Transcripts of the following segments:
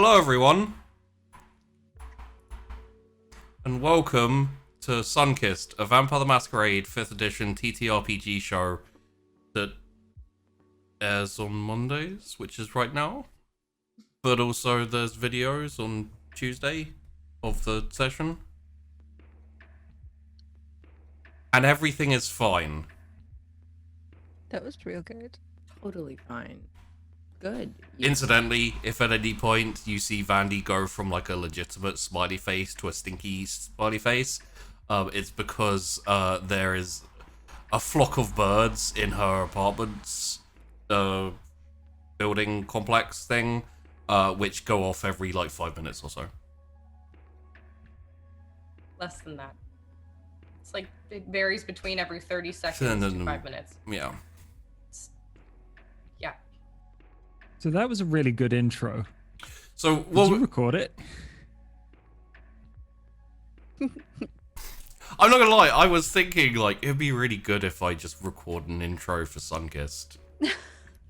Hello everyone, and welcome to Sunkissed, a Vampire the Masquerade 5th edition TTRPG show that airs on Mondays, which is right now, but also there's videos on Tuesday of the session, and everything is fine. That was real good. Totally fine. Good. Incidentally, if at any point you see Vandy go from like a legitimate smiley face to a stinky smiley face, it's because there is a flock of birds in her apartment's building complex thing, which go off every like 5 minutes or so. Less than that. It's like it varies between every 30 seconds to 5 minutes. Yeah. Yeah. So that was a really good intro. So, Did well, you record it? I'm not gonna lie, I was thinking like it'd be really good if I just record an intro for Sunkissed,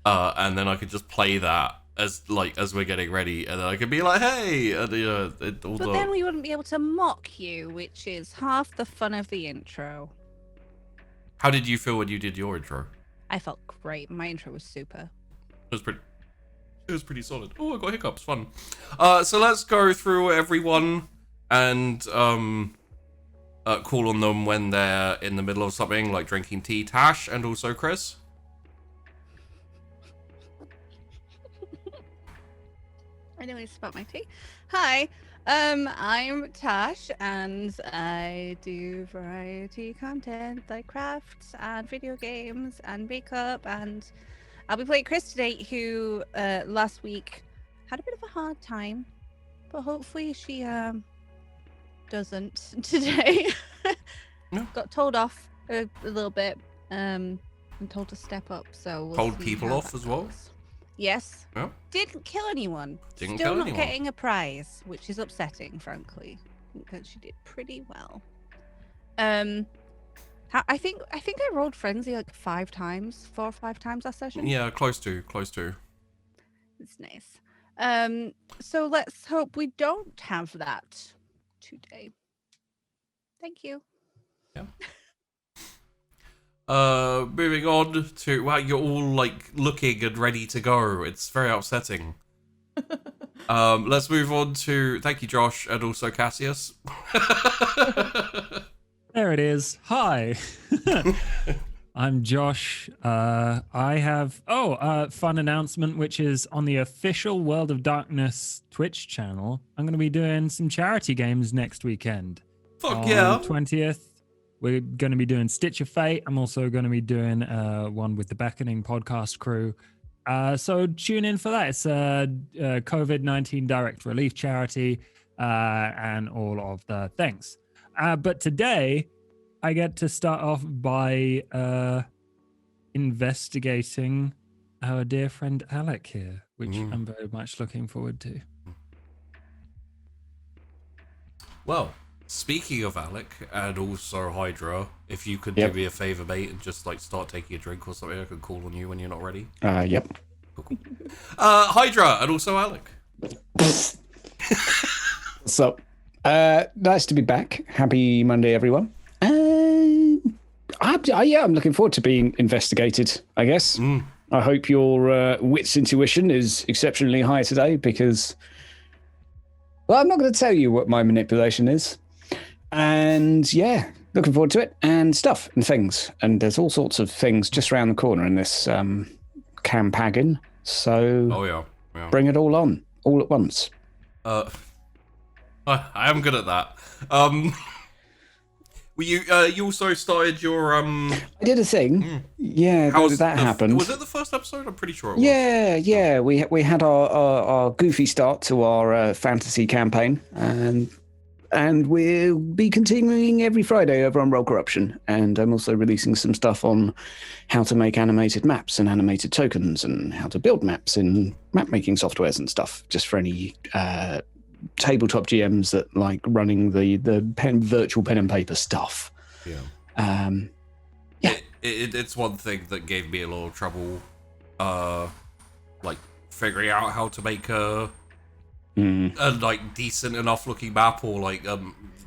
and then I could just play that as we're getting ready, and then I could be like, hey, and But then we wouldn't be able to mock you, which is half the fun of the intro. How did you feel when you did your intro? I felt great. My intro was super. It was pretty solid. Oh, I got hiccups. Fun. So let's go through everyone and call on them when they're in the middle of something, like drinking tea. Tash and also Chrys. I know I spot my tea. Hi, I'm Tash, and I do variety content like crafts and video games and makeup, and I'll be playing Chrys today, who last week had a bit of a hard time, but hopefully she doesn't today. No. Got told off a little bit and told to step up, so we'll Told see people how off that as well? goes. Yes. Yeah. Didn't kill anyone. Didn't Still kill not anyone. getting a prize, which is upsetting, frankly, because she did pretty well. I think I rolled frenzy like 4 or 5 times last session. Yeah, close to. It's nice. So let's hope we don't have that today. Thank you. Yeah. Moving on to, wow, you're all like looking and ready to go. It's very upsetting. Let's move on to, thank you, Josh, and also Cassius. There it is. Hi. I'm Josh. I have fun announcement, which is on the official World of Darkness Twitch channel. I'm going to be doing some charity games next weekend. Fuck On yeah. the 20th. We're going to be doing Stitch of Fate. I'm also going to be doing one with the Beckoning podcast crew. So tune in for that. It's a COVID-19 direct relief charity and all of the things. But today, I get to start off by investigating our dear friend Alec here, which I'm very much looking forward to. Well, speaking of Alec and also Hydra, if you could Yep. do me a favor, mate, and just like start taking a drink or something, I could call on you when you're not ready. Yep. Cool. Hydra and also Alec. So, nice to be back. Happy Monday, everyone. I'm looking forward to being investigated, I guess. I hope your wits intuition is exceptionally high today because, well, I'm not going to tell you what my manipulation is. And yeah, looking forward to it and stuff and things. And there's all sorts of things just around the corner in this campaign. So Oh yeah. bring it all on, all at once. I am good at that. You also started your I did a thing. Yeah, that happened. Was it the first episode? I'm pretty sure it was. Yeah. We had our goofy start to our fantasy campaign, and we'll be continuing every Friday over on Roll Corruption. And I'm also releasing some stuff on how to make animated maps and animated tokens, and how to build maps in map making softwares and stuff, just for any tabletop GMs that like running the virtual pen and paper stuff. Yeah. It's one thing that gave me a lot of trouble, like figuring out how to make a like decent enough looking map or like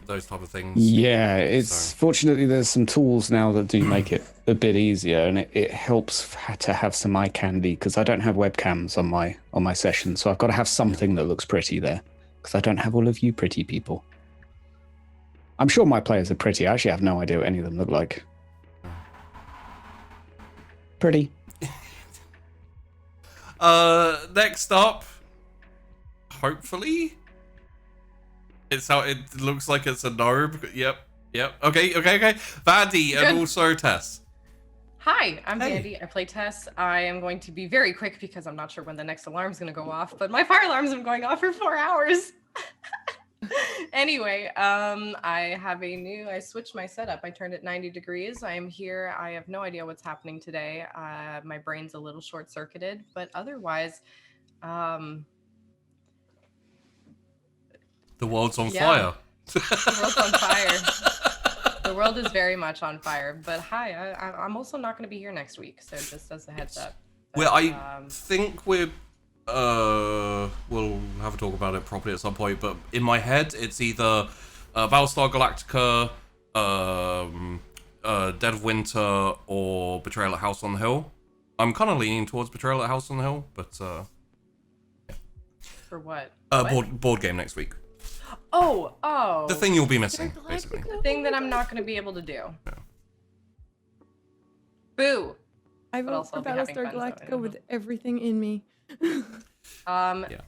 those type of things. Yeah, it's fortunately there's some tools now that do make it a bit easier, and it helps to have some eye candy because I don't have webcams on my session, so I've got to have something that looks pretty there because I don't have all of you pretty people. I'm sure my players are pretty. I actually have no idea what any of them look like. Pretty. Next up, hopefully, it looks like it's a no. Yep. Okay. Vandy and also Tess. Hi, I'm Vandy. I play Tess. I am going to be very quick because I'm not sure when the next alarm's going to go off, but my fire alarm's been going off for 4 hours. Anyway, I switched my setup. I turned it 90 degrees. I am here. I have no idea what's happening today. My brain's a little short-circuited, but otherwise, the world's on fire. The world's on fire. The world is very much on fire. But hi, I'm also not going to be here next week, so just as a heads up. But, well, I think we'll have a talk about it properly at some point, but in my head it's either Battlestar Galactica, Dead of Winter, or Betrayal at House on the Hill. I'm kind of leaning towards Betrayal at House on the Hill, but yeah. For what? Board game next week. Oh. The thing you'll be missing, basically. The thing that I'm not going to be able to do. Yeah. Boo. I vote for Battlestar Galactica with everything in me.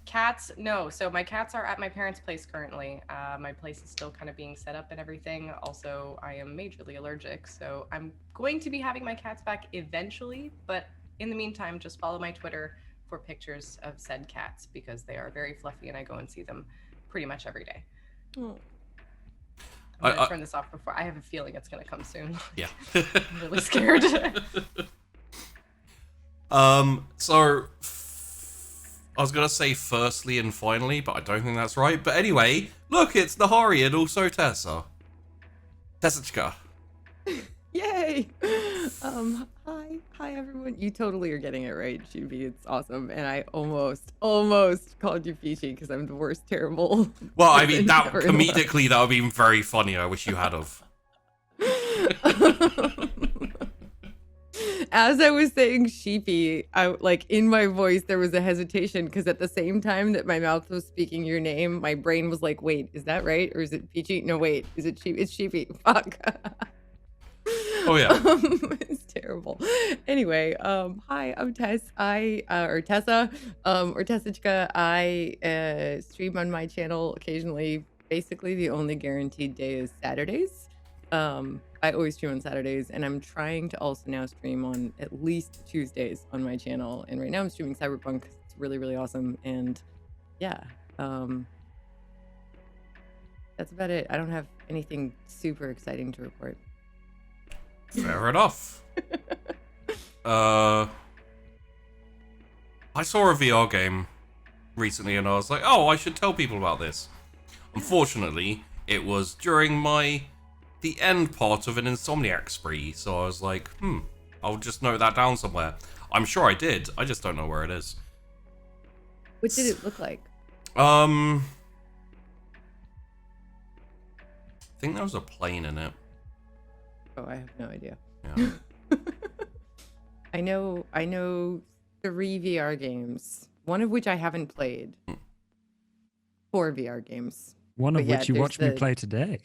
Cats, no. So my cats are at my parents' place currently. My place is still kind of being set up and everything. Also, I am majorly allergic, so I'm going to be having my cats back eventually, but in the meantime, just follow my Twitter for pictures of said cats because they are very fluffy and I go and see them pretty much every day. Oh. I'm gonna turn this off before. I have a feeling it's gonna come soon. Yeah. I'm really scared. So I was gonna say firstly and finally, but I don't think that's right. But anyway, look, it's Nahari and also Tessa. Tessachka. Yay! Hi everyone. You totally are getting it right, Shubi. It's awesome. And I almost called you Peachy because I'm the worst terrible. Well, I mean that comedically that would be very funny. I wish you had of. As I was saying sheepy, I like in my voice there was a hesitation because at the same time that my mouth was speaking your name, my brain was like, wait, is that right? Or is it Peachy? No, wait, is it sheep? It's sheepy. Fuck. Oh yeah. It's terrible. Anyway, hi, I'm Tess. Or Tessa, or Tessachka. I stream on my channel occasionally. Basically, the only guaranteed day is Saturdays. I always stream on Saturdays, and I'm trying to also now stream on at least Tuesdays on my channel. And right now I'm streaming Cyberpunk. It's really, really awesome. And yeah, that's about it. I don't have anything super exciting to report. Fair enough. I saw a VR game recently and I was like, oh, I should tell people about this. Unfortunately, it was during the end part of an Insomniac spree, so I was like, I'll just note that down somewhere. I'm sure I did, I just don't know where it is. What did it look like? I think there was a plane in it. Oh, I have no idea. Yeah. I know 3 VR games, one of which I haven't played. 4 VR games. One of which you watched me play today.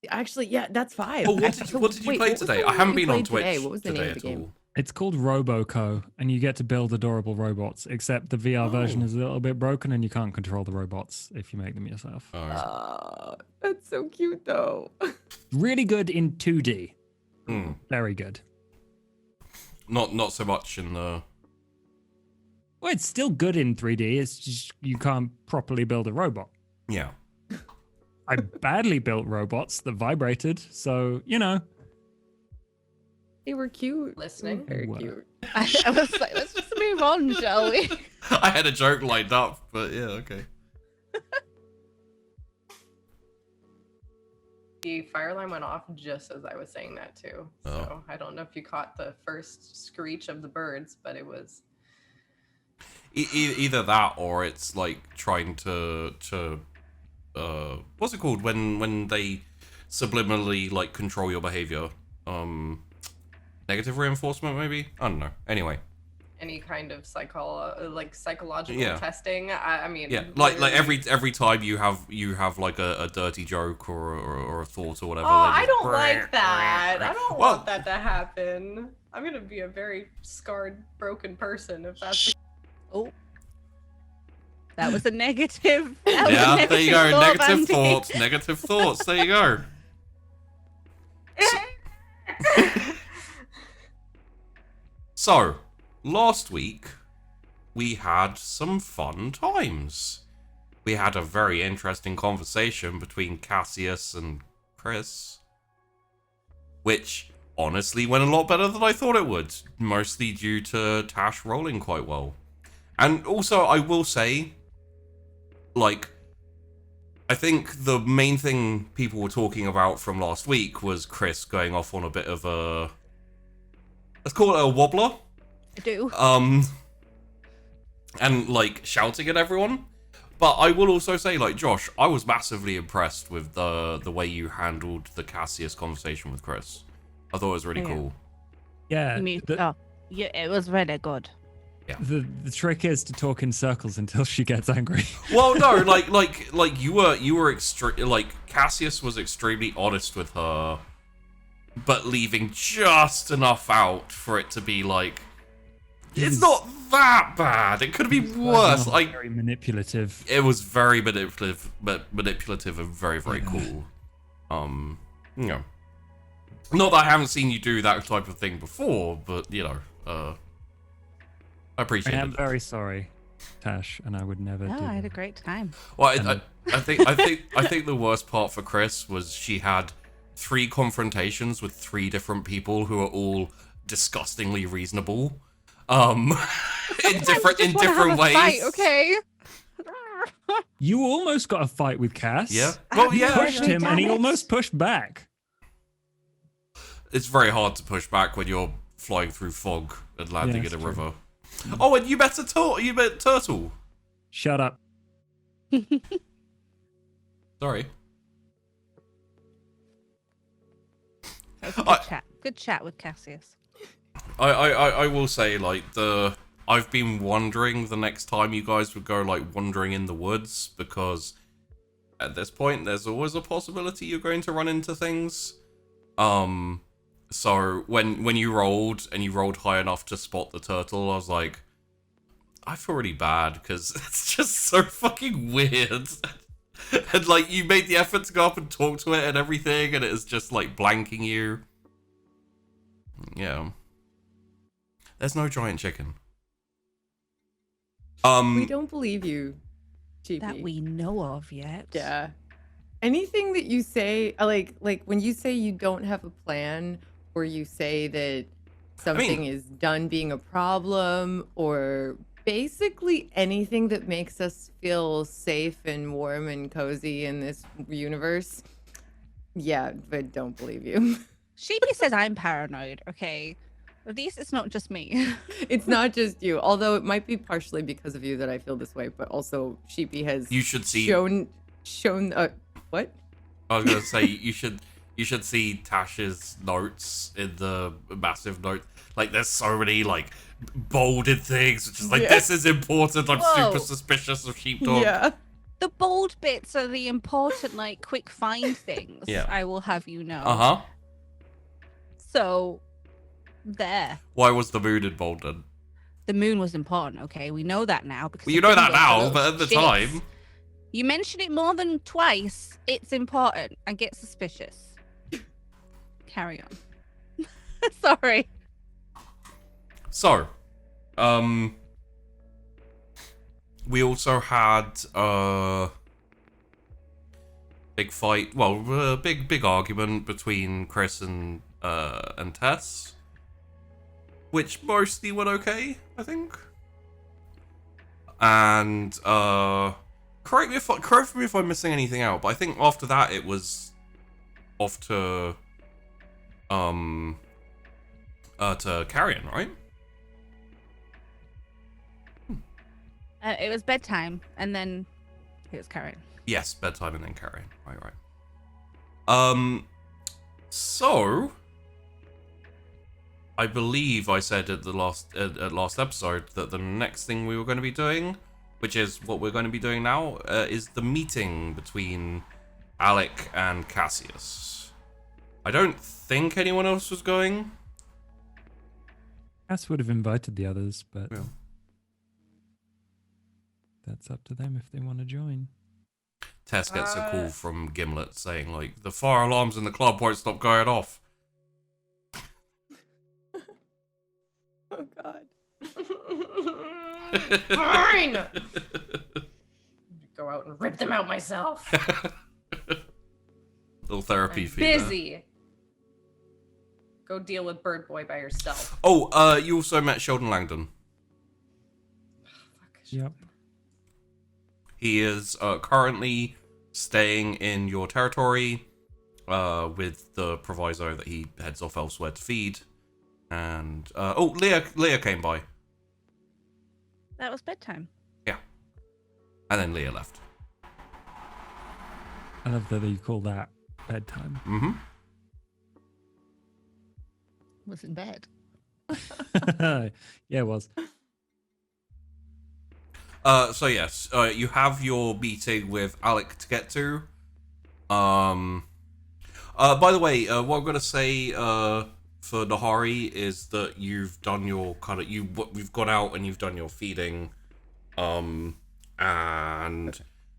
Actually, yeah, that's 5. Oh, what did you play today? I haven't been on Twitch today. What was the name of the today at game? all. It's called Roboco, and you get to build adorable robots, except the VR version is a little bit broken and you can't control the robots if you make them yourself. That's so cute, though. Really good in 2D. Very good. Not so much in the... Well, it's still good in 3D, it's just you can't properly build a robot. Yeah. I badly built robots that vibrated, so, you know. They were cute. Listening. Very cute. I was like, let's just move on, shall we? I had a joke lined up, but yeah, okay. The fire alarm went off just as I was saying that too. So I don't know if you caught the first screech of the birds, but it was... either that or it's like trying to what's it called when they subliminally like control your behavior? Negative reinforcement, maybe? I don't know. Anyway. Any kind of psychological testing. I mean, yeah, like every time you have like a dirty joke or a thought or whatever. Oh, I don't like that. I don't want that to happen. I'm gonna be a very scarred, broken person if that's. Oh, that was a negative. That was a Yeah, negative there you go. thought, Negative Andy. thoughts. Negative thoughts. There you go. So, last week, we had some fun times. We had a very interesting conversation between Cassius and Chrys, which honestly went a lot better than I thought it would, mostly due to Tash rolling quite well. And also, I will say, like, I think the main thing people were talking about from last week was Chrys going off on a bit of a, let's call it a wobbler. I do. And like shouting at everyone. But I will also say, like, Josh, I was massively impressed with the way you handled the Cassius conversation with Chrys. I thought it was really cool. Yeah. Yeah, it was really good. Yeah. The trick is to talk in circles until she gets angry. Well, no, like you were like Cassius was extremely honest with her, but leaving just enough out for it to be like, it's not that bad. It could be worse. Like very manipulative. It was very manipulative, but manipulative and very, very cool. You know, not that I haven't seen you do that type of thing before, but you know, I appreciate it. I am very sorry, Tash, and I would never do I had a that. great time. Well, I think the worst part for Chrys was she had 3 confrontations with 3 different people who are all disgustingly reasonable. In different ways. Fight, okay. You almost got a fight with Cass. Yeah. Well, You yeah. pushed him, and he almost pushed back. It's very hard to push back when you're flying through fog and landing in a true. river. Oh, and you met Turtle. Shut up. Sorry. That was a good chat. Good chat with Cassius. I will say, like, I've been wondering the next time you guys would go, like, wandering in the woods, because at this point, there's always a possibility you're going to run into things. So when you rolled, and you rolled high enough to spot the turtle, I was like, I feel really bad, because it's just so fucking weird. And, like, you made the effort to go up and talk to it and everything, and it is just, like, blanking you. Yeah. There's no giant chicken. We don't believe you, GP. That we know of yet. Yeah. Anything that you say, like when you say you don't have a plan, or you say that something is done being a problem, or basically anything that makes us feel safe and warm and cozy in this universe, yeah, but don't believe you. Sheepy says I'm paranoid, okay? At least it's not just me. It's not just you, although it might be partially because of you that I feel this way, but also Sheepy has shown what? I was gonna say you should see Tash's notes in the massive note. Like, there's so many like bolded things, which is like, this is important. I'm super suspicious of sheepdog. Yeah. The bold bits are the important, like, quick find things. Yeah. I will have you know. Uh-huh. So, there. Why was the moon involved then? The moon was important, okay? We know that now. Because Well, you know that now, but at the time. You mention it more than twice, it's important. I get suspicious. Carry on. Sorry. So, we also had big fight. Well, big argument between Chrys and Tess, which mostly went okay, I think. And correct me if I'm missing anything out, but I think after that it was off to Carrion, right? It was bedtime, and then it was carrying. Yes, bedtime and then carrying. Right. So I believe I said at the last episode that the next thing we were going to be doing, which is what we're going to be doing now, is the meeting between Alec and Cassius. I don't think anyone else was going. Cass would have invited the others, but Yeah. that's up to them if they want to join. Tess gets a call from Gimlet saying, like, the fire alarms in the club won't stop going off. Oh God. Fine. Go out and rip them out myself. Little therapy I'm fee there. busy. Go deal with Bird Boy by yourself. Oh, you also met Sheldon Langdon. Yep. He is currently staying in your territory with the proviso that he heads off elsewhere to feed. And, Leah came by. That was bedtime. Yeah. And then Leah left. I love that you call that bedtime. Mm-hmm. Was in bed. Yeah, it was. So yes, you have your meeting with Alec to get to. By the way, what I'm gonna say for Nahari is that you've done your we've gone out and you've done your feeding, and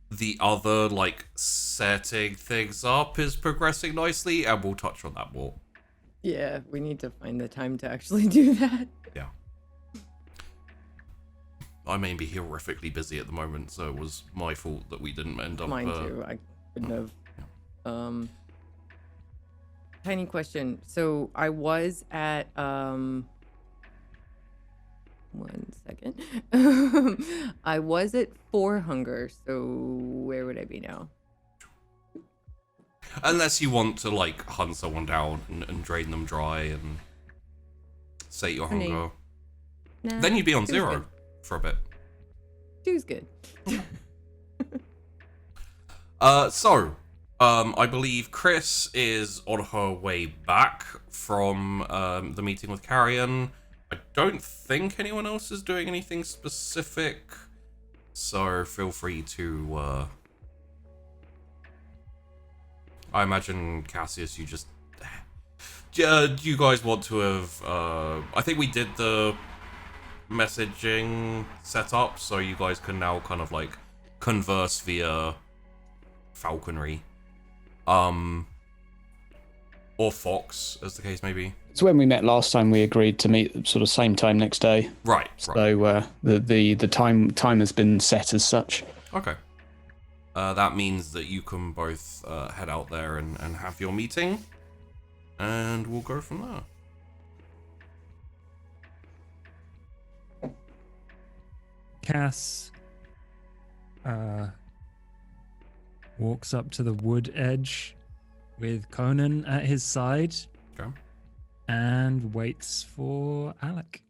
the other like setting things up is progressing nicely, and we'll touch on that more. Yeah, we need to find the time to actually do that. Yeah. I may be horrifically busy at the moment, so it was my fault that we didn't end up. Mine too. I couldn't have. Tiny question. So I was at 1 second. I was at 4 hunger. So where would I be now? Unless you want to like hunt someone down and drain them dry and sate your Honey. hunger, Nah, then you'd be on two's 0 good. for a bit. 2's good. I believe Chrys is on her way back from the meeting with Carrion. I don't think anyone else is doing anything specific, so feel free to. I imagine Cassius, you just. Do you guys want to have? I think we did the messaging setup, so you guys can now kind of like converse via falconry. Or Fox, as the case may be. So when we met last time, we agreed to meet sort of same time next day. Right. So the time has been set as such. Okay. That means that you can both head out there and have your meeting, and we'll go from there. Cass walks up to the wood edge with Conan at his side Okay. and waits for Alec.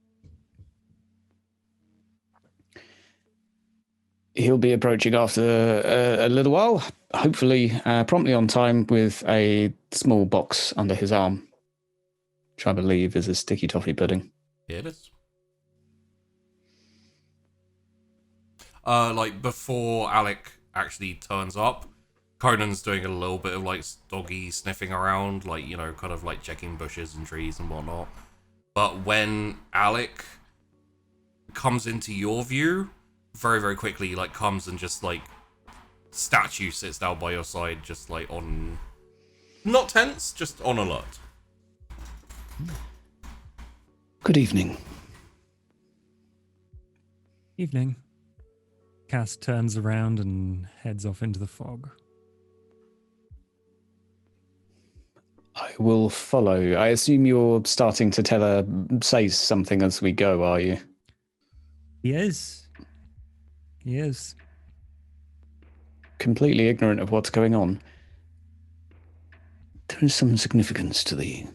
He'll be approaching after a little while, hopefully promptly on time, with a small box under his arm, which I believe is a sticky toffee pudding. Here it is. Like before Alec actually turns up, Conan's doing a little bit of like doggy sniffing around, like, you know, kind of like checking bushes and trees and whatnot. But when Alec comes into your view, very, very quickly, like, comes and just like statue sits down by your side, just like on, not tense, just on alert. Good evening. Evening. Cass turns around and heads off into the fog. I will follow. I assume you're starting to tell her, say something as we go, are you? He is. He is. Completely ignorant of what's going on. There is some significance to the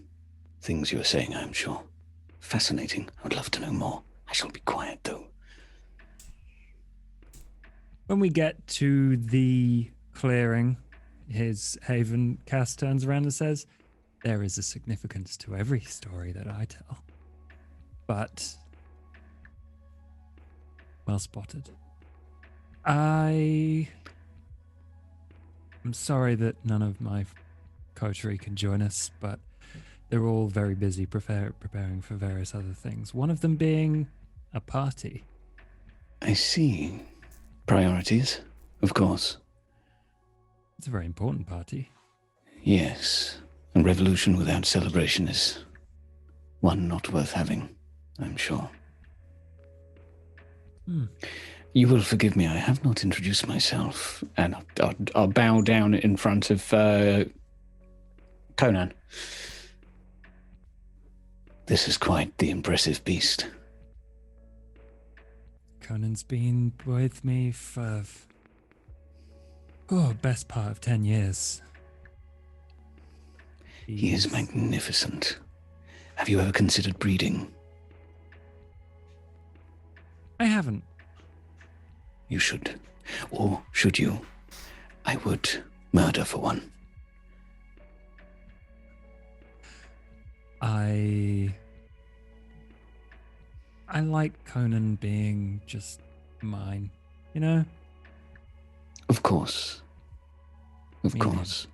things you are saying, I'm sure. Fascinating. I would love to know more. I shall be quiet, though. When we get to the clearing, his Haven cast turns around and says, "There is a significance to every story that I tell. But well spotted. I'm sorry that none of my coterie can join us, but they're all very busy preparing for various other things. One of them being a party." I see. Priorities, of course. It's a very important party. Yes. A revolution without celebration is one not worth having, I'm sure. You will forgive me, I have not introduced myself. And I'll bow down in front of Conan. This is quite the impressive beast. Conan's been with me for best part of 10 years. He is magnificent. Have you ever considered breeding? I haven't. You should. Or should you? I would murder for one. I like Conan being just mine, you know? Of course. Of Me neither. course.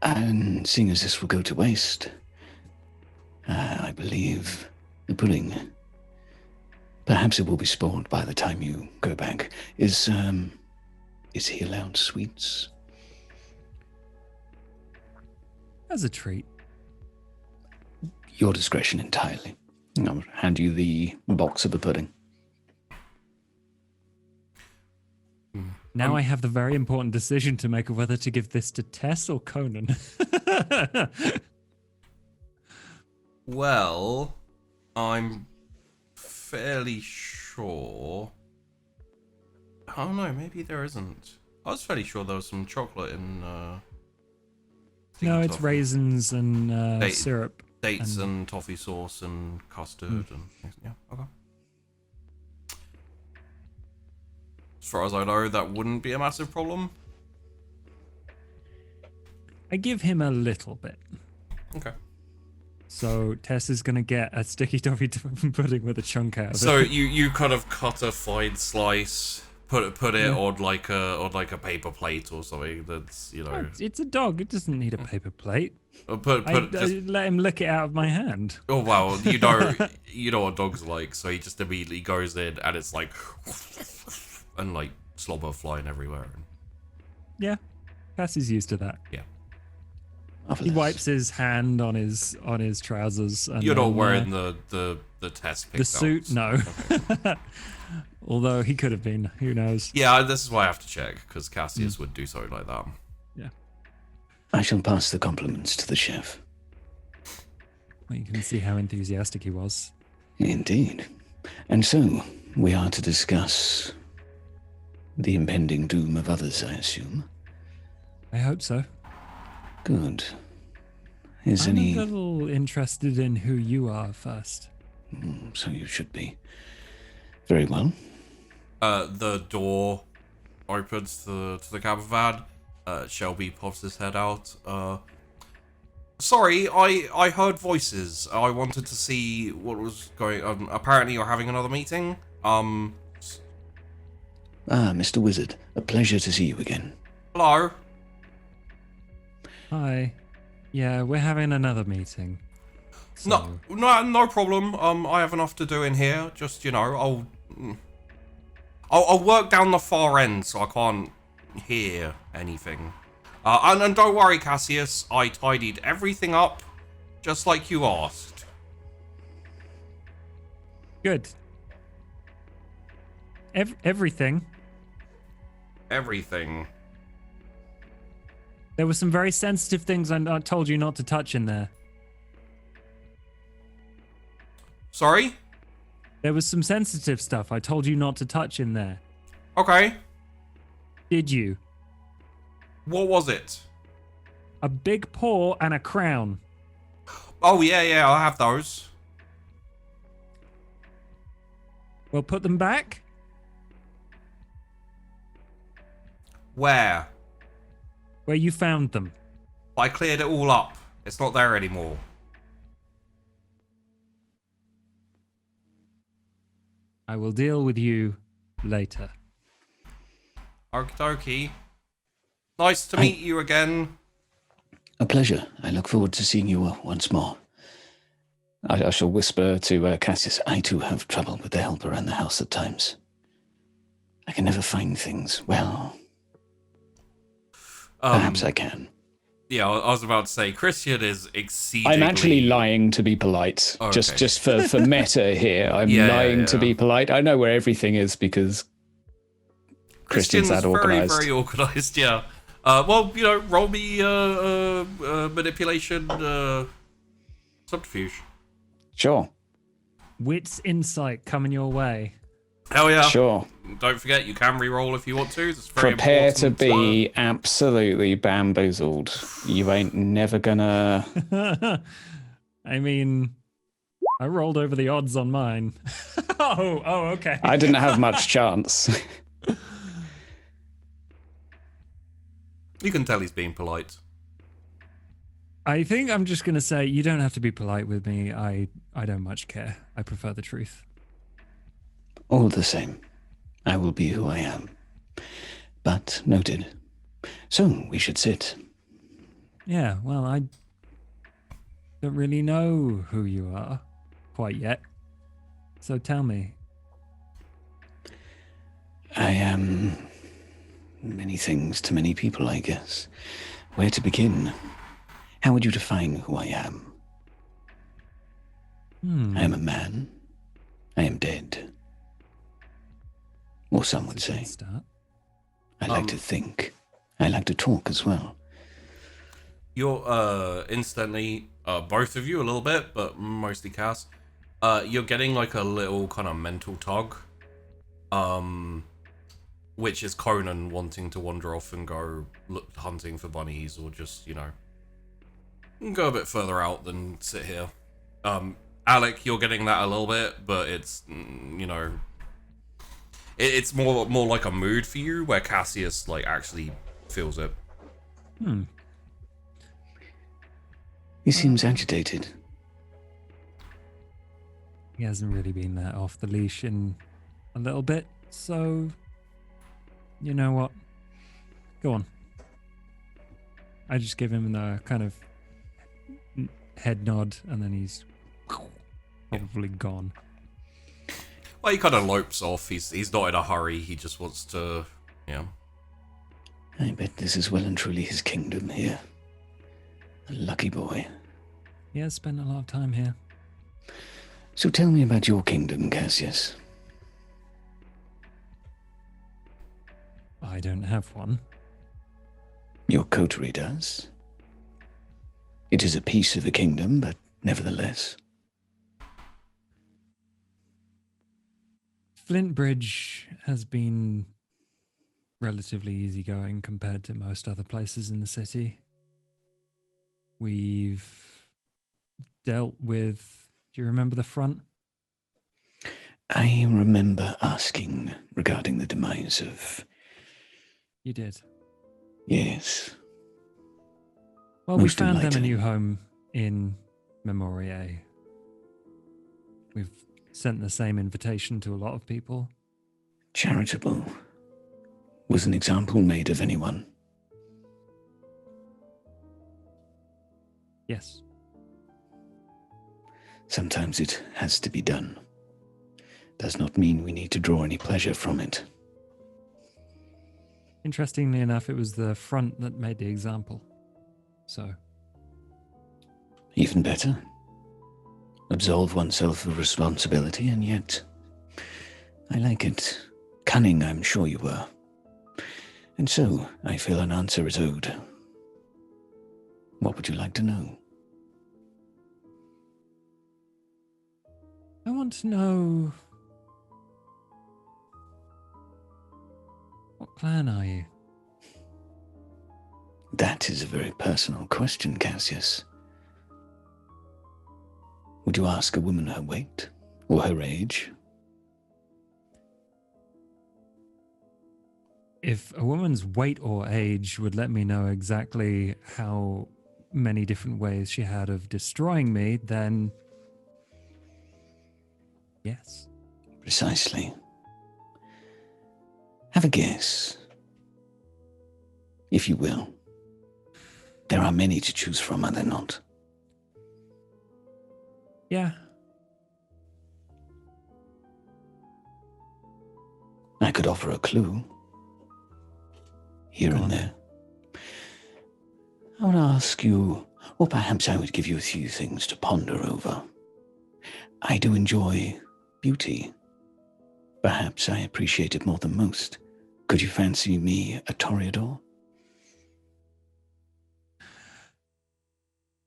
And seeing as this will go to waste, I believe the pudding, perhaps it will be spoiled by the time you go back. Is he allowed sweets? As a treat. Your discretion entirely. I'll hand you the box of the pudding. Now I have the very important decision to make of whether to give this to Tess or Conan. Well, I'm fairly sure. Oh no, maybe there isn't. I was fairly sure there was some chocolate in. No, thingy it's toffee. raisins and Date- syrup. Dates and toffee sauce and custard and things. Yeah, okay. As far as I know, that wouldn't be a massive problem. I give him a little bit. Okay. So Tess is going to get a sticky toffee pudding with a chunk out of So it. you kind of cut a fine slice, put it Yeah. on like a paper plate or something. That's It's a dog. It doesn't need a paper plate. put I just, let him lick it out of my hand. oh wow, you know what dogs are like. So he just immediately goes in and it's like and like slobber flying everywhere. Yeah, Cassie's used to that. He Marvelous. wipes his hand on his trousers. And You're not then, wearing the test pick the suit. No. Okay. Although he could have been. Who knows? Yeah, this is why I have to check because Cassius would do something like that. I shall pass the compliments to the chef. Well, you can see how enthusiastic he was. Indeed. And so, we are to discuss the impending doom of others, I assume. I hope so. Good. Is I'm any... a little interested in who you are first. So you should be. Very well. The door opens to the cabin van. Shelby pops his head out. Sorry, I heard voices. I wanted to see what was going on. Apparently you're having another meeting. Ah, Mr. Wizard. A pleasure to see you again. Hello? Hi. Yeah, we're having another meeting. So, No problem. I have enough to do in here. Just, I'll work down the far end so I can't hear anything. And don't worry, Cassius. I tidied everything up just like you asked. good. Everything. Everything. There were some very sensitive things I told you not to touch in there. Sorry? There was some sensitive stuff I told you not to touch in there. Okay. Did you? What was it? A big paw and a crown. Oh, yeah, I have those. Well, put them back. Where? Where you found them. I cleared it all up. It's not there anymore. I will deal with you later. Okie dokie. Nice to meet you again. A pleasure. I look forward to seeing you once more. I shall whisper to Cassius, I too have trouble with the help around the house at times. I can never find things. Well, perhaps I can. Yeah, I was about to say, Christian is exceedingly... I'm actually lying to be polite. Oh, okay. Just for meta here. I'm lying to be polite. I know where everything is because Christian's that organised. Very organised, yeah. Well, you know, roll me manipulation subterfuge. Sure. Wits insight coming your way. Hell yeah. Sure. Don't forget, you can re-roll if you want to. It's very Prepare to important. be absolutely bamboozled. You ain't never gonna... I mean, I rolled over the odds on mine. Oh, okay. I didn't have much chance. You can tell he's being polite. I think I'm just going to say you don't have to be polite with me. I don't much care. I prefer the truth. All the same, I will be who I am. But noted. So, we should sit. Yeah, well, I don't really know who you are quite yet. So tell me. I am many things to many people, I guess. Where to begin? How would you define who I am? I am a man. I am dead. Or some would say. Start. I like to think. I like to talk as well. You're instantly, both of you a little bit, but mostly Cass, you're getting like a little kind of mental tug, which is Conan wanting to wander off and go hunting for bunnies, or just, you know, go a bit further out than sit here. Alec, you're getting that a little bit, but it's, you know, it's more like a mood for you, where Cassius like actually feels it. He seems agitated. He hasn't really been let off the leash in a little bit, so you know what? Go on. I just give him the kind of head nod, and then he's probably gone. Well, he kind of lopes off. He's not in a hurry. He just wants to, yeah. I bet this is well and truly his kingdom here. A lucky boy. He has spent a lot of time here. So tell me about your kingdom, Cassius. I don't have one. Your coterie does. It is a piece of a kingdom, but nevertheless. Flintbridge has been relatively easygoing compared to most other places in the city. We've dealt with... Do you remember the front? I remember asking regarding the demise of... You did. Yes. Well, we Most found them a enlightening. new home in Memoriae. We've sent the same invitation to a lot of people. Charitable. Was an example made of anyone? Yes. Sometimes it has to be done. Does not mean we need to draw any pleasure from it. Interestingly enough, it was the front that made the example. So, Even better. Absolve oneself of responsibility, and yet... I like it. Cunning, I'm sure you were. And so, I feel an answer is owed. What would you like to know? I want to know... What clan are you? That is a very personal question, Cassius. Would you ask a woman her weight? Or her age? If a woman's weight or age would let me know exactly how many different ways she had of destroying me, then yes. Precisely. Have a guess, if you will. There are many to choose from, are there not? Yeah. I could offer a clue. Here Go and on. there. I would ask you, or perhaps I would give you a few things to ponder over. I do enjoy beauty. Perhaps I appreciate it more than most. Could you fancy me a toreador?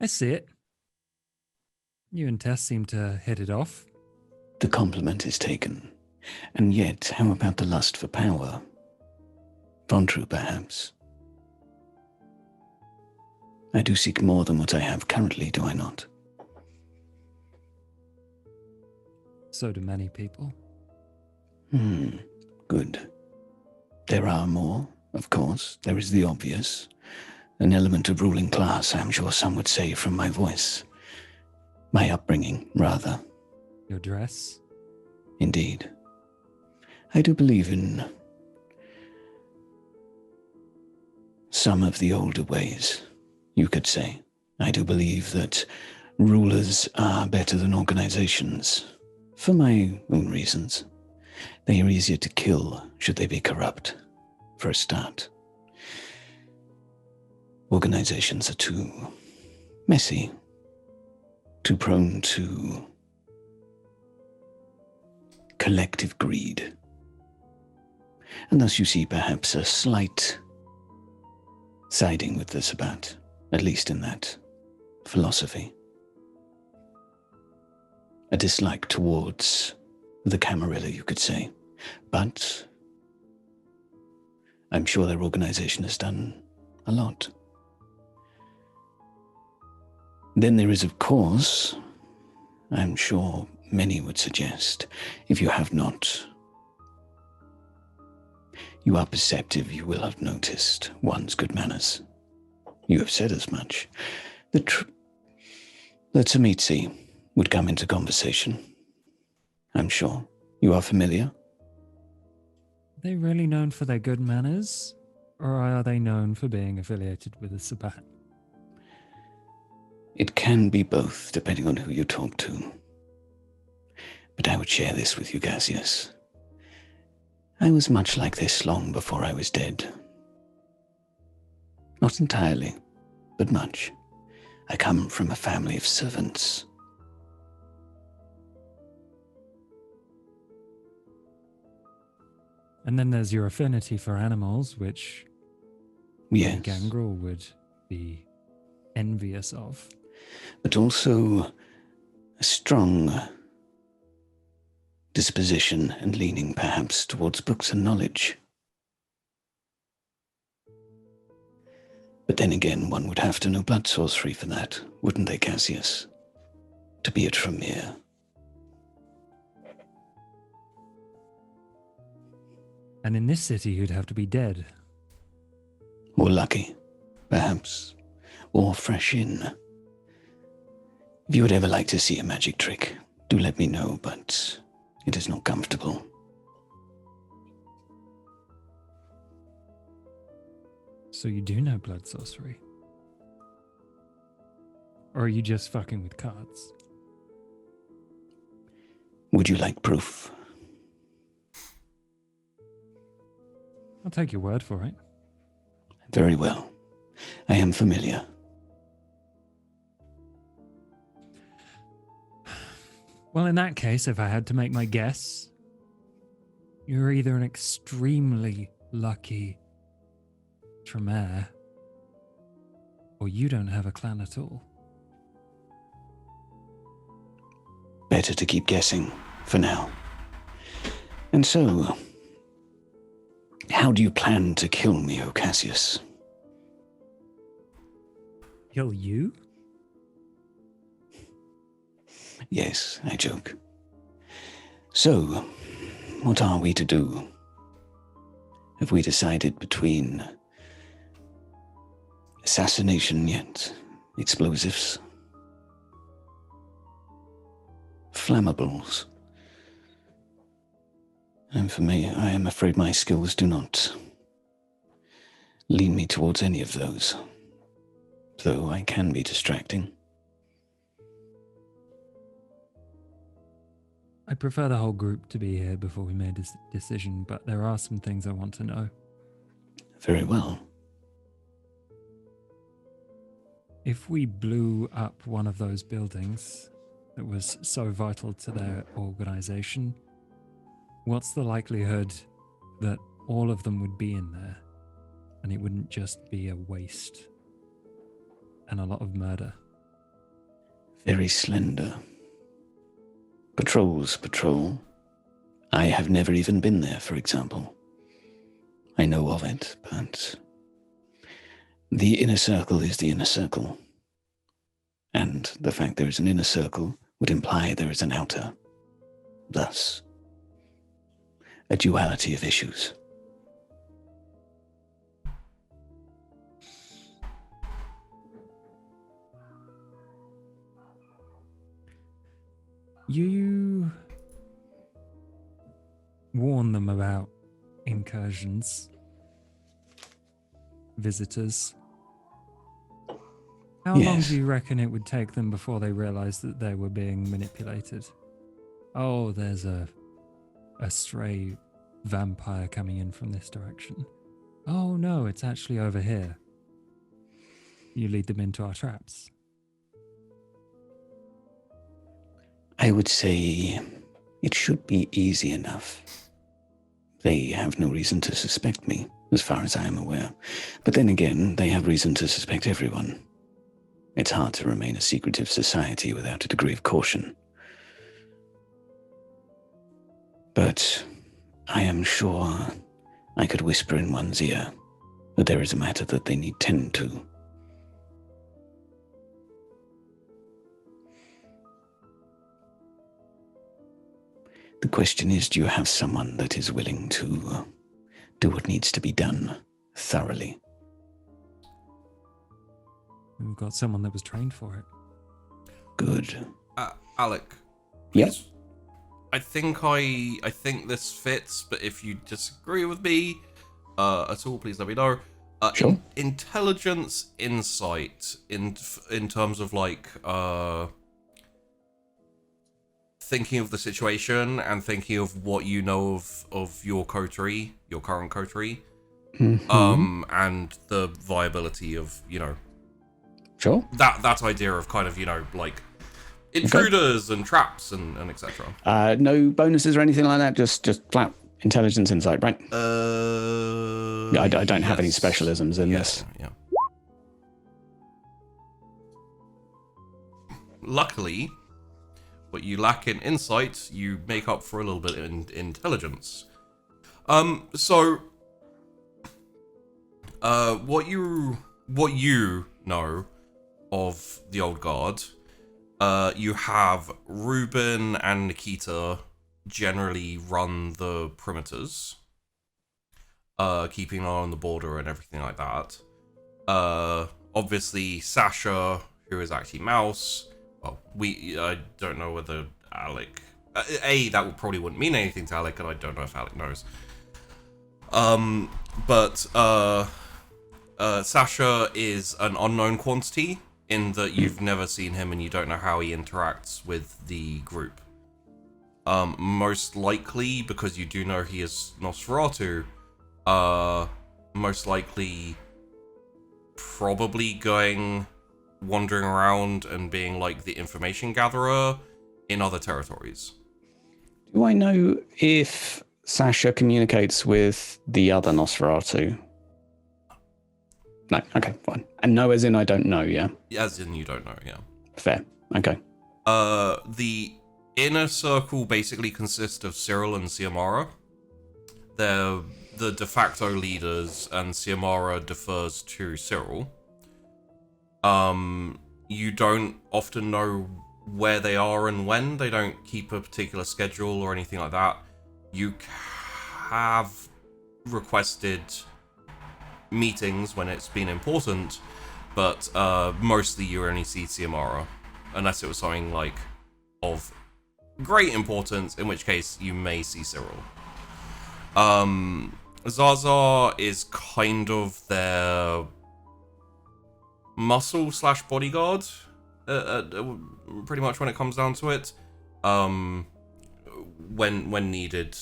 I see it. You and Tess seem to hit it off. The compliment is taken. And yet, how about the lust for power? Ventrue, perhaps. I do seek more than what I have currently, do I not? So do many people. Good. There are more, of course. There is the obvious. An element of ruling class, I'm sure some would say from my voice. My upbringing, rather. Your dress? Indeed. I do believe in some of the older ways, you could say. I do believe that rulers are better than organizations, for my own reasons. They are easier to kill should they be corrupt, for a start. Organizations are too messy, too prone to collective greed. And thus you see perhaps a slight siding with the Sabbat, at least in that philosophy. A dislike towards the Camarilla, you could say. But I'm sure their organization has done a lot. Then there is, of course, I'm sure many would suggest, if you have not, you are perceptive, you will have noticed one's good manners. You have said as much. The Tzimitzi would come into conversation. I'm sure. You are familiar? Are they really known for their good manners? Or are they known for being affiliated with the Sabbat? It can be both, depending on who you talk to. But I would share this with you, Cassius. I was much like this long before I was dead. Not entirely, but much. I come from a family of servants. And then there's your affinity for animals, which Yes, Gangrel would be envious of. but also a strong disposition and leaning perhaps towards books and knowledge. But then again, one would have to know blood sorcery for that, wouldn't they, Cassius? To be a Tremere. And in this city, you'd have to be dead. Or lucky, perhaps. Or fresh in. If you would ever like to see a magic trick, do let me know, but it is not comfortable. So you do know blood sorcery? Or are you just fucking with cards? Would you like proof? I'll take your word for it. Very well. I am familiar. Well, in that case, if I had to make my guess, you're either an extremely lucky Tremere, or you don't have a clan at all. Better to keep guessing, for now. And so, how do you plan to kill me, O Cassius? Kill you? Yes, I joke. So, what are we to do? have we decided between assassination yet, explosives, flammables? And for me, I am afraid my skills do not lean me towards any of those, though I can be distracting. I prefer the whole group to be here before we made this decision, but there are some things I want to know. Very well. If we blew up one of those buildings that was so vital to their organization, what's the likelihood that all of them would be in there and it wouldn't just be a waste and a lot of murder? Very slender. Patrol's patrol. I have never even been there, for example. I know of it, but the inner circle is the inner circle. And the fact there is an inner circle would imply there is an outer. Thus, a duality of issues. You warn them about incursions, visitors. How long Yes. do you reckon it would take them before they realized that they were being manipulated? Oh, there's a stray vampire coming in from this direction. Oh no, it's actually over here. You lead them into our traps. I would say it should be easy enough. They have no reason to suspect me, as far as I am aware. But then again, they have reason to suspect everyone. It's hard to remain a secretive society without a degree of caution. But I am sure I could whisper in one's ear that there is a matter that they need tend to. The question is, do you have someone that is willing to do what needs to be done thoroughly? We've got someone that was trained for it. Good. Alec. Yes. please- I think this fits, but if you disagree with me at all, please let me know. Sure. Intelligence, insight, in terms of like thinking of the situation and thinking of what you know of your coterie, your current coterie, Mhm. and the viability of, you know, Sure. that idea of kind of, you know, like intruders and traps and etc. No bonuses or anything like that. Just flat intelligence insight, right? I don't have any Yes. specialisms in Yeah, this. yeah. Luckily, what you lack in insight, you make up for a little bit in intelligence. So, what you know of the old guard, you have Ruben and Nikita generally run the perimeters, keeping an eye on the border and everything like that. Obviously, Sasha, who is actually Mouse. Well, I don't know whether Alec. That probably wouldn't mean anything to Alec, and I don't know if Alec knows. But Sasha is an unknown quantity in that you've never seen him and you don't know how he interacts with the group. Most likely, because you do know he is Nosferatu, most likely probably wandering around and being like the information gatherer in other territories. Do I know if Sasha communicates with the other Nosferatu? No. Okay, fine. And no as in I don't know, yeah? As in, you don't know, yeah. Fair. Okay. The inner circle basically consists of Cyril and Siamara. They're the de facto leaders, and Siamara defers to Cyril. You don't often know where they are and when. They don't keep a particular schedule or anything like that. You have requested meetings when it's been important, but mostly you only see Xiomara, unless it was something like of great importance, in which case you may see Cyril. Zaza is kind of their muscle slash bodyguard, pretty much when it comes down to it. When needed,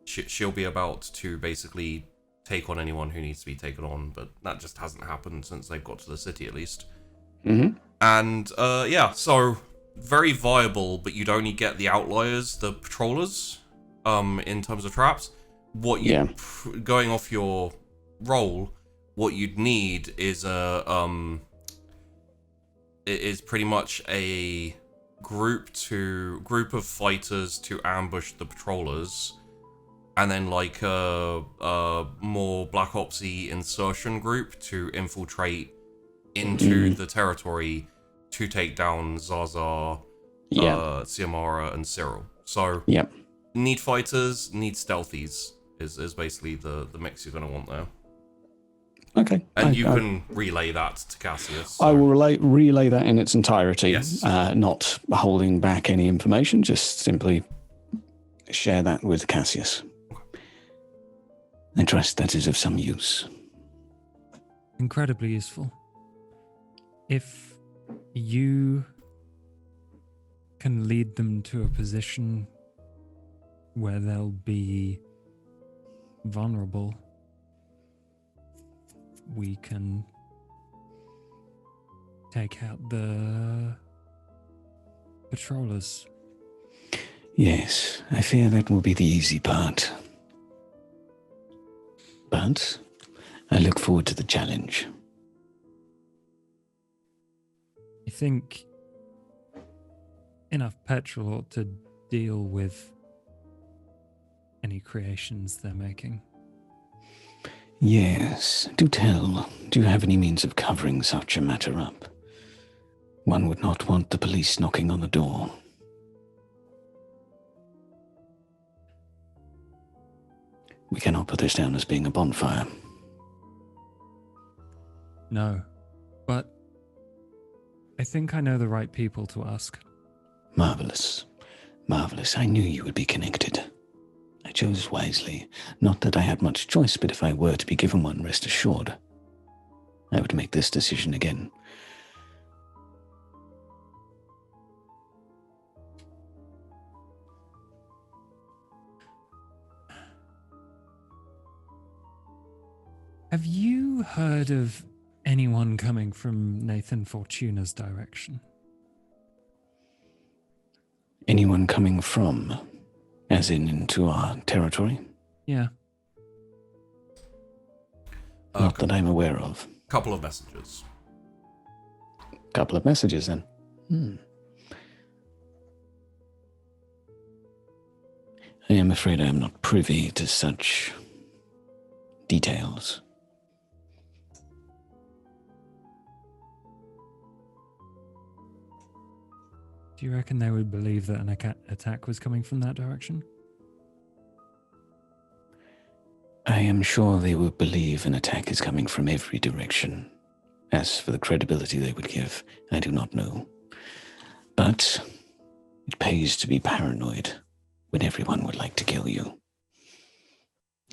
she'll be about to basically take on anyone who needs to be taken on, but that just hasn't happened since they've got to the city, at least. Mm-hmm. And yeah, so very viable, but you'd only get the outliers, the patrollers, in terms of traps. What you going off your roll, what you'd need is pretty much a group of fighters to ambush the patrollers, and then like a more Black Opsy insertion group to infiltrate into the territory to take down Zaza, Xiomara, and Cyril. So need fighters, need stealthies is basically the mix you're going to want there. Okay. And you can relay that to Cassius. So. I will relay that in its entirety, Yes. Not holding back any information, just simply share that with Cassius. I trust that is of some use. Incredibly useful. If you can lead them to a position where they'll be vulnerable, we can take out the patrollers. Yes, I fear that will be the easy part. But I look forward to the challenge. I think enough petrol to deal with any creations they're making. Yes, do tell. Do you have any means of covering such a matter up? One would not want the police knocking on the door. We cannot put this down as being a bonfire. No, but I think I know the right people to ask. Marvelous. Marvelous. I knew you would be connected. I chose wisely. Not that I had much choice, but if I were to be given one, rest assured, I would make this decision again. Have you heard of anyone coming from Nathan Fortuna's direction? Anyone coming from, as in into our territory? Yeah. Not that I'm aware of. Couple of messages. Couple of messages then. I am afraid I am not privy to such details. Do you reckon they would believe that an attack was coming from that direction? I am sure they would believe an attack is coming from every direction. As for the credibility they would give, I do not know. But it pays to be paranoid when everyone would like to kill you.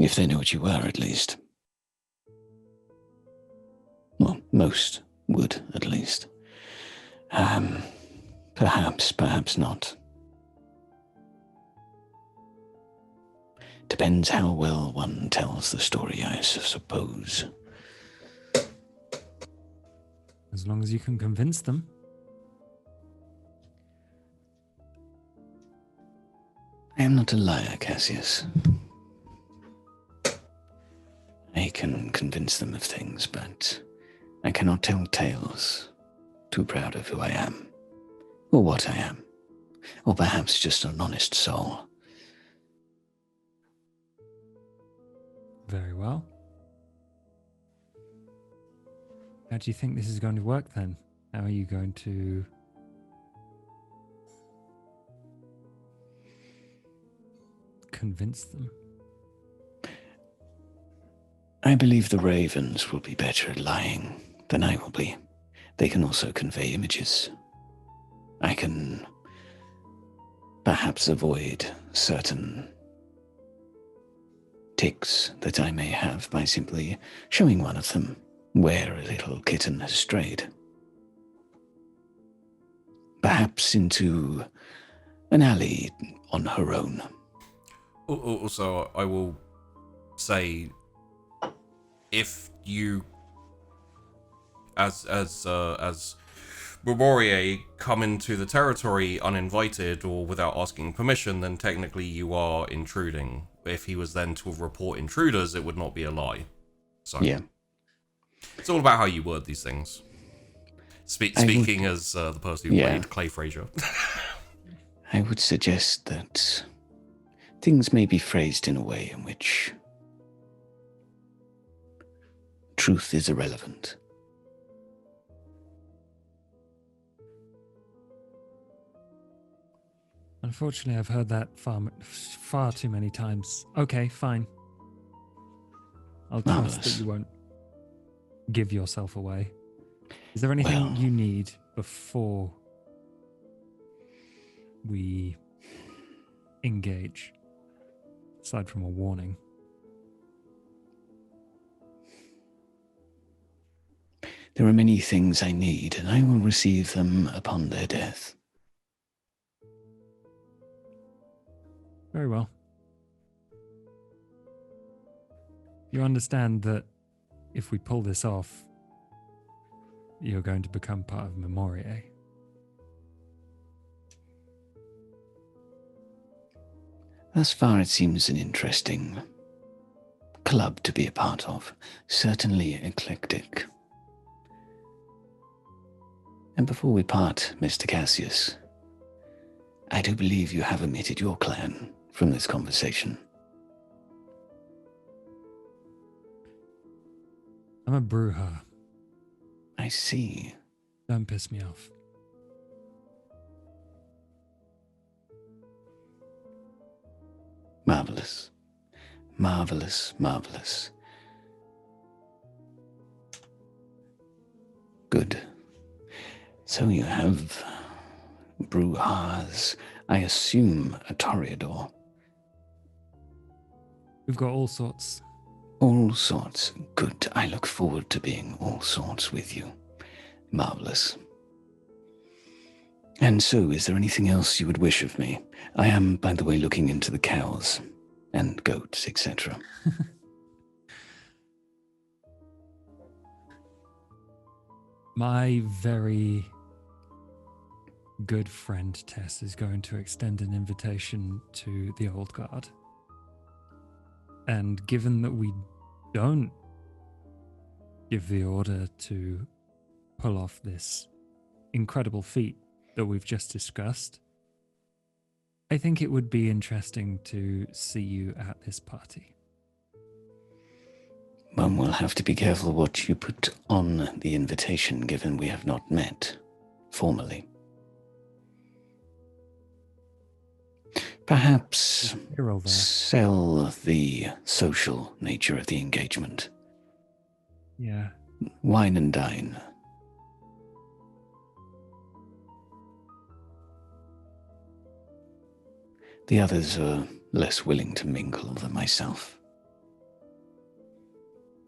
If they know what you are, at least. Well, most would, at least. Perhaps not. Depends how well one tells the story, I suppose. As long as you can convince them. I am not a liar, Cassius. I can convince them of things, but I cannot tell tales. Too proud of who I am. Or what I am. Or perhaps just an honest soul. Very well. How do you think this is going to work then? How are you going to convince them? I believe the ravens will be better at lying than I will be. They can also convey images. I can perhaps avoid certain tics that I may have by simply showing one of them where a little kitten has strayed. Perhaps into an alley on her own. Also, I will say, if you, as Warrior, come into the territory uninvited or without asking permission, then technically you are intruding. If he was then to report intruders, it would not be a lie. So Yeah. It's all about how you word these things. Speaking as the person who played Clay Frazier. I would suggest that things may be phrased in a way in which truth is irrelevant. Unfortunately, I've heard that far too many times. Okay, fine. I'll trust that you won't give yourself away. Is there anything you need before we engage, aside from a warning? There are many things I need, and I will receive them upon their death. Very well. You understand that if we pull this off, you're going to become part of Memoria. Thus far, it seems an interesting club to be a part of. Certainly eclectic. And before we part, Mr. Cassius, I do believe you have omitted your clan from this conversation. I'm a Bruja. I see. Don't piss me off. Marvelous. Marvelous, marvelous. Good. So you have Brujas, I assume a Toreador. We've got all sorts. All sorts. Good. I look forward to being all sorts with you. Marvelous. And so, is there anything else you would wish of me? I am, by the way, looking into the cows and goats, etc. My very good friend Tess is going to extend an invitation to the Old Guard. And given that we don't give the order to pull off this incredible feat that we've just discussed, I think it would be interesting to see you at this party. One will have to be careful what you put on the invitation, given we have not met formally. Perhaps sell the social nature of the engagement. Yeah. Wine and dine. The others are less willing to mingle than myself.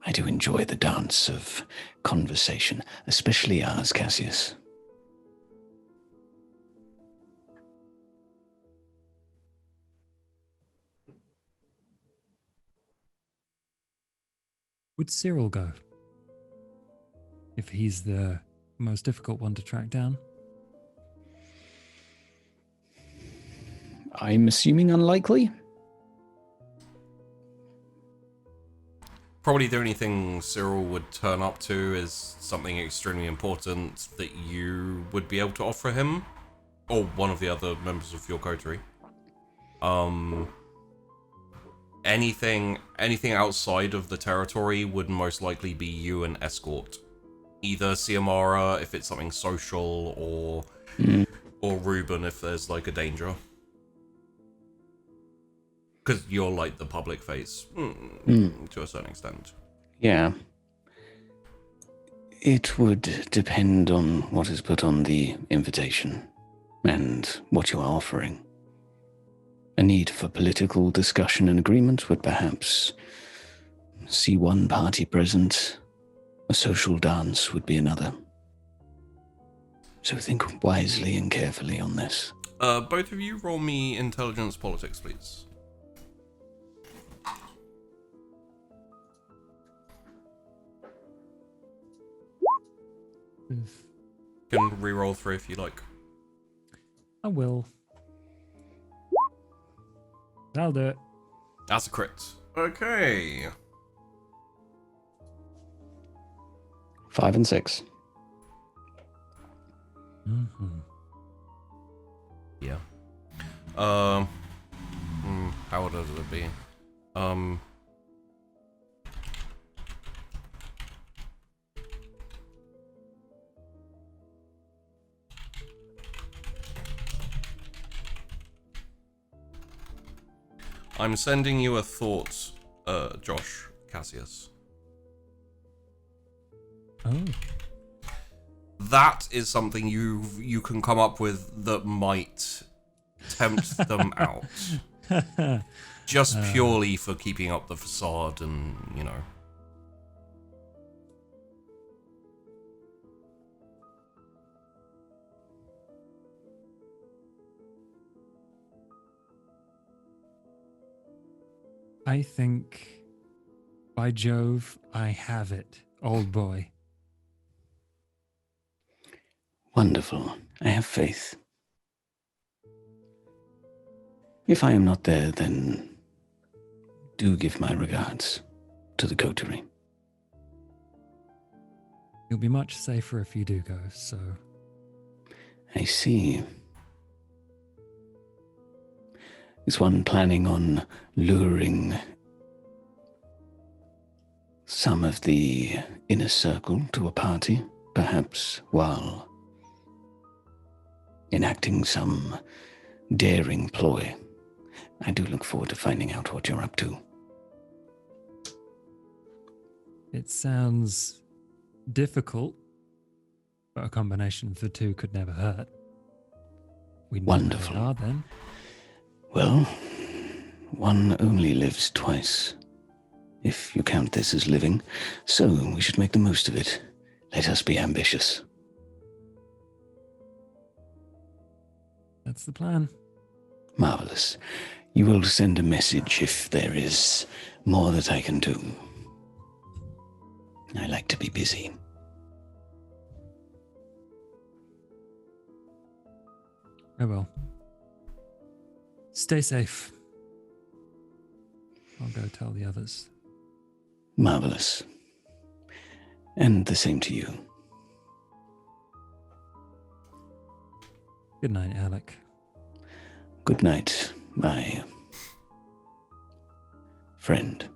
I do enjoy the dance of conversation, especially ours, Cassius. Would Cyril go? If he's the most difficult one to track down? I'm assuming unlikely. Probably the only thing Cyril would turn up to is something extremely important that you would be able to offer him, or one of the other members of your coterie. Anything outside of the territory would most likely be you and escort. Either Siamara if it's something social, or Ruben if there's like a danger. Because you're like the public face to a certain extent. Yeah. It would depend on what is put on the invitation and what you are offering. A need for political discussion and agreement would perhaps see one party present. A social dance would be another. So think wisely and carefully on this. Both of you roll me intelligence politics, please. Can reroll 3 if you like. I will. I'll do it. That's a crit. Okay. 5 and 6. Mm-hmm. Yeah. How would it be? I'm sending you a thought, Josh, Cassius. Oh. That is something you can come up with that might tempt them out. Just purely for keeping up the facade and, you know. I think, by Jove, I have it, old boy. Wonderful. I have faith. If I am not there, then do give my regards to the coterie. You'll be much safer if you do go, so... I see. Is one planning on luring some of the inner circle to a party, perhaps while enacting some daring ploy? I do look forward to finding out what you're up to. It sounds difficult, but a combination of the two could never hurt. We know Wonderful. they are then. Well, one only lives twice, if you count this as living, so we should make the most of it. Let us be ambitious. That's the plan. Marvelous. You will send a message if there is more that I can do. I like to be busy. I will. Stay safe. I'll go tell the others. Marvelous. And the same to you. Good night, Alec. Good night, my friend.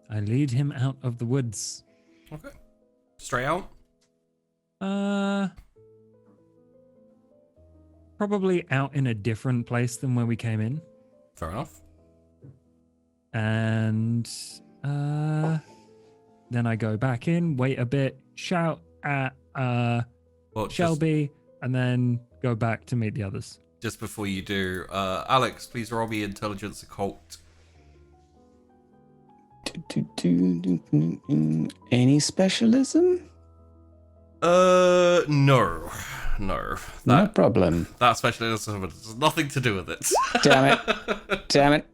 I lead him out of the woods. Okay. Straight out? Probably out in a different place than where we came in. Fair enough. And then I go back in, wait a bit, shout at Well, Shelby, and then go back to meet the others. just before you do, Alex, please roll me intelligence occult. Any specialism? No. No problem. That specialism has nothing to do with it. Damn it.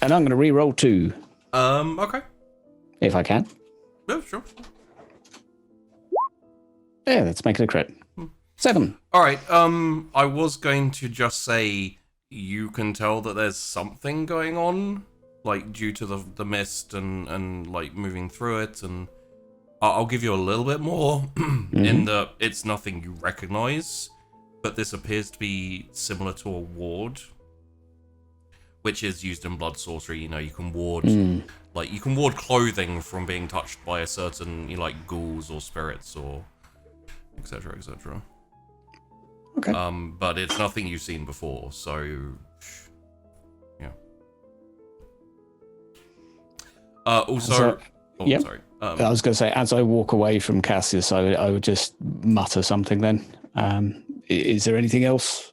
And I'm going to re-roll 2. Okay. If I can. Yeah, sure. Yeah, let's make it a crit. 7. Alright, I was going to just say you can tell that there's something going on, like, due to the mist and like, moving through it, and I'll give you a little bit more in that it's nothing you recognize, but this appears to be similar to a ward, which is used in blood sorcery. You know, you can ward, like, you can ward clothing from being touched by a certain, you know, like, ghouls or spirits or etc, etc. Okay. But it's nothing you've seen before, so yeah. Also, yep. sorry. I was going to say, as I walk away from Cassius, I would just mutter something then. Is there anything else,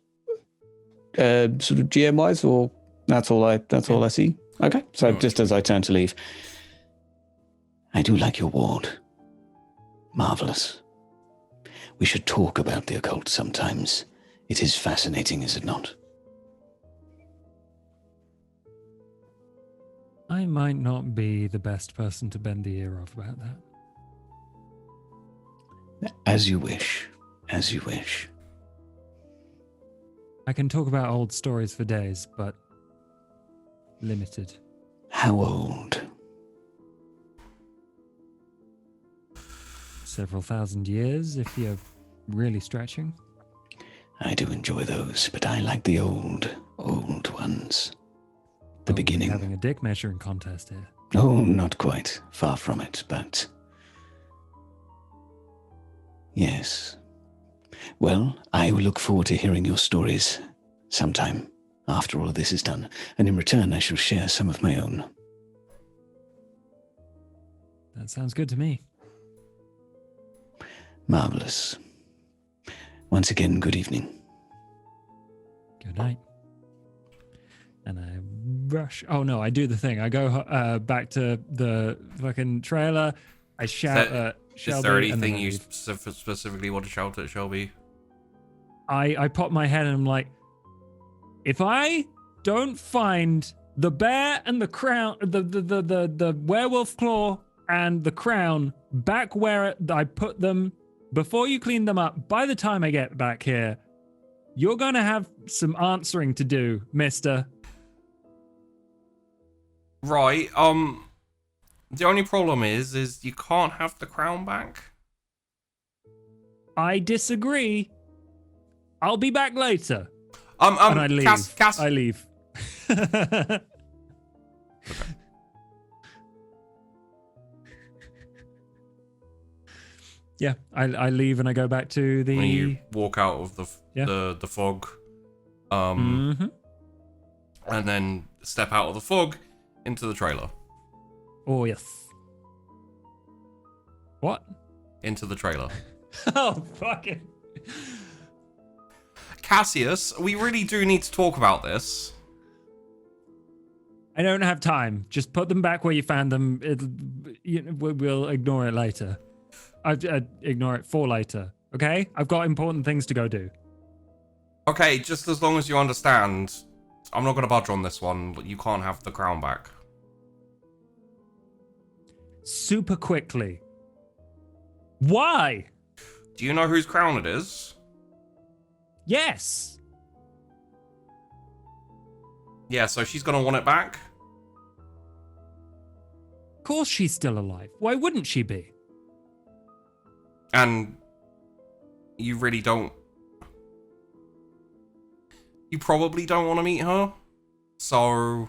sort of GM-wise, or that's all I see? Okay, so just as I turn to leave. I do like your ward. Marvelous. We should talk about the occult sometimes. It is fascinating, is it not? I might not be the best person to bend the ear off about that. As you wish. As you wish. I can talk about old stories for days, but limited. How old? Several thousand years, if you're really stretching. I do enjoy those, but I like the old ones. The beginning. Having a dick measuring contest here. Oh, not quite. Far from it, but... Yes. Well, I will look forward to hearing your stories sometime after all of this is done, and in return I shall share some of my own. That sounds good to me. Marvelous. Once again, good evening. Good night. And I rush. Oh no, I do the thing. I go back to the fucking trailer. I shout at Shelby. Is there anything I you specifically want to shout at Shelby? I pop my head and I'm like, if I don't find the bear and the crown, the werewolf claw and the crown back where I put them before you clean them up, by the time I get back here, you're gonna have some answering to do, mister. Right, the only problem is you can't have the crown back. I disagree. I'll be back later. And I leave. I leave. Okay. Yeah, I leave and I go back to the... When you walk out of the fog, and then step out of the fog into the trailer. Oh, yes. What? Into the trailer. Oh, fucking... Cassius, we really do need to talk about this. I don't have time. Just put them back where you found them. We'll ignore it later. I ignore it for later. Okay? I've got important things to go do. Okay, just as long as you understand, I'm not going to budge on this one, but you can't have the crown back. Super quickly. Why? Do you know whose crown it is? Yes. Yeah, so she's going to want it back? Of course she's still alive. Why wouldn't she be? And you really don't... You probably don't want to meet her, so...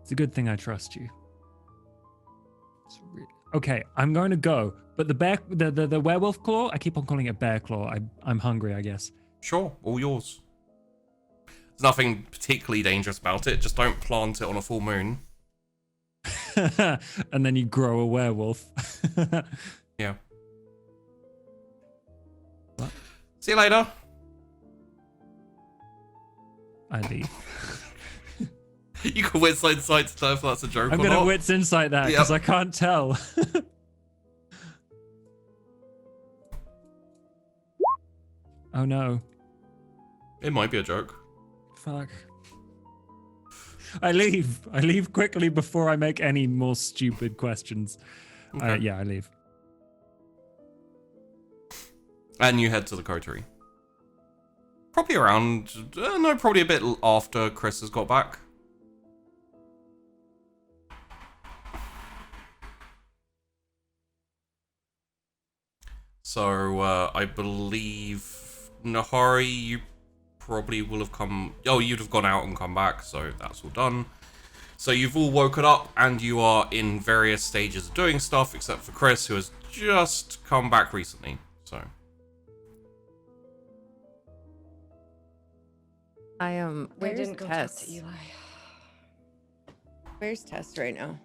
It's a good thing I trust you. Okay, I'm going to go. But the werewolf claw, I keep on calling it bear claw. I'm hungry, I guess. Sure, all yours. There's nothing particularly dangerous about it, just don't plant it on a full moon. And then you grow a werewolf. Yeah. What? See you later. I leave. You can wits insight to know if that's a joke I'm or gonna not. wits insight that because I can't tell. Oh no. It might be a joke. Fuck. I leave. I leave quickly before I make any more stupid questions. Okay. Yeah, I leave. And you head to the coterie. Probably around... probably a bit after Chrys has got back. So, I believe... Nahari, you probably will have come... Oh, you'd have gone out and come back, so that's all done. So you've all woken up, and you are in various stages of doing stuff, except for Chrys, who has just come back recently, so... I where's didn't go talk Tess? to Eli. Where's Tess right now?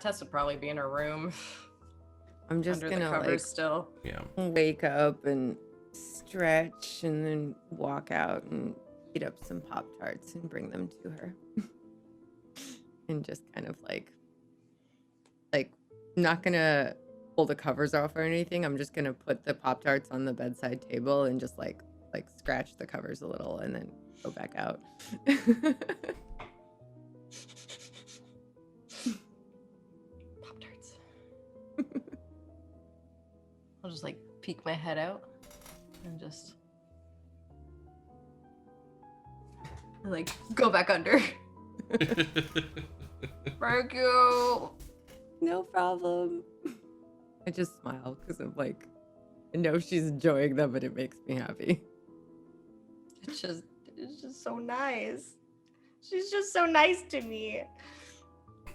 Tess would probably be in her room. I'm just under the gonna covers still. Yeah. wake up and stretch and then walk out and eat up some Pop-Tarts and bring them to her. And just kind of like not gonna pull the covers off or anything. I'm just gonna put the Pop-Tarts on the bedside table and just like scratch the covers a little and then go back out. Pop-Tarts. I'll just like peek my head out and just like go back under. Thank you. No problem. I just smile because I'm like, I know she's enjoying them, but it makes me happy. It's just so nice. She's just so nice to me.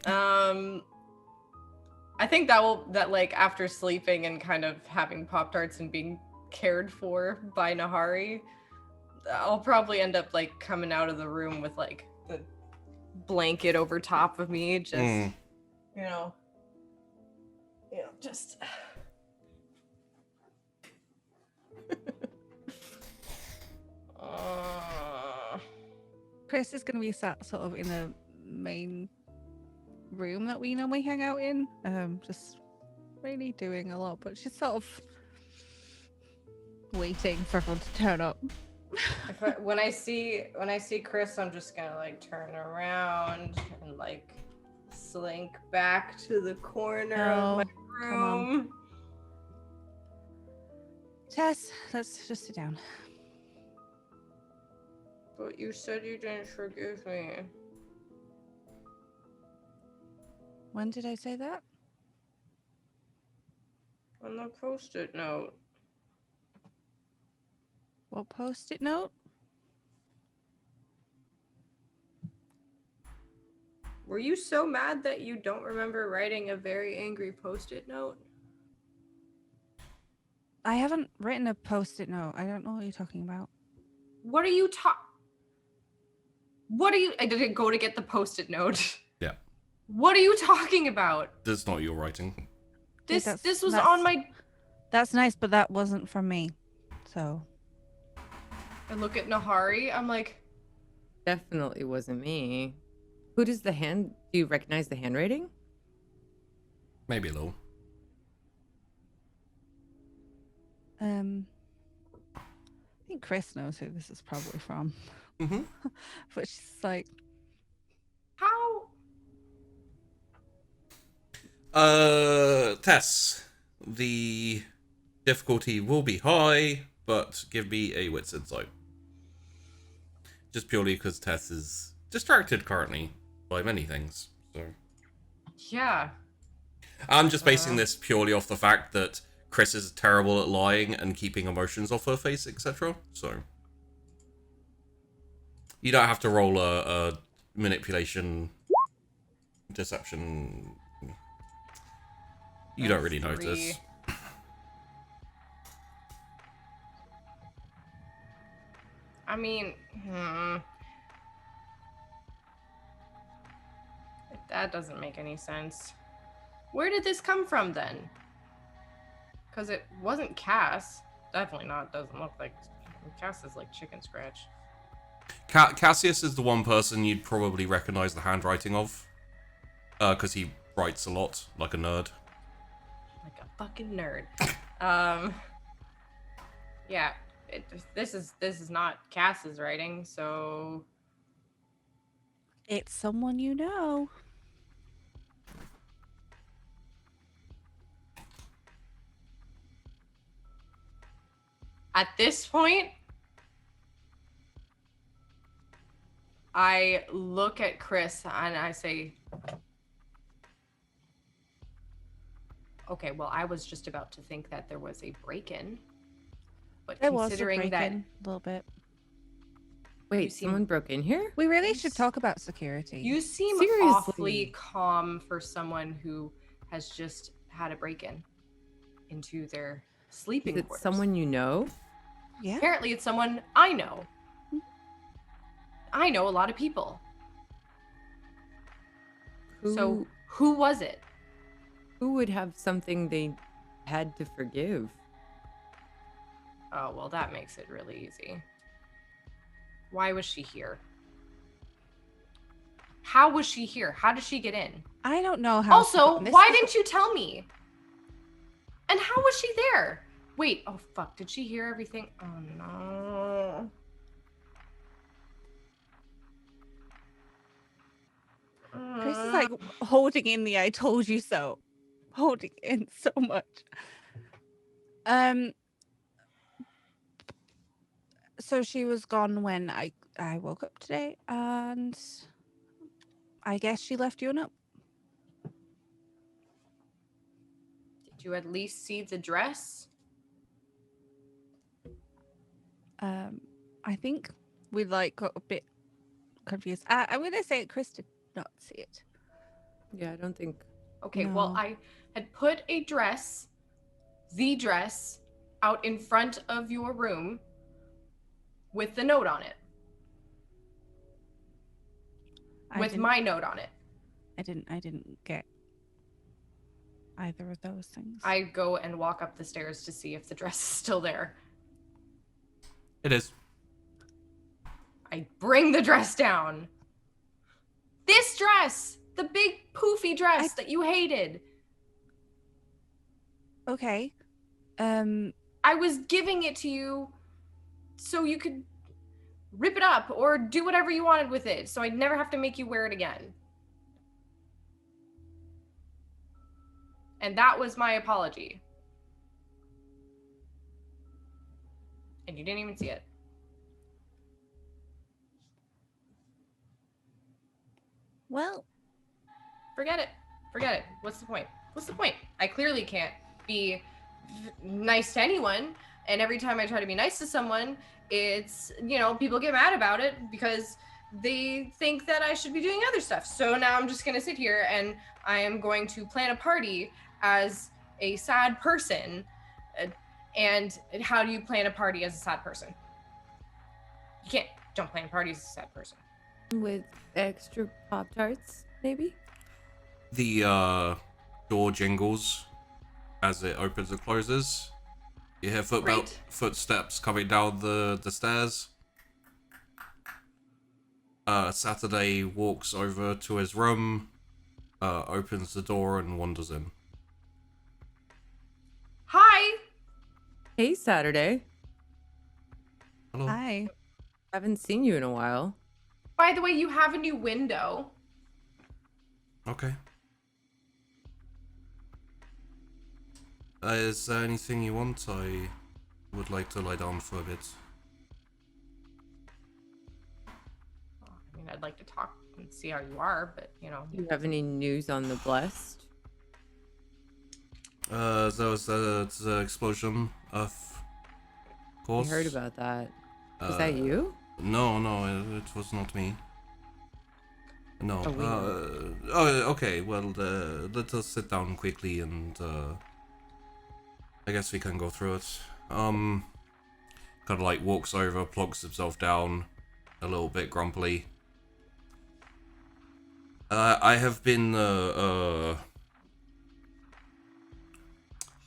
I think that like after sleeping and kind of having Pop-Tarts and being cared for by Nahari, I'll probably end up like coming out of the room with like the blanket over top of me, just you know, just Chrys is going to be sat sort of in the main room that we normally hang out in, just really doing a lot, but she's sort of waiting for everyone to turn up. when I see Chrys, I'm just gonna like turn around and like slink back to the corner of my room. Tess, let's just sit down. But you said you didn't forgive me. When did I say that? On the post-it note. What post-it note? Were you so mad that you don't remember writing a very angry post-it note? I haven't written a post-it note. I don't know what you're talking about. What are you I didn't go to get the post-it note. Yeah. What are you talking about? That's not your writing. This Yeah, was on my... That's nice, but that wasn't from me. So... I look at Nahari, I'm like... Definitely wasn't me. Who does do you recognize the handwriting? Maybe a little. I think Chrys knows who this is probably from. Mm-hmm. But she's like... How? Tess, the difficulty will be high, but give me a wits insight. Just purely because Tess is distracted currently by many things. So Yeah. I'm just basing this purely off the fact that Chrys is terrible at lying and keeping emotions off her face, etc. So you don't have to roll a manipulation, deception. You don't really notice. I mean, that doesn't make any sense. Where did this come from then? Because it wasn't Cass. Definitely not. Doesn't look like Cass is like chicken scratch. Cassius is the one person you'd probably recognize the handwriting of, because he writes a lot, like a nerd. Like a fucking nerd. Yeah. This is not Cass's writing, so It's someone you know. at this point, I look at Chrys and I say, okay, well, I was just about to think that there was a break-in, but There was a considering that break-in, a little bit. Wait, seem- someone broke in here? We really should talk about security. you seem Seriously. awfully calm for someone who has just had a break-in into their sleeping Is it quarters. someone you know? Yeah. Apparently, it's someone I know. I know a lot of people. So Who, who was it? who would have something they had to forgive? Oh, well, that makes it really easy. Why was she here? How was she here? How did she get in? I don't know how. she got Also, in. This why is- didn't you tell me? And how was she there? Wait, oh fuck, did she hear everything? Oh no. Chris is like holding in the "I told you so," holding in so much. So she was gone when I woke up today, and I guess she left you a note. Did you at least see the dress? I think we like got a bit confused. I'm gonna say Chris did not see it. Yeah, I don't think. Okay, well, No. I had put a dress, the dress, out in front of your room with the note on it. With my note on it. I didn't get either of those things. I go and walk up the stairs to see if the dress is still there. It is. I bring the dress down. This dress! The big poofy dress that you hated. Okay. I was giving it to you so you could rip it up or do whatever you wanted with it, so I'd never have to make you wear it again. And that was my apology. And you didn't even see it. Well, Forget it. Forget it. What's the point? What's the point? I clearly can't be nice to anyone. And every time I try to be nice to someone, it's, you know, people get mad about it because they think that I should be doing other stuff. So now I'm just going to sit here and I am going to plan a party as a sad person. And how do you plan a party as a sad person? You don't plan parties as a sad person. With extra Pop-Tarts, maybe? The door jingles as it opens and closes. You hear Great. footsteps coming down the stairs. Saturday walks over to his room, opens the door and wanders in. Hi! Hey, Saturday. Hello. hi. Haven't seen you in a while. By the way, you have a new window. Okay. Is there anything you want? I would like to lie down for a bit. I mean, I'd like to talk and see how you are, but, you know. Do you have any news on the Blessed? There was the explosion, of course. I heard about that. Was that you? No, it was not me. No. Oh, we know. Okay. Well, let us sit down quickly, and I guess we can go through it. Kind of like walks over, plugs himself down, a little bit grumpily. I have been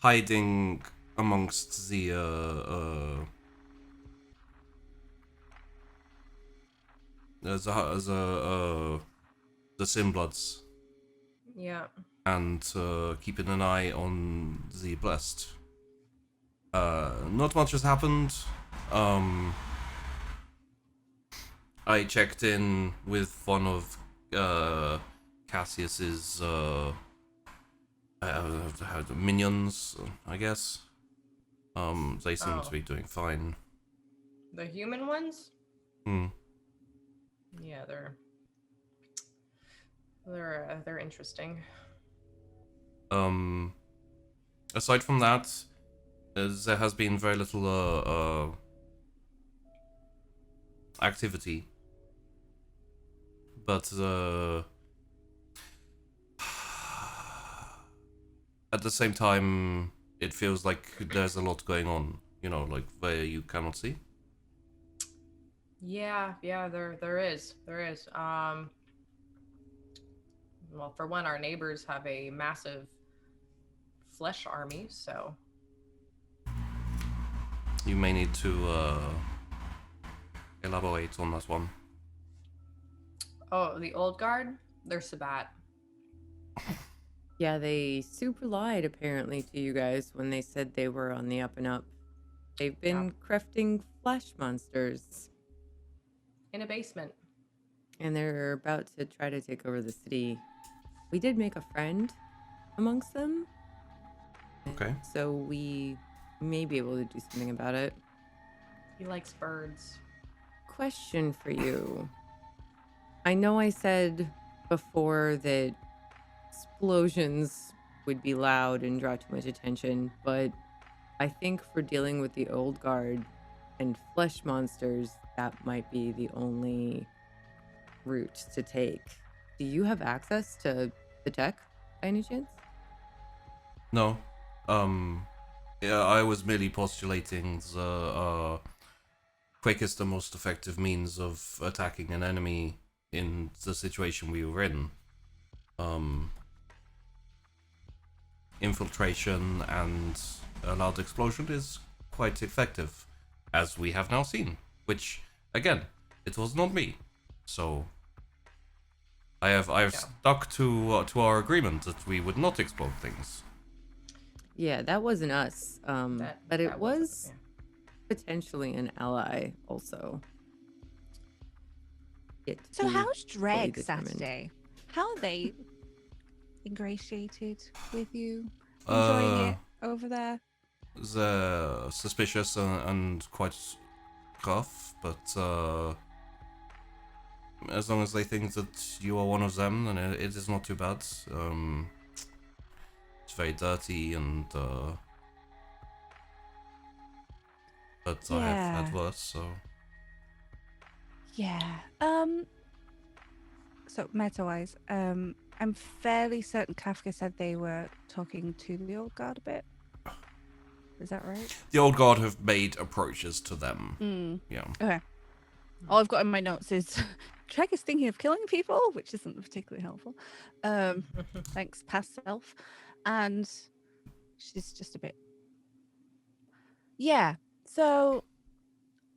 hiding amongst the the Sinbloods, Yeah. and keeping an eye on the Blessed. Not much has happened. I checked in with one of Cassius's minions, I guess. They seem to be doing fine. The human ones? Hmm. Yeah, they're interesting. Aside from that, there has been very little activity. But at the same time, it feels like there's a lot going on, you know, like where you cannot see. Yeah, there is. Well, for one, our neighbors have a massive flesh army, so You may need to elaborate on that one. oh, the old guard, they're Sabat. Yeah, they super lied apparently to you guys when they said they were on the up and up. They've been crafting flesh monsters. In a basement. And they're about to try to take over the city. We did make a friend amongst them. Okay. So we may be able to do something about it. He likes birds. Question for you. I know I said before that explosions would be loud and draw too much attention, but I think for dealing with the old guard and flesh monsters, that might be the only route to take. Do you have access to the tech by any chance? No. Yeah, I was merely postulating the quickest and most effective means of attacking an enemy in the situation we were in. Infiltration and a loud explosion is quite effective, as we have now seen. Which, again, it was not me. So I have stuck to our agreement that we would not explode things. Yeah, that wasn't us. But it that was wasn't- potentially an ally also. Yet to So be how's fully Dreg determined. Saturday? How are they ingratiated with you? Enjoying it over there? They're suspicious and quite rough, but as long as they think that you are one of them, then it is not too bad. It's very dirty and but I have had Yeah. worse, so Yeah. So meta-wise, I'm fairly certain Kafka said they were talking to the old guard a bit. Is that right? the old guard have made approaches to them. Mm. Yeah. Okay. All I've got in my notes is Trek is thinking of killing people, which isn't particularly helpful. Thanks, past self. And she's just a bit. Yeah. So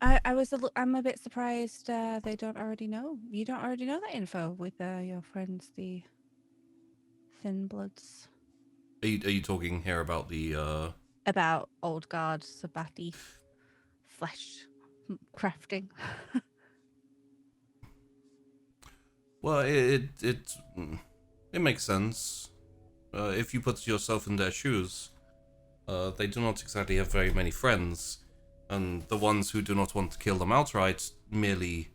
I'm a bit surprised they don't already know. You don't already know that info with your friends, the Thin Bloods. Are you talking here about the About old guard, Sabati, flesh crafting. Well, it makes sense. If you put yourself in their shoes, they do not exactly have very many friends, and the ones who do not want to kill them outright merely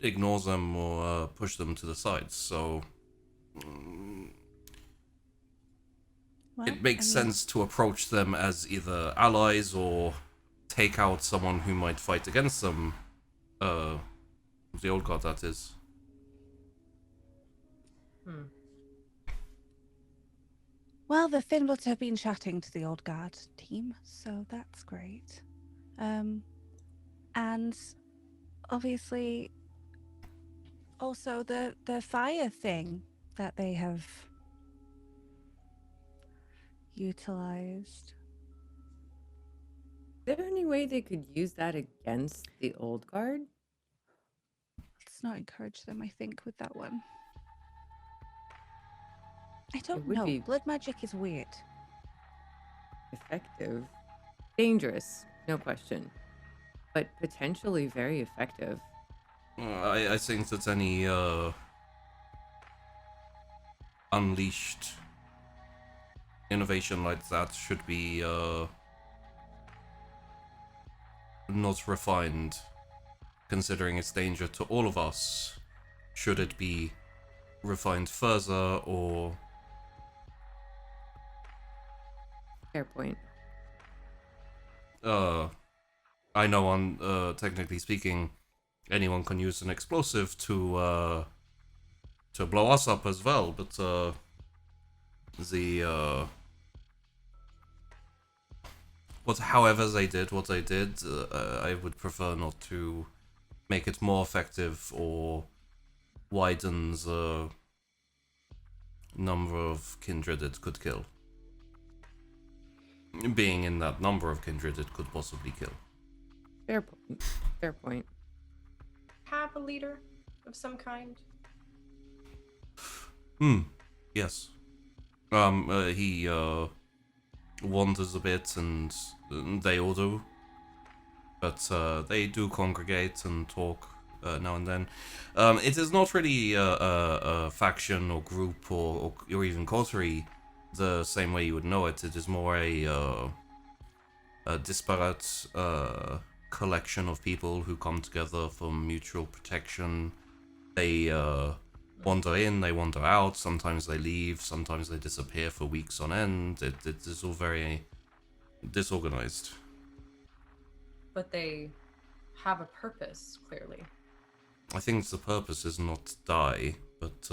ignore them or push them to the sides. So Well, it makes I mean, sense to approach them as either allies or take out someone who might fight against them. The old god, that is. Well, the Finbloods have been chatting to the old guard team, so that's great. And obviously, also the fire thing that they have utilized. Is there any way they could use that against the old guard? Let's not encourage them, I think, with that one. I don't would know. be- Blood magic is weird. Effective. Dangerous, no question. But potentially very effective. I think that any unleashed innovation like that should be not refined, considering its danger to all of us. Should it be refined further, or Fair point. I know on technically speaking, anyone can use an explosive to blow us up as well, but however they did what they did, I would prefer not to make it more effective or widen the number of kindred it could kill. Being in that number of kindred it could possibly kill. Fair point. Fair point. Have a leader of some kind. Yes. He wanders a bit, and they all do. But they do congregate and talk now and then. It is not really a faction or group or even coterie the same way you would know it. It is more a disparate collection of people who come together for mutual protection. They wander in, they wander out, sometimes they leave, sometimes they disappear for weeks on end. It is all very disorganized. But they have a purpose, clearly. I think the purpose is not to die, but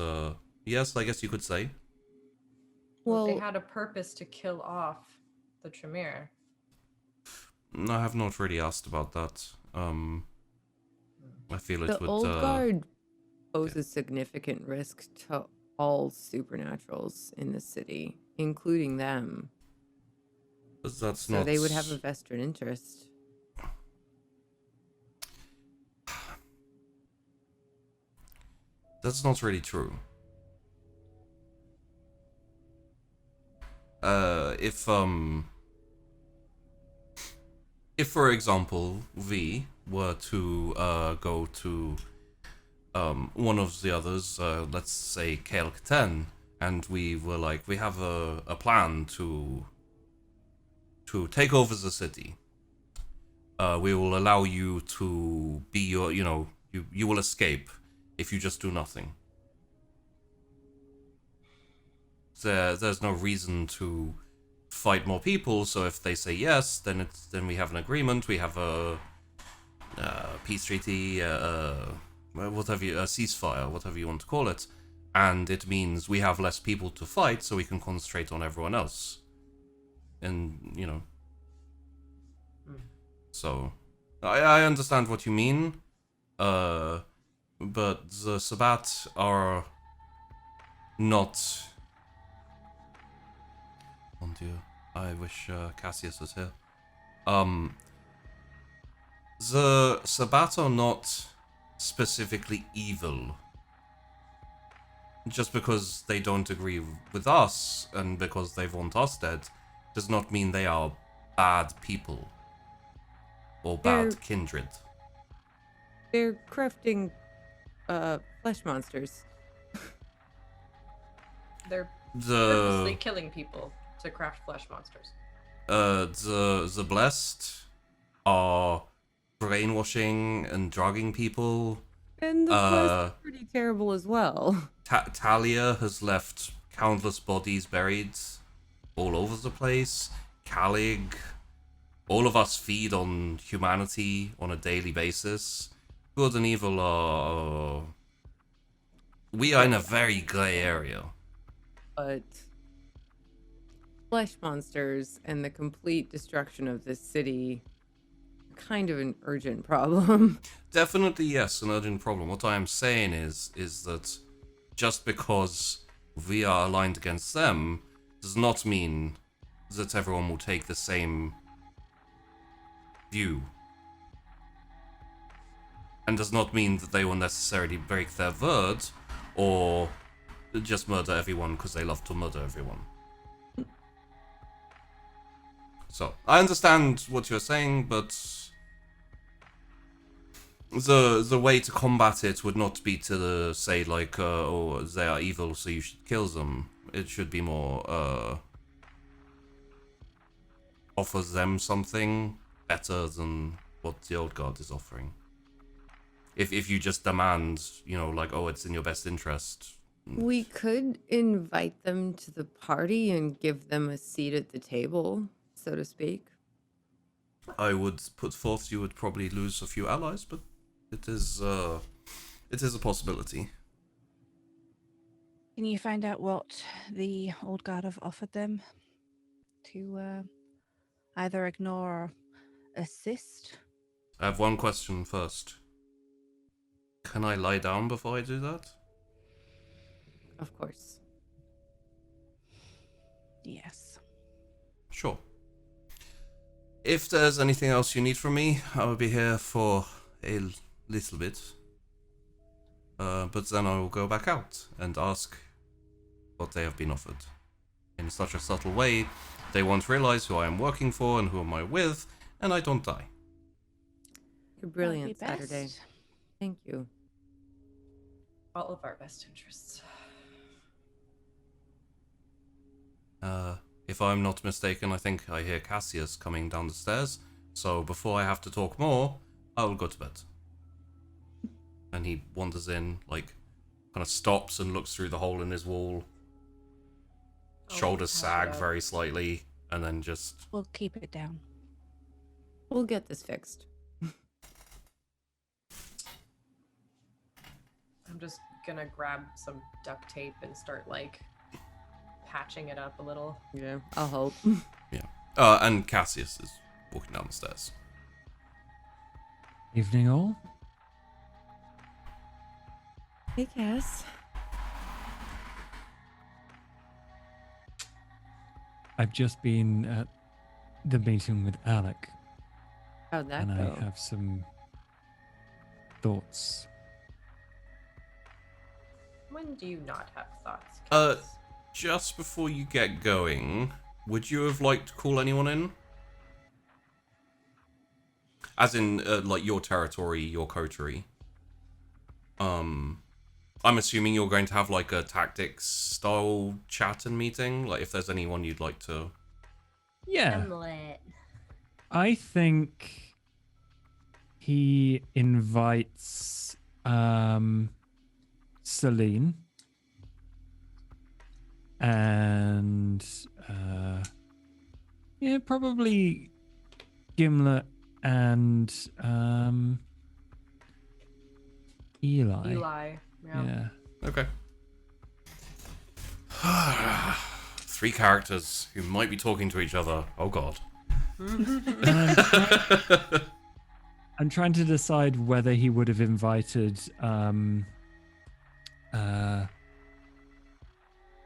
yes, I guess you could say. Well, they had a purpose to kill off the Tremere. I have not really asked about that. I feel it The would... Old Guard poses significant risk to all supernaturals in the city, including them. But that's So not... they would have a vested interest. That's not really true. If for example we were to go to one of the others, let's say Kael 10, and we were like, we have a plan to take over the city. We will allow you to be your, you will escape if you just do nothing. There's no reason to fight more people, so if they say yes, then we have an agreement, we have a peace treaty, whatever a ceasefire, whatever you want to call it, and it means we have less people to fight, so we can concentrate on everyone else. And so I understand what you mean, but the Sabbat are not... Mon Dieu, I wish Cassius was here. The Sabbat are not specifically evil. Just because they don't agree with us, and because they want us dead, does not mean they are bad people. Or bad kindred. They're crafting flesh monsters. They're purposely killing people to craft flesh monsters. The blessed are brainwashing and drugging people. And the blessed is pretty terrible as well. Talia has left countless bodies buried all over the place. Calig. All of us feed on humanity on a daily basis. Good and evil are... We are in a very grey area. But flesh monsters and the complete destruction of this city, kind of an urgent problem. Definitely, yes, an urgent problem. What I am saying is that just because we are aligned against them does not mean that everyone will take the same view. And does not mean that they will necessarily break their word or just murder everyone because they love to murder everyone. So, I understand what you're saying, but the way to combat it would not be to say, like, oh, they are evil, so you should kill them. It should be more, offers them something better than what the old guard is offering. If you just demand, like, oh, it's in your best interest. We could invite them to the party and give them a seat at the table, so to speak. I would put forth you would probably lose a few allies, but it is a possibility. Can you find out what the old guard have offered them to either ignore or assist. I have one question first. Can I lie down before I do that? Of course. Yes. Sure. If there's anything else you need from me, I will be here for a little bit. But then I will go back out and ask what they have been offered. In such a subtle way, they won't realize who I am working for and who am I with, and I don't die. You're That'd be brilliant, Saturday. best. Thank you. All of our best interests. If I'm not mistaken, I think I hear Cassius coming down the stairs, so before I have to talk more, I will go to bed. And he wanders in, like, kind of stops and looks through the hole in his wall. Shoulders sag very slightly, and then just... We'll keep it down. We'll get this fixed. I'm just gonna grab some duct tape and start, like, patching it up a little. Yeah, I'll help. And Cassius is walking down the stairs. Evening all. Hey, Cass. I've just been at the meeting with Alec, How'd that and go? I have some thoughts. When do you not have thoughts? Uh, Cass? Just before you get going, would you have liked to call anyone in? As in, like, your territory, your coterie. I'm assuming you're going to have, like, a tactics-style chat and meeting? Like, if there's anyone you'd like to... Yeah. I think he invites Celine and yeah, probably Gimlet and Eli. Eli. Yeah. Okay. 3 characters who might be talking to each other. Oh, God. And I'm trying to decide whether he would have invited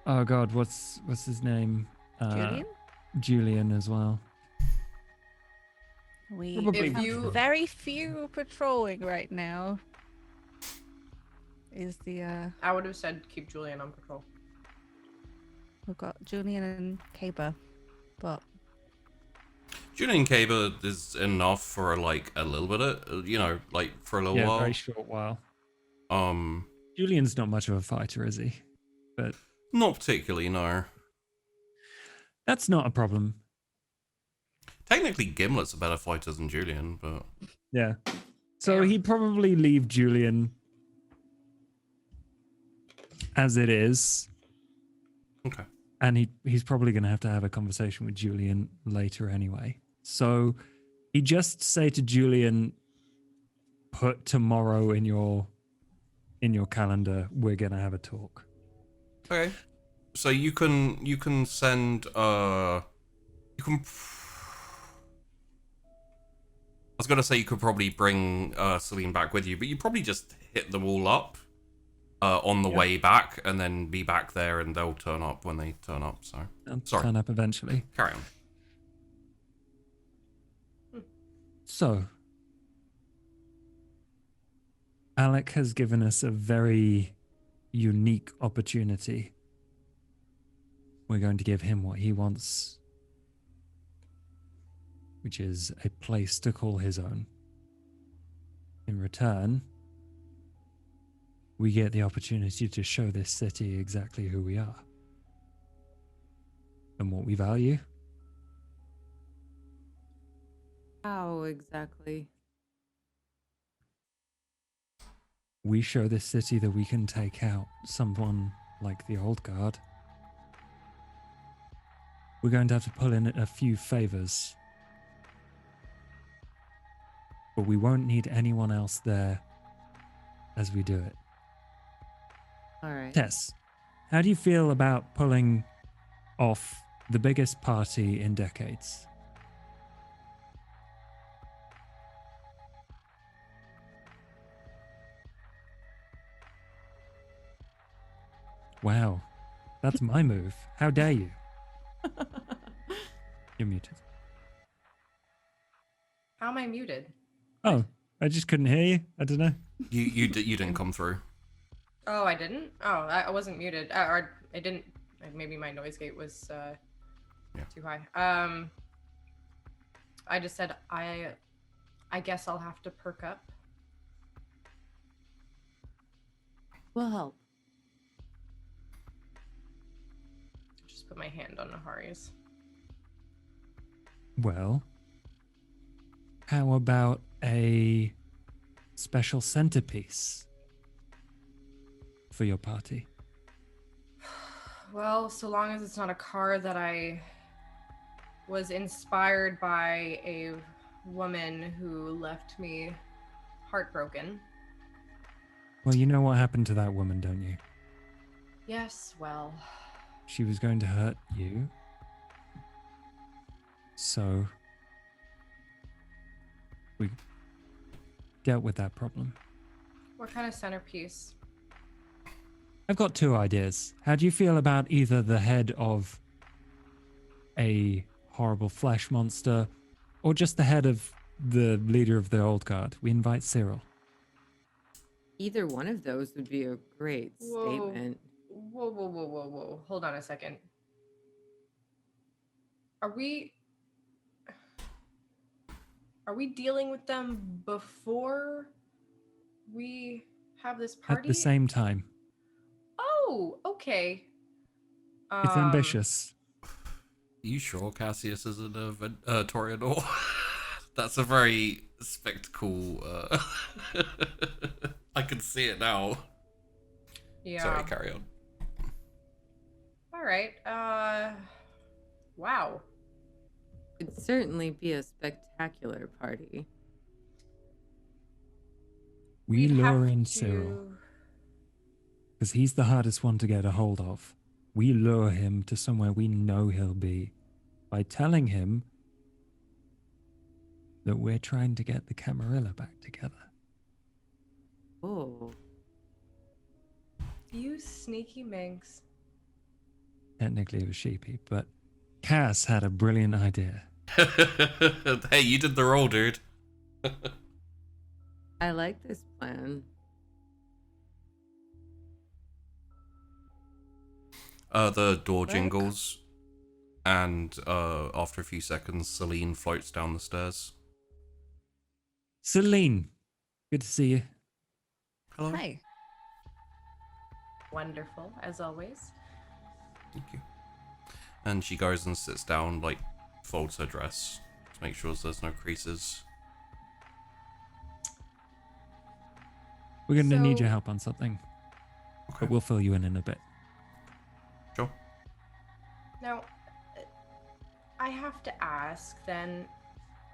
oh god, what's his name? Julian? Julian as well. We Probably If you- very few patrolling right now. Is the I would have said keep Julian on patrol. we've got Julian and Kaba, but Julian Caber is enough for, like, a little bit of, you know, like, for a little Yeah, while. very short while. Um, Julian's not much of a fighter, is he? But not particularly, no. that's not a problem. Technically, Gimlet's a better fighter than Julian, but... Yeah. So Yeah. he'd probably leave Julian as it is. Okay. And he's probably going to have a conversation with Julian later anyway. So he just say to Julian, put tomorrow in your calendar. We're going to have a talk. Okay. So you can send I was gonna say you could probably bring Celine back with you, but you probably just hit them all up on the way back, and then be back there, and they'll turn up when they turn up. So I'll Sorry. turn up eventually. carry on. So Alec has given us a very unique opportunity. We're going to give him what he wants, which is a place to call his own. In return, we get the opportunity to show this city exactly who we are and what we value. How exactly? We show this city that we can take out someone like the old guard. We're going to have to pull in a few favors. But we won't need anyone else there as we do it. All right. Tess, how do you feel about pulling off the biggest party in decades? Wow. That's my move. How dare you? You're muted. How am I muted? Oh, I just couldn't hear you. I don't know. You didn't come through. Oh, I didn't? Oh, I wasn't muted. Or I didn't. Maybe my noise gate was too high. I just said I guess I'll have to perk up. We'll help. Just put my hand on Nahari's. Well, how about a special centerpiece for your party? Well, so long as it's not a car that I was inspired by a woman who left me heartbroken. Well, you know what happened to that woman, don't you? Yes, well. She was going to hurt you. So we dealt with that problem. What kind of centerpiece? I've got two ideas. How do you feel about either the head of a horrible flesh monster or just the head of the leader of the old guard? We invite Cyril. Either one of those would be a great statement. Whoa. Hold on a second. Are we dealing with them before we have this party? At the same time. Oh, okay. It's ambitious. You sure Cassius isn't a Toreador? That's a very spectacle. I can see it now. Yeah. Sorry, carry on. All right. Wow. It'd certainly be a spectacular party. We We'd lure have in to- Cyril because he's the hardest one to get a hold of. We lure him to somewhere we know he'll be by telling him that we're trying to get the Camarilla back together. Oh. You sneaky minx. Technically it was sheepy, but Cass had a brilliant idea. Hey, you did the roll, dude. I like this plan. The door jingles, and after a few seconds, Celine floats down the stairs. Celine, good to see you. Hello. Hi. Wonderful, as always. Thank you. And she goes and sits down, like, folds her dress to make sure there's no creases. We're going to need So- your help on something, Okay. but we'll fill you in a bit. Sure. Now, I have to ask then,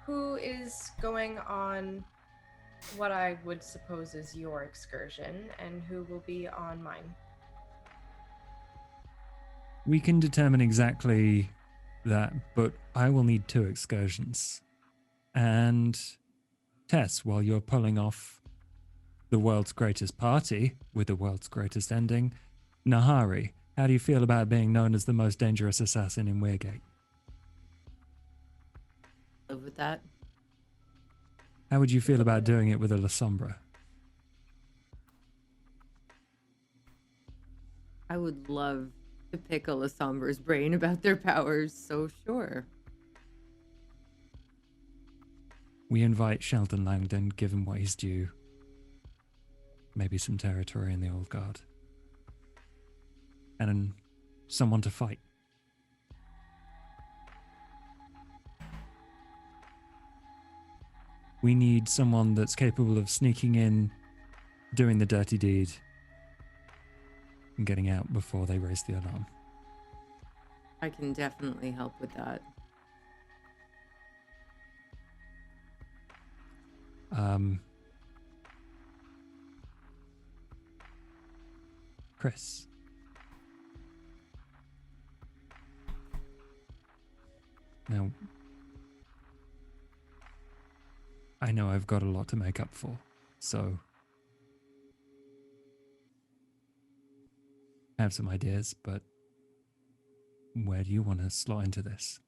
who is going on what I would suppose is your excursion, and who will be on mine? We can determine exactly that, but I will need 2 excursions. And Tess, while you're pulling off the world's greatest party with the world's greatest ending, Nahari, how do you feel about being known as the most dangerous assassin in Weirgate? Live with that. How would you feel about doing it with a La Sombra? I would love to pick a Lasombra's brain about their powers, so sure. We invite Sheldon Langdon, give him what he's due. Maybe some territory in the old guard. And someone to fight. We need someone that's capable of sneaking in, doing the dirty deed, and getting out before they raise the alarm. I can definitely help with that. Chrys. Now, I know I've got a lot to make up for, so I have some ideas, but where do you want to slot into this?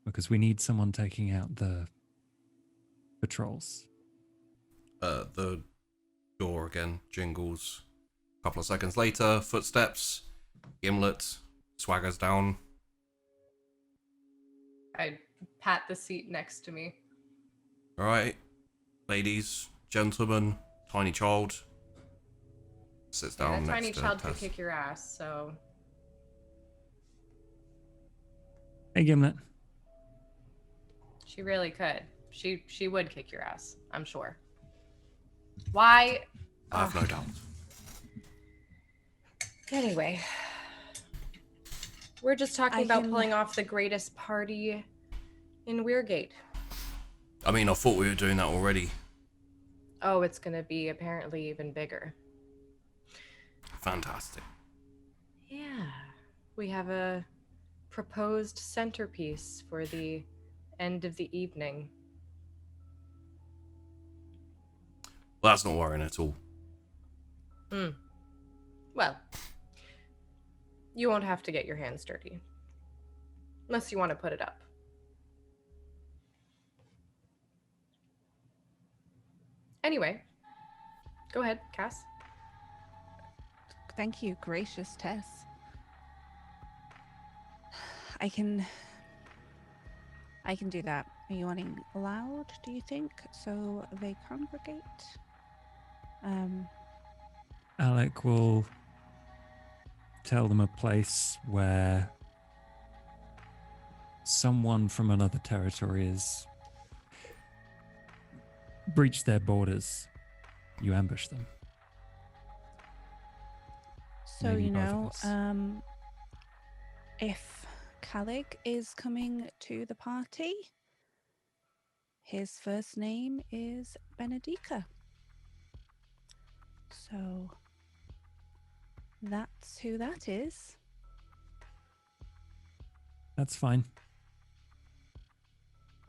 Because we need someone taking out the patrols. The door again jingles. A couple of seconds later, footsteps. Gimlet swaggers down. I pat the seat next to me. All right, ladies, gentlemen, tiny child sits down Yeah, a next tiny to child could Tess. kick your ass, so Hey, Gimlet. she really could. She would kick your ass, I'm sure. Why? I have no doubt. Anyway, we're just talking I about can- pulling off the greatest party in Weirgate. I mean, I thought we were doing that already. Oh, it's gonna be apparently even bigger. Fantastic. Yeah, we have a proposed centerpiece for the end of the evening. Well, that's not worrying at all. Well, you won't have to get your hands dirty. Unless you want to put it up. Anyway, go ahead, Cass. Thank you, gracious Tess. I can do that. Are you wanting loud, do you think? So they congregate? Alec will tell them a place where someone from another territory has breached their borders. You ambush them. So Maybe you both of know, us. if Calig is coming to the party, his first name is Benedica. So that's who that is. That's fine.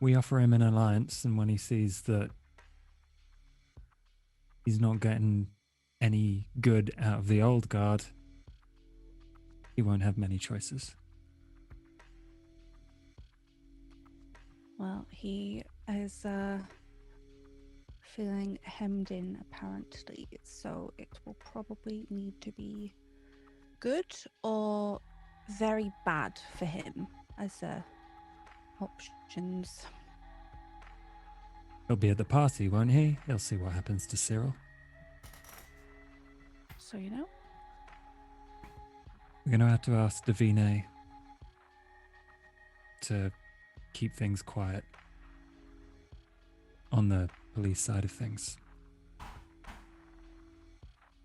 We offer him an alliance, and when he sees that he's not getting any good out of the old guard, he won't have many choices. Well, he is feeling hemmed in apparently, so it will probably need to be good or very bad for him as options. He'll be at the party, won't he? He'll see what happens to Cyril. So you know, We're going to have to ask Davine to keep things quiet on the police side of things.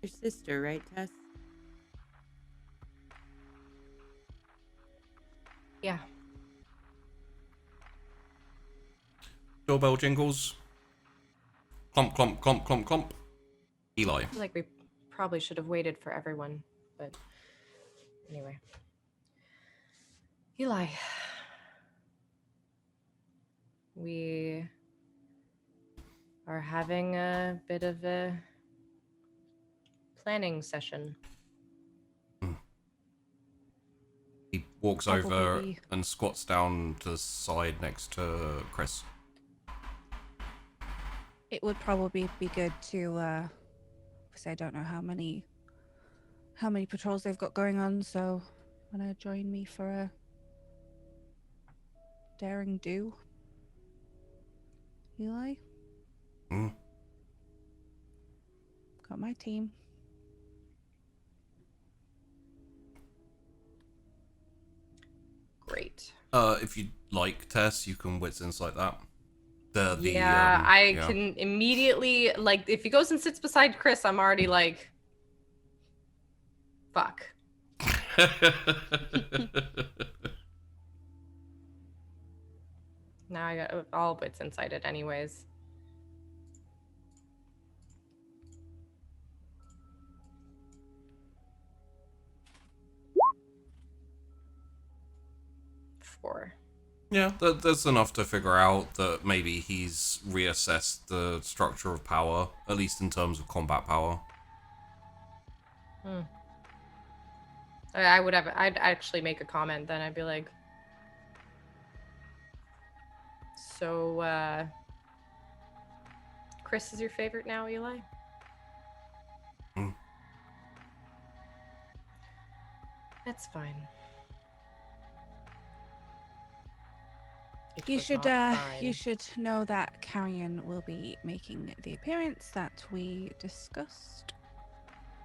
Your sister, right, Tess? Yeah. Doorbell jingles. Clomp, clomp, clomp, clomp, clomp. Eli. I feel like we probably should have waited for everyone, but anyway. Eli. We are having a bit of a planning session. He walks Probably over be. and squats down to the side next to Chrys. it would probably be good to because I don't know how many patrols they've got going on, so wanna join me for a daring do? Eli? Mm. Got my team. Great. If you'd like, Tess, you can wits insight that. I yeah. can immediately, like, if he goes and sits beside Chrys, I'm already like, fuck. Now I got all wits incited anyways. Four. Yeah, there's enough to figure out that maybe he's reassessed the structure of power, at least in terms of combat power. I'd actually make a comment then. I'd be like, so, Chrys is your favorite now, Eli? That's fine. It You was should not you fine. should know that Carrion will be making the appearance that we discussed.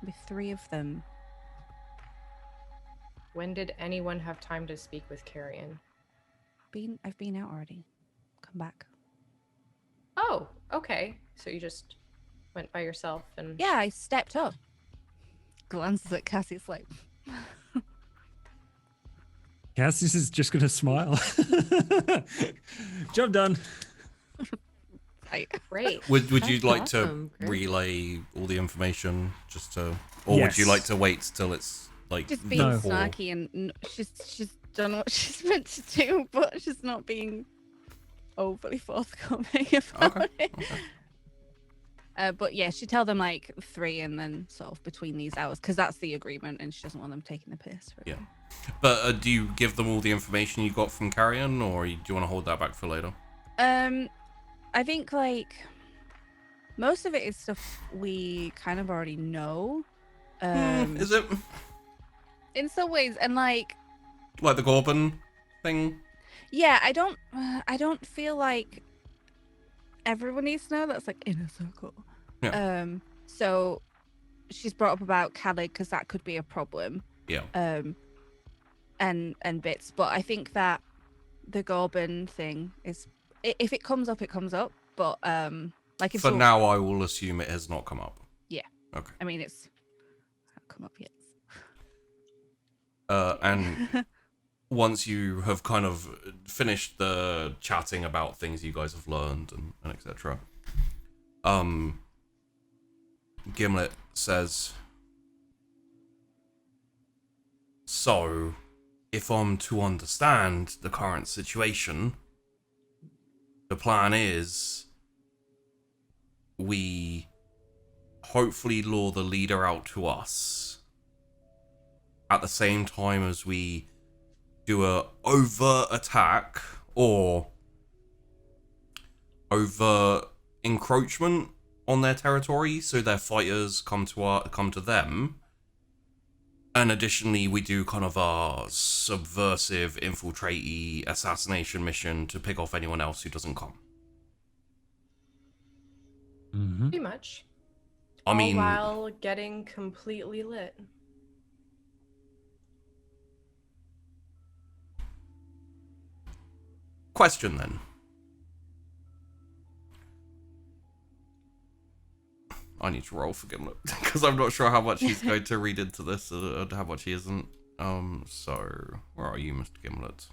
With 3 of them. When did anyone have time to speak with Carrion? I've been out already. Come back. Oh, okay. So you just went by yourself and... Yeah, I stepped up. Glances at Cassius like, Cassius is just going to smile. Job done. Great. Would you That's like awesome. to Great. relay all the information just to, or would you Yes. like to wait till it's like just being No. snarky and she's done what she's meant to do, but she's not being overly forthcoming about Okay, it. okay. But yeah, she tell them like 3 and then sort of between these hours because that's the agreement and she doesn't want them taking the piss. Really. Yeah. But do you give them all the information you got from Carrion, or do you want to hold that back for later? I think like most of it is stuff we kind of already know. Is it In some ways, and like like the Gorban thing? yeah, I don't feel like everyone needs to know. That's like inner circle. Yeah. So she's brought up about Khaled because that could be a problem. Yeah. And bits, but I think that the Gorban thing is, if it comes up, it comes up. But like if For so- now, I will assume it has not come up. Yeah. Okay. I mean, it's not come up yet. And once you have kind of finished the chatting about things you guys have learned and etc. Gimlet says, so if I'm to understand the current situation, the plan is we hopefully lure the leader out to us at the same time as we do a overt attack or overt encroachment on their territory, so their fighters come to them. And additionally, we do kind of a subversive, infiltrate-y assassination mission to pick off anyone else who doesn't come. Mm-hmm. Pretty much. I mean, All while getting completely lit. question then. I need to roll for Gimlet because I'm not sure how much he's going to read into this and how much he isn't. So where are you, Mr. Gimlet?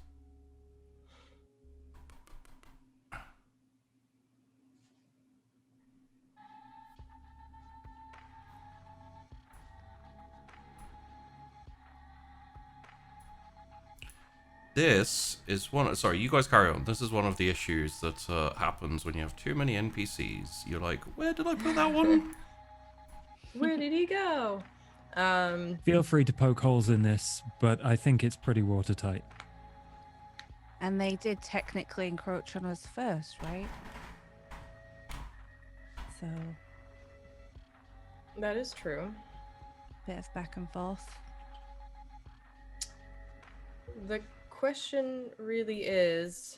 This is one. Sorry, you guys carry on. This is one of the issues that happens when you have too many NPCs. You're like, where did I put that one? Where did he go? Feel free to poke holes in this, but I think it's pretty watertight. And they did technically encroach on us first, right? So That is true. bit of back and forth. The question really is,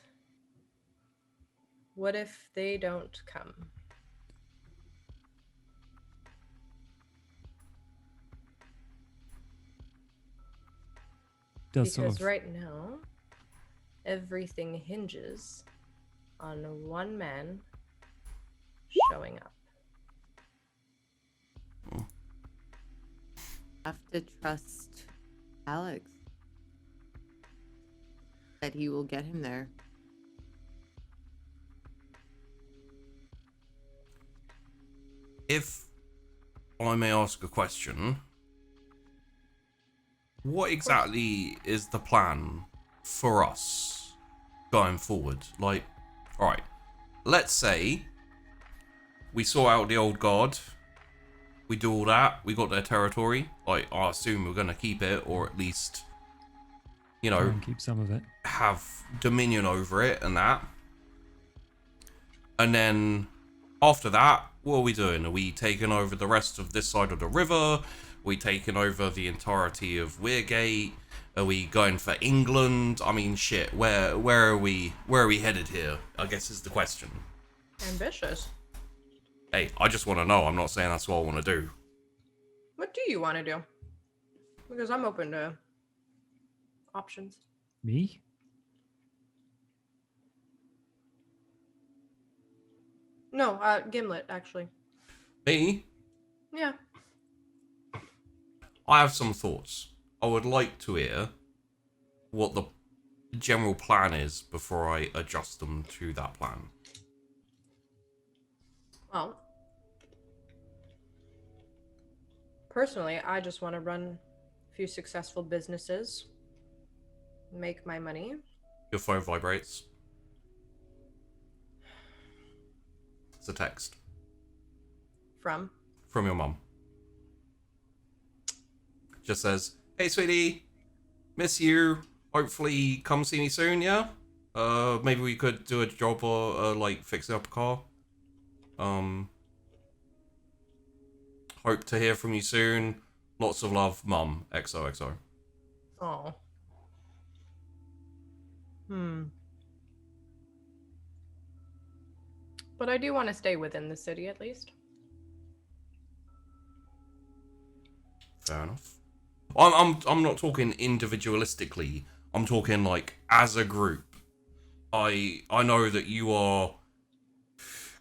what if they don't come? Does sort Because of right now, everything hinges on one man showing up. Have to trust Alex that he will get him there. If I may ask a question, what exactly is the plan for us going forward? Like, alright, let's say we sort out the old guard we do all that. We got their territory. Like, I assume we're going to keep it, or at least, you Try know, and keep some of it. have dominion over it and that. And then after that, what are we doing? Are we taking over the rest of this side of the river? Are we taking over the entirety of Weirgate? Are we going for England? I mean, shit. Where are we headed here? I guess is the question. Ambitious. Hey, I just want to know. I'm not saying that's what I want to do. What do you want to do? Because I'm open to options. Me? No, Gimlet, actually. Me? Yeah. I have some thoughts. I would like to hear what the general plan is before I adjust them to that plan. Well, personally, I just want to run a few successful businesses, make my money. Your phone vibrates. It's a text From? from your mum. Just says, "Hey, sweetie, miss you. Hopefully, come see me soon. Yeah. Maybe we could do a job or like fixing up a car. Hope to hear from you soon. Lots of love, Mum. XOXO." Oh. But I do want to stay within the city at least. Fair enough. I'm not talking individualistically. I'm talking like as a group. I know that you are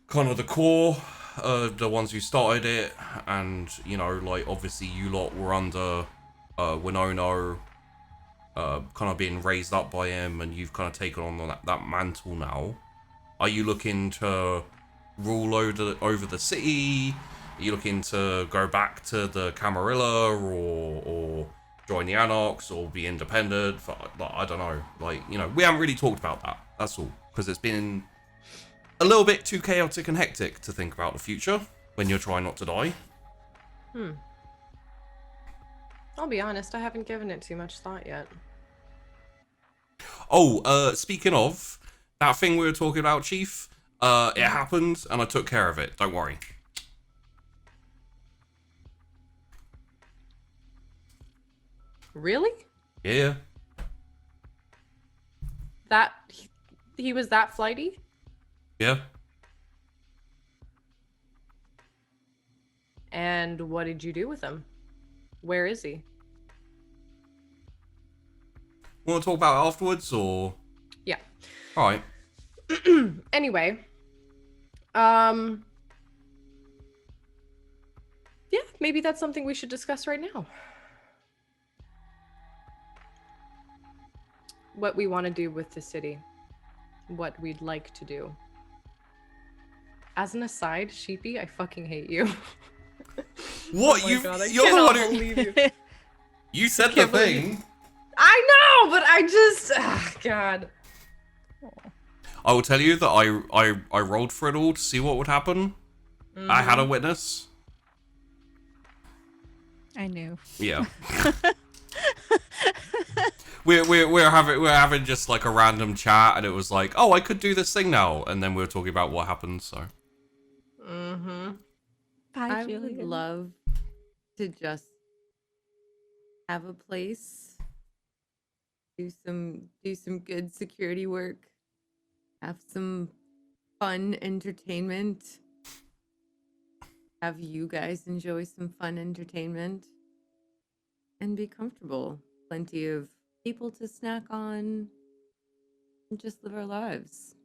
kind of the core, the ones who started it, and you know, like obviously you lot were under Winona, kind of being raised up by him, and you've kind of taken on that mantle now. Are you looking to rule over the city? Are you looking to go back to the Camarilla, or join the Anarchs, or be independent? I don't know. Like, you know, we haven't really talked about that. That's all. Because it's been a little bit too chaotic and hectic to think about the future when you're trying not to die. I'll be honest, I haven't given it too much thought yet. Oh, speaking of, that thing we were talking about, Chief, it happened, and I took care of it. Don't worry. Really? Yeah. That he was that flighty? Yeah. And what did you do with him? Where is he? Want to talk about it afterwards, or? Yeah. All right. Anyway, yeah, maybe that's something we should discuss right now. What we want to do with the city. What we'd like to do. As an aside, Sheepy, I fucking hate you. What? Oh my God, I you're the cannot one who... believe you. You said the can't believe- thing. I know, but I just... God. I will tell you that I rolled for it all to see what would happen. I had a witness. I knew. Yeah. we're having just like a random chat, and it was like, oh, I could do this thing now, and then we were talking about what happened. So. Bye, I Julia. would love to just have a place, do some good security work, have some fun entertainment, have you guys enjoy some fun entertainment, and be comfortable. Plenty of people to snack on, and just live our lives.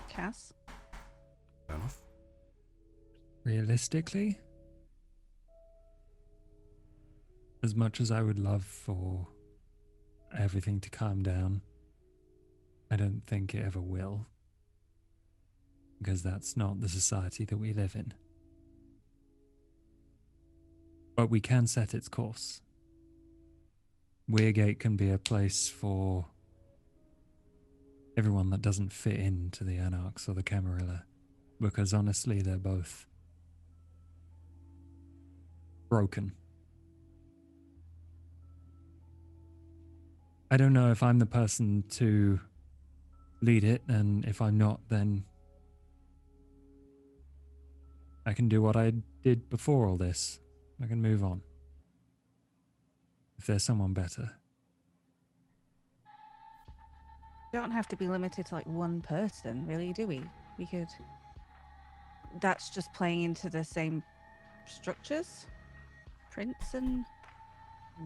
Cass? Fair enough. Realistically, as much as I would love for everything to calm down, I don't think it ever will. Because that's not the society that we live in. But we can set its course. Weirgate can be a place for everyone that doesn't fit into the Anarchs or the Camarilla, because honestly, they're both broken. I don't know if I'm the person to lead it, and if I'm not, then I can do what I did before all this. I can move on. If there's someone better. We don't have to be limited to like one person, really, do we? We could. That's just playing into the same structures. Prince and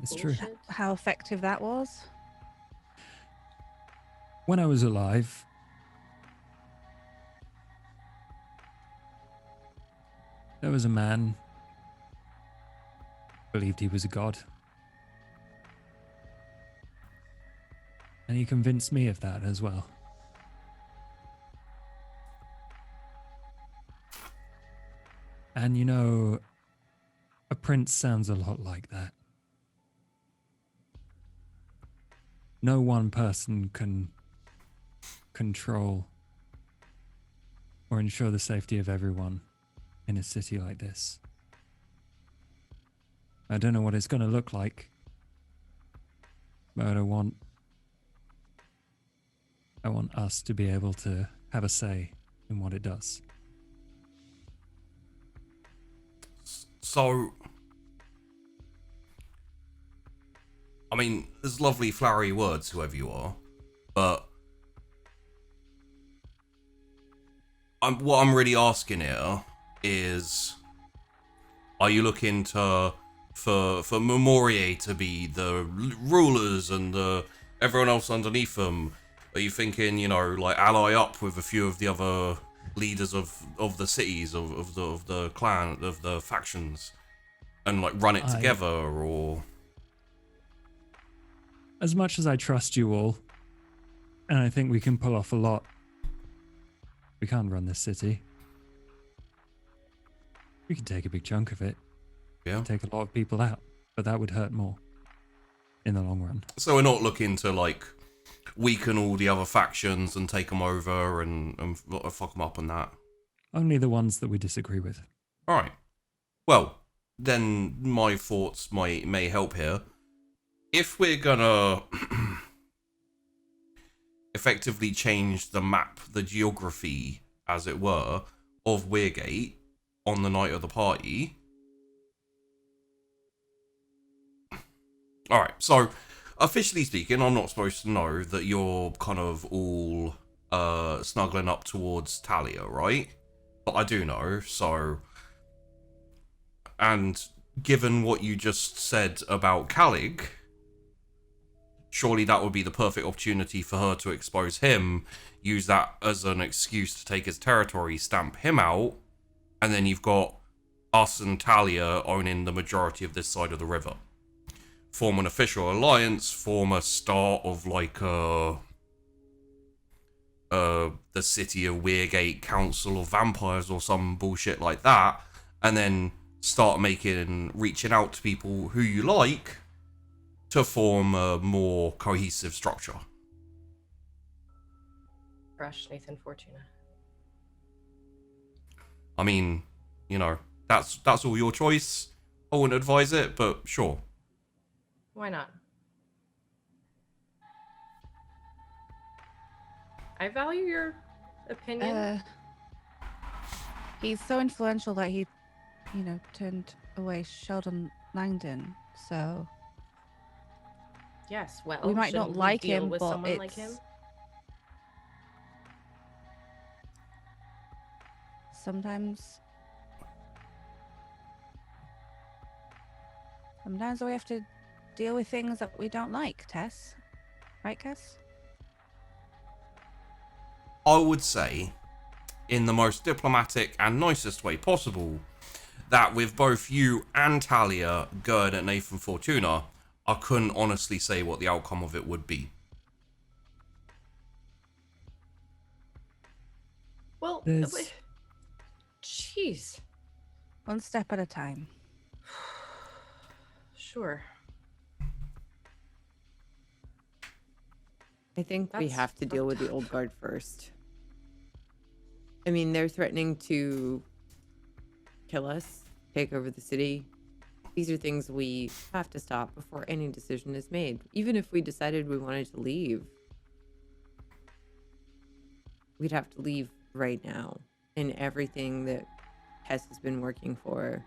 It's true. Bullshit. how effective that was. When I was alive, there was a man believed he was a god. And he convinced me of that as well. And you know, a prince sounds a lot like that. No one person can control or ensure the safety of everyone in a city like this. I don't know what it's going to look like, but I want us to be able to have a say in what it does. So, I mean, there's lovely flowery words, whoever you are, but what I'm really asking here is, are you looking to for Memoria to be the rulers and everyone else underneath them? Are you thinking, you know, like ally up with a few of the other leaders of the cities of the clan, of the factions, and like run it together? Or as much as I trust you all, and I think we can pull off a lot, we can't run this city. We can take a big chunk of it. yeah. Take a lot of people out, but that would hurt more in the long run. So we're not looking to like weaken all the other factions and take them over and fuck them up and that. Only the ones that we disagree with. All right. Well, then my thoughts may help here. If we're gonna effectively change the map, the geography, as it were, of Weirgate on the night of the party. All right. So, officially speaking, I'm not supposed to know that you're kind of all snuggling up towards Talia, right? But I do know, so... And given what you just said about Calig, surely that would be the perfect opportunity for her to expose him, use that as an excuse to take his territory, stamp him out, and then you've got us and Talia owning the majority of this side of the river. Form an official alliance, form a start of like the city of Weirgate Council of Vampires or some bullshit like that, and then start reaching out to people who you like to form a more cohesive structure. Crush Nathan Fortuna. I mean, you know, that's all your choice. I wouldn't advise it, but sure. Why not? I value your opinion. He's so influential that he, you know, turned away Sheldon Langdon. So Yes, well, we might not shouldn't we like deal him, with but someone like him. Sometimes we have to deal with things that we don't like, Tess. Right, Cass? I would say, in the most diplomatic and nicest way possible, that with both you and Talia going at Nathan Fortuna, I couldn't honestly say what the outcome of it would be. Well, There's- jeez. One step at a time. Sure. I think we That's have to deal with the fucked old guard first. I mean, they're threatening to kill us, take over the city. These are things we have to stop before any decision is made. Even if we decided we wanted to leave, we'd have to leave right now. And everything that Tess has been working for,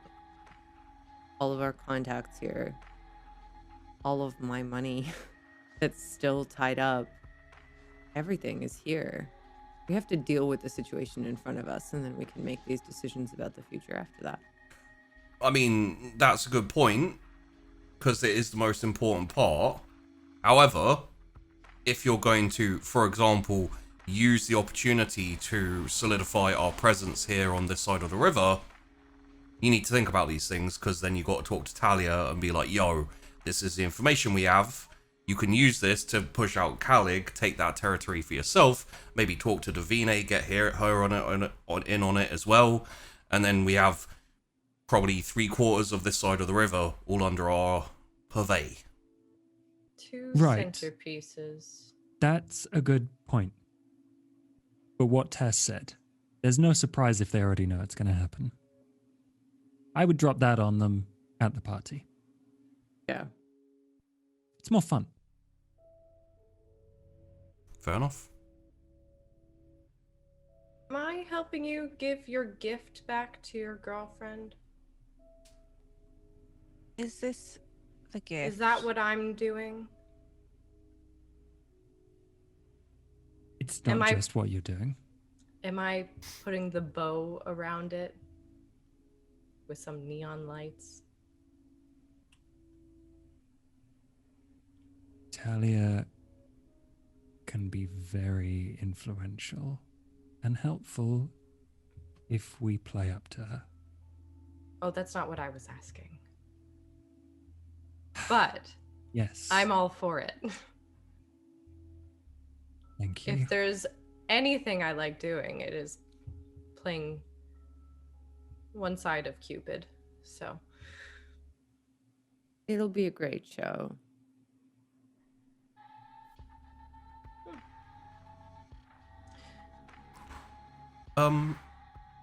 all of our contacts here, all of my money that's still tied up, everything is here. We have to deal with the situation in front of us, and then we can make these decisions about the future after that. I mean, that's a good point, because it is the most important part. However, if you're going to, for example, use the opportunity to solidify our presence here on this side of the river, you need to think about these things, because then you've got to talk to Talia and be like, yo, this is the information we have. You can use this to push out Calig, take that territory for yourself, maybe talk to Davine, get her on it as well, and then we have probably 3/4 of this side of the river all under our purvey. 2 Right. centerpieces. That's a good point. But what Tess said, there's no surprise if they already know it's going to happen. I would drop that on them at the party. Yeah. It's more fun. Fair enough. Am I helping you give your gift back to your girlfriend? Is this the gift? Is that what I'm doing? It's Am not I- just what you're doing. Am I putting the bow around it with some neon lights? Talia can be very influential and helpful if we play up to her. Oh, that's not what I was asking. But Yes. I'm all for it. Thank you. If there's anything I like doing, it is playing one side of Cupid. So It'll be a great show.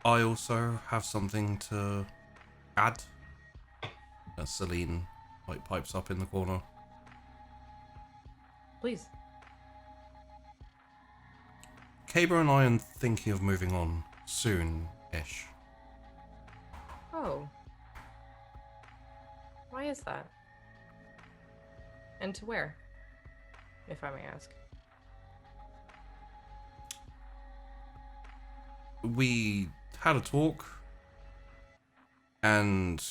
I also have something to add. Celine pipes up in the corner. please. Cabra and I are thinking of moving on soon-ish. Oh. Why is that? And to where? If I may ask. We had a talk, and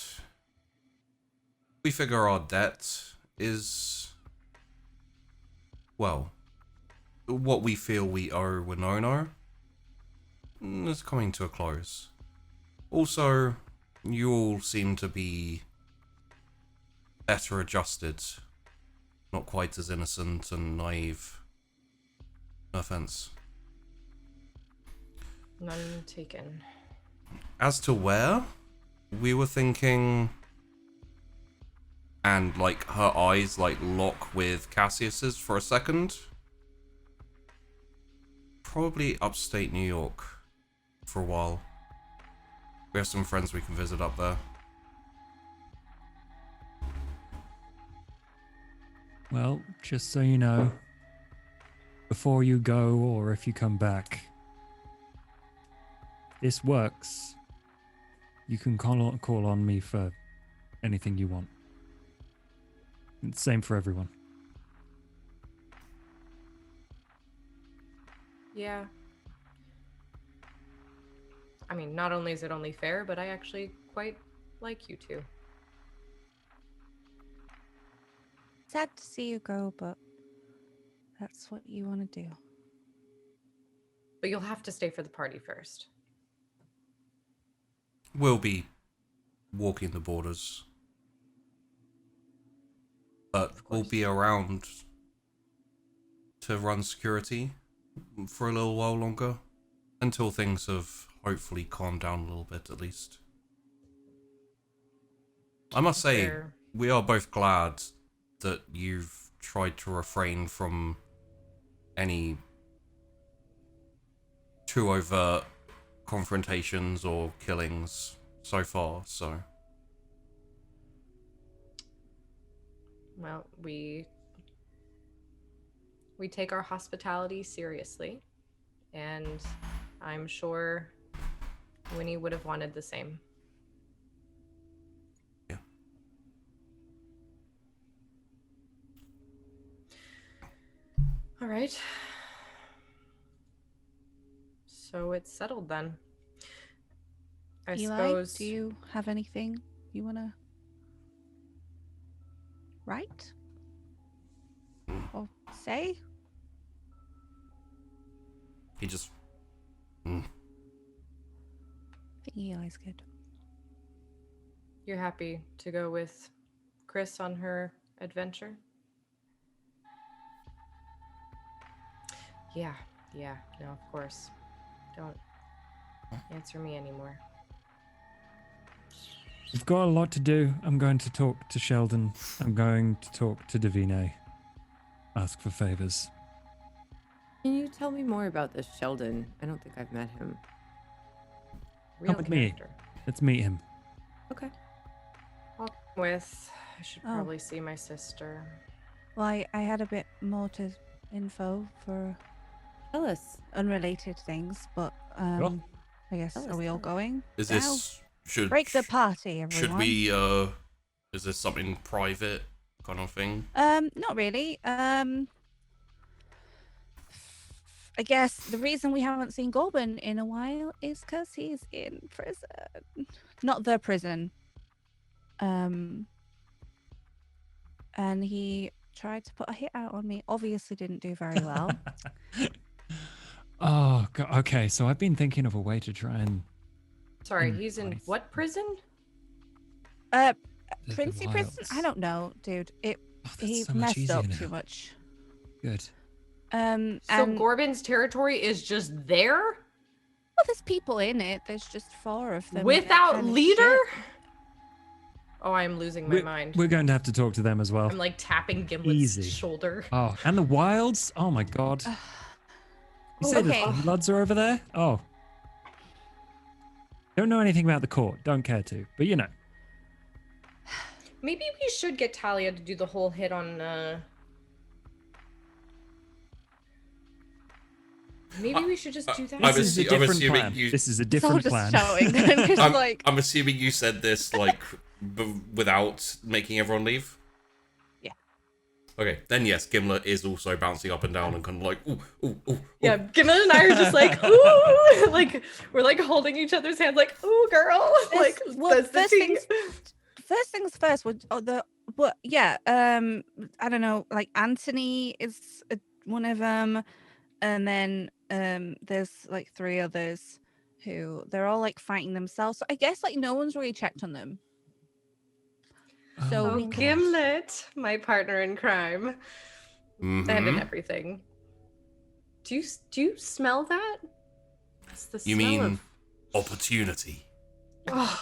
we figure our debt is, well, what we feel we owe Winona is coming to a close. Also, you all seem to be better adjusted, not quite as innocent and naive. No offense. None taken. As to where, we were thinking, and like her eyes like lock with Cassius's for a second. Probably upstate New York for a while. We have some friends we can visit up there. Well, just so you know, before you go or if you come back, this works. You can call on me for anything you want. It's the same for everyone. Yeah. I mean, not only is it only fair, but I actually quite like you two. Sad to see you go, but that's what you want to do. But you'll have to stay for the party first. We'll be walking the borders. But we'll be around to run security for a little while longer. Until things have hopefully calmed down a little bit at least. I must say, Fair. we are both glad that you've tried to refrain from any too overt confrontations or killings so far, so. Well, we take our hospitality seriously, and I'm sure Winnie would have wanted the same. Yeah. All right. So it's settled then. I Eli, suppose. do you have anything you want to write or say? He just. I think Eli's good. You're happy to go with Chrys on her adventure? Yeah, no, of course. Don't answer me anymore. We've got a lot to do. I'm going to talk to Sheldon. I'm going to talk to Davine. Ask for favors. Can you tell me more about this Sheldon? I don't think I've met him. Real with me. character. Let's meet him. Okay. I'll come with. I should Oh. probably see my sister. Well, I had a bit more to info for Tell us. unrelated things, but Sure. I guess Tell us, are we all tell us. going? Is now? this. Should. Break the party, everyone. Should we, is this something private kind of thing? Not really. I guess the reason we haven't seen Gorbin in a while is because he's in prison. Not the prison. And he tried to put a hit out on me. Obviously didn't do very well. Oh, God. Okay. So I've been thinking of a way to try and. Sorry, he's in Nice. what prison? Princey prison? I don't know, dude. Oh, that's He so much messed easier up now. too much. Good. So And Gorbin's territory is just there? well, there's people in it. There's just 4 of them. and they're Without kind of leader? shit. Oh, I am losing my mind. We're going to have to talk to them as well. I'm like tapping Gimlet's Easy. shoulder. Oh, and the wilds? Oh my God. You say Okay. the Bloods are over there? Oh. Don't know anything about the court. Don't care to. But you know. Maybe we should get Talia to do the whole hit on maybe we should just do that. I'm This is a I'm different assuming plan. you- This is a It's all different just plan. shouting. I'm just I'm, like, I'm assuming you said this, like, without making everyone leave? Yeah. Okay, then yes, Gimlet is also bouncing up and down and kind of like, ooh, ooh, ooh. Yeah, Gimlet and I are just like, ooh, like we're like holding each other's hands, like, ooh, girl, like well, that's the tea. first things first. I don't know. Like Anthony is one of them, and then there's like 3 others who they're all like fighting themselves. So I guess like no one's really checked on them. So Oh, we could- Gimlet, my partner in crime, and in Mhm. everything. Do you smell that? It's the You smell mean of... opportunity? Oh,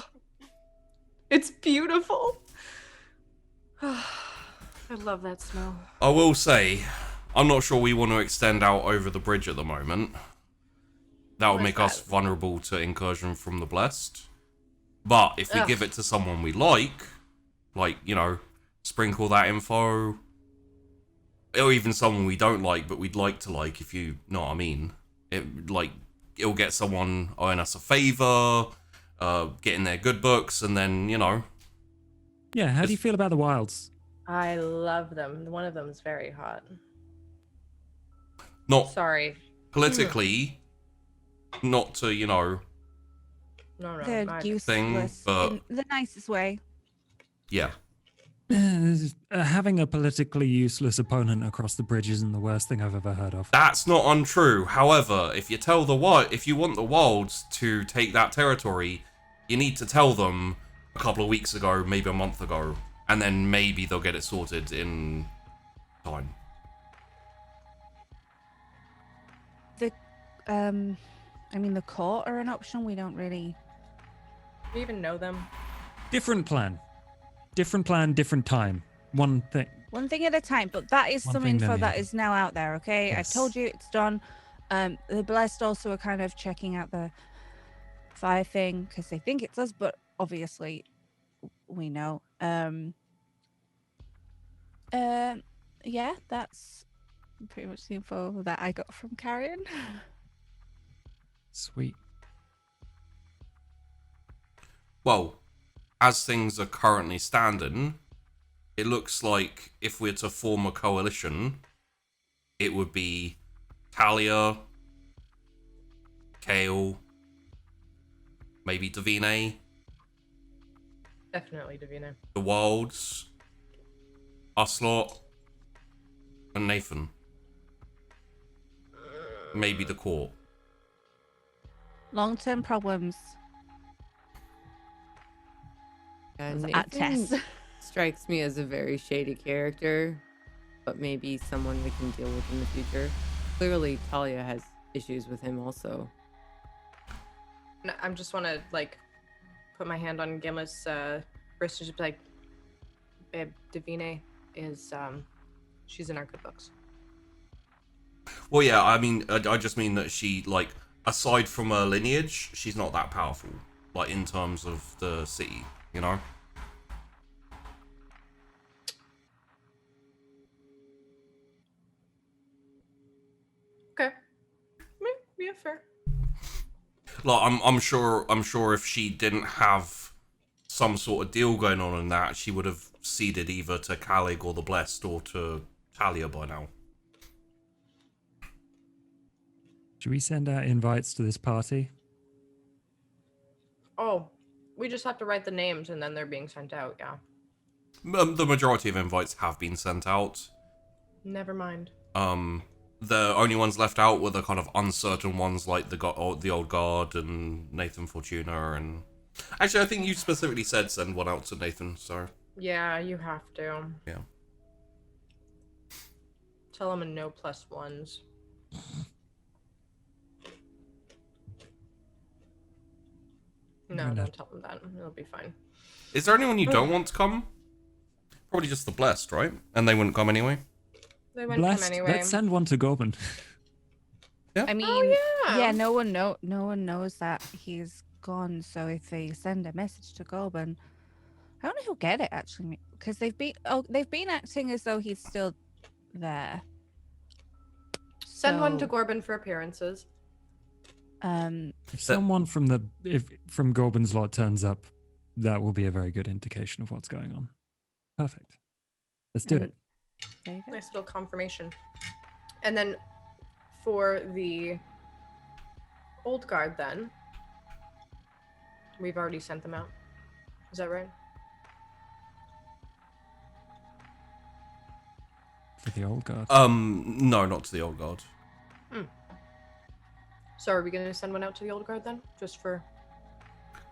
it's beautiful. I love that smell. I will say, I'm not sure we want to extend out over the bridge at the moment. That would What is make us that? vulnerable to incursion from the blessed. But if we Ugh. give it to someone we like, you know, sprinkle that info, or even someone we don't like but we'd like to like, if you know what I mean. It'll get someone owing us a favor, getting their good books, and then, you know. Yeah, how do you feel about the wilds? I love them. One of them is very hot. Not Sorry. politically, not to, you know, No, they're not- useless but- in the nicest way. yeah. Having a politically useless opponent across the bridge isn't the worst thing I've ever heard of. That's not untrue. However, if you want the wilds to take that territory, you need to tell them a couple of weeks ago, maybe a month ago, and then maybe they'll get it sorted in time. I mean, the court are an option. We don't really. Do you even know them? Different plan. Different plan, different time. One thing. One thing at a time, but that is One some thing, then info the that other. is now out there, okay? Yes. I've told you it's done. The Blessed also are kind of checking out the fire thing because they think it's us, but obviously we know. Yeah, that's pretty much the info that I got from Carrion. Sweet. Well, as things are currently standing, it looks like if we're to form a coalition, it would be Talia, Kale, maybe Davine, Definitely Davina. the Wilds, us lot, and Nathan. Maybe the court. Long-term problems. And At Tess. strikes me as a very shady character, but maybe someone we can deal with in the future. Clearly, Talia has issues with him also. No, I just want to like put my hand on Gimlet's wrist and just be like, babe, Davine is she's in our good books. Well, yeah, I mean, I just mean that she, like, aside from her lineage, she's not that powerful, like, in terms of the city, you know? Okay. Yeah, fair. Like, I'm sure if she didn't have some sort of deal going on in that, she would have ceded either to Calig or the Blessed or to Talia by now. Should we send out invites to this party? Oh, we just have to write the names and then they're being sent out, yeah. The majority of invites have been sent out. Never mind. The only ones left out were the kind of uncertain ones like the Old Guard and Nathan Fortuna and... Actually, I think you specifically said send one out to Nathan, so... Yeah, you have to. Yeah. Tell him a no +1s. No, gonna- don't tell him that. It'll be fine. Is there anyone you don't want to come? Probably just the Blessed, right? And they wouldn't come anyway? They wouldn't Blessed. come anyway. Let's send one to Gorbin. I mean, yeah, no one knows that he's gone. So if they send a message to Gorbin, I don't know who'll get it actually, because they've been acting as though he's still there. Send one to So, Gorbin for appearances. If someone from Gorbin's lot turns up, that will be a very good indication of what's going on. Perfect. Let's do it. there you go. Nice little confirmation. And then for the old guard then, we've already sent them out. Is that right? For the old guard. No, not to the Old Guard. So are we going to send one out to the old guard then? Just for...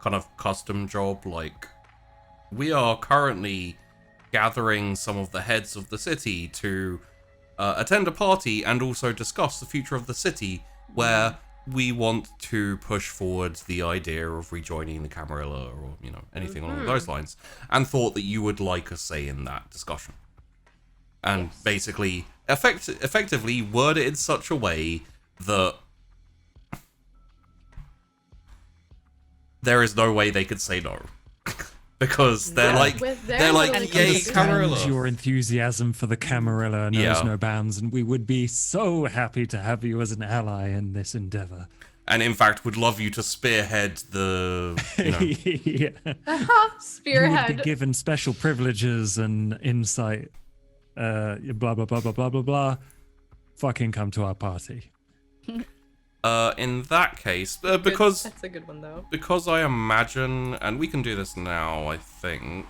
Kind of custom job, like... We are currently gathering some of the heads of the city to attend a party and also discuss the future of the city, where we want to push forward the idea of rejoining the Camarilla or, you know, anything along those lines, and thought that you would like a say in that discussion. And basically, effectively word it in such a way that there is no way they could say no. Because they're Yeah, like, with their they're like, little yay, conversation. Camarilla. Understands your enthusiasm for the Camarilla knows Yeah. no bounds, and we would be so happy to have you as an ally in this endeavor. And in fact, would love you to spearhead the, you know, Yeah. You would Spearhead. be given special privileges and insight. Blah blah blah blah blah blah blah. Fucking come to our party. in that case, because That's a good one though. I imagine, and we can do this now, I think.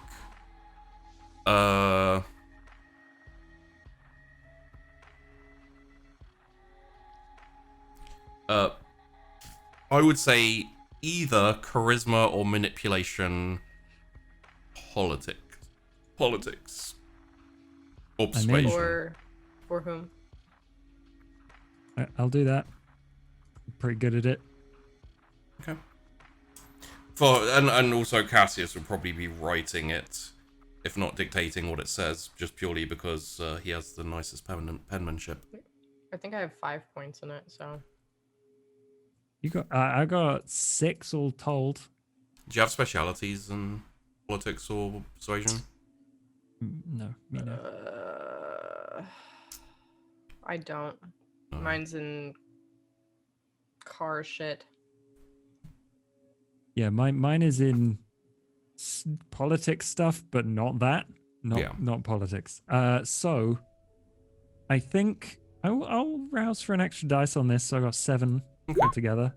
I would say either charisma or manipulation, politics, or I mean- persuasion. For whom? I'll do that. I'm pretty good at it. Okay. And also Cassius would probably be writing it if not dictating what it says, just purely because he has the nicest penmanship. I think I have 5 points in it, so. You got I got 6 all told. Do you have specialities in politics or persuasion? No, me no. I don't. No. Mine's in car shit. Yeah, mine is in politics stuff, but not that. Not politics. So I think I'll rouse for an extra dice on this. So I got 7 put together.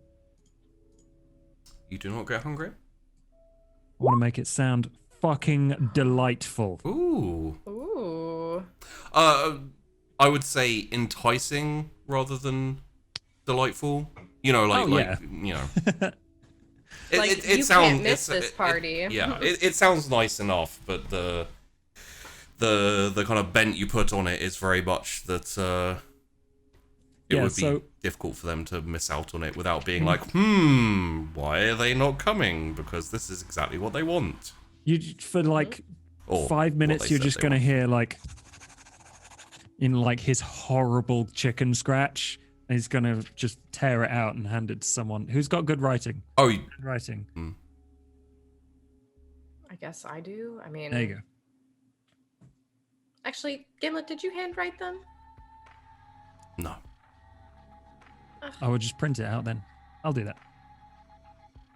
You do not get hungry? I want to make it sound fucking delightful. Ooh. Ooh. I would say enticing rather than delightful. You know, like, yeah. you know. Like, it you sounds, can't miss this party. It sounds nice enough, but the kind of bent you put on it is very much that it would be difficult for them to miss out on it without being like, why are they not coming? Because this is exactly what they want. You for like Or 5 minutes, what they you're said just they gonna want. hear like in like his horrible chicken scratch. And he's gonna just tear it out and hand it to someone who's got good writing. Oh, Good writing. I guess I do. I mean, There you go. Actually, Gimlet, did you handwrite them? no. I will just print it out then. I'll do that.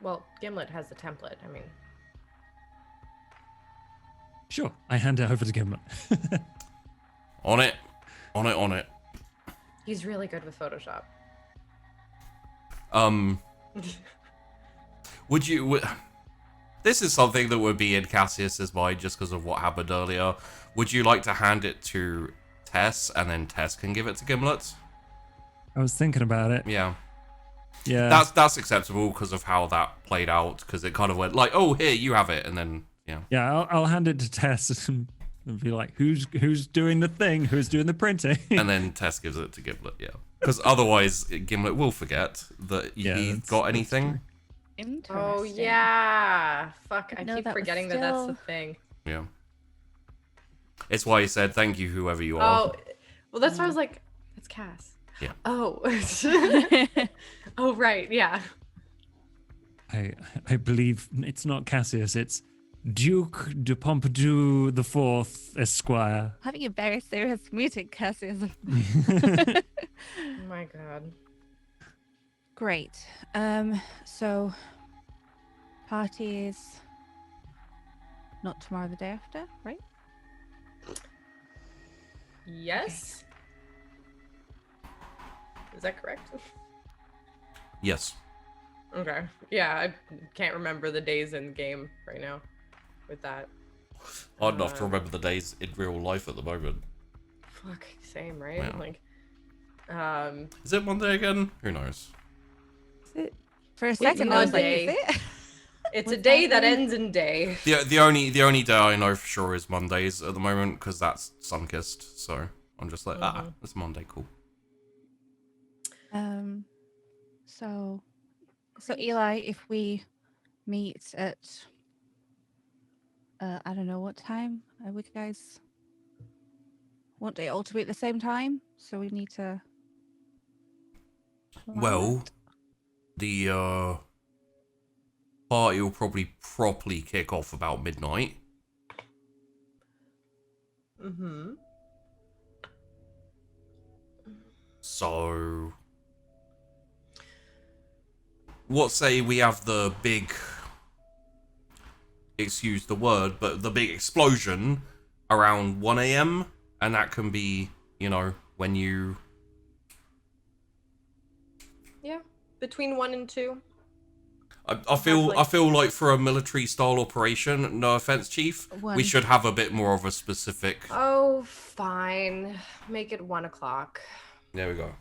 Well, Gimlet has the template. I mean, Sure. I hand it over to Gimlet. On it. On it, on it. he's really good with Photoshop. Would you... This is something that would be in Cassius's mind just because of what happened earlier. Would you like to hand it to Tess and then Tess can give it to Gimlet? I was thinking about it. Yeah. Yeah. That's acceptable because of how that played out, because it kind of went like, oh, here, you have it, and then, yeah. Yeah, I'll hand it to Tess and be like, who's doing the thing? Who's doing the printing? And then Tess gives it to Gimlet, yeah. Because otherwise, Gimlet will forget that he got anything. Interesting. Oh, yeah. Fuck, I No, keep that was forgetting that that's the still- thing. Yeah. It's why he said, thank you, whoever you are. Oh, well, that's why I was like, that's Cass. Yeah. Oh. Oh, right, yeah. I believe it's not Cassius, it's Duke de Pompadour the Fourth, Esquire. Having a very serious meeting, Cassius. Oh my god. Great. So party is not tomorrow, the day after, right? Yes? Is that correct? Yes. Okay. Yeah, I can't remember the days in game right now with that. I'd have to remember the days in real life at the moment. Fuck, same, right? Yeah. Like, Is it Monday again? Who knows? For a second, I was like, Monday. is it? it's a What's day that happening? ends in day. The only day I know for sure is Mondays at the moment, because that's Sunkissed. So I'm just like, it's Monday, cool. So Eli, if we meet at I don't know what time, would you guys want it all to be at the same time? So we need to. Well, the party will probably properly kick off about midnight. Mm-hmm. So, what say we have the big, excuse the word, but the big explosion around 1 a.m. and that can be, you know, when you... Yeah, between 1 and 2. I feel like for a military style operation, no offense, Chief, One. we should have a bit more of a specific... Oh, fine. Make it 1 o'clock. There we go.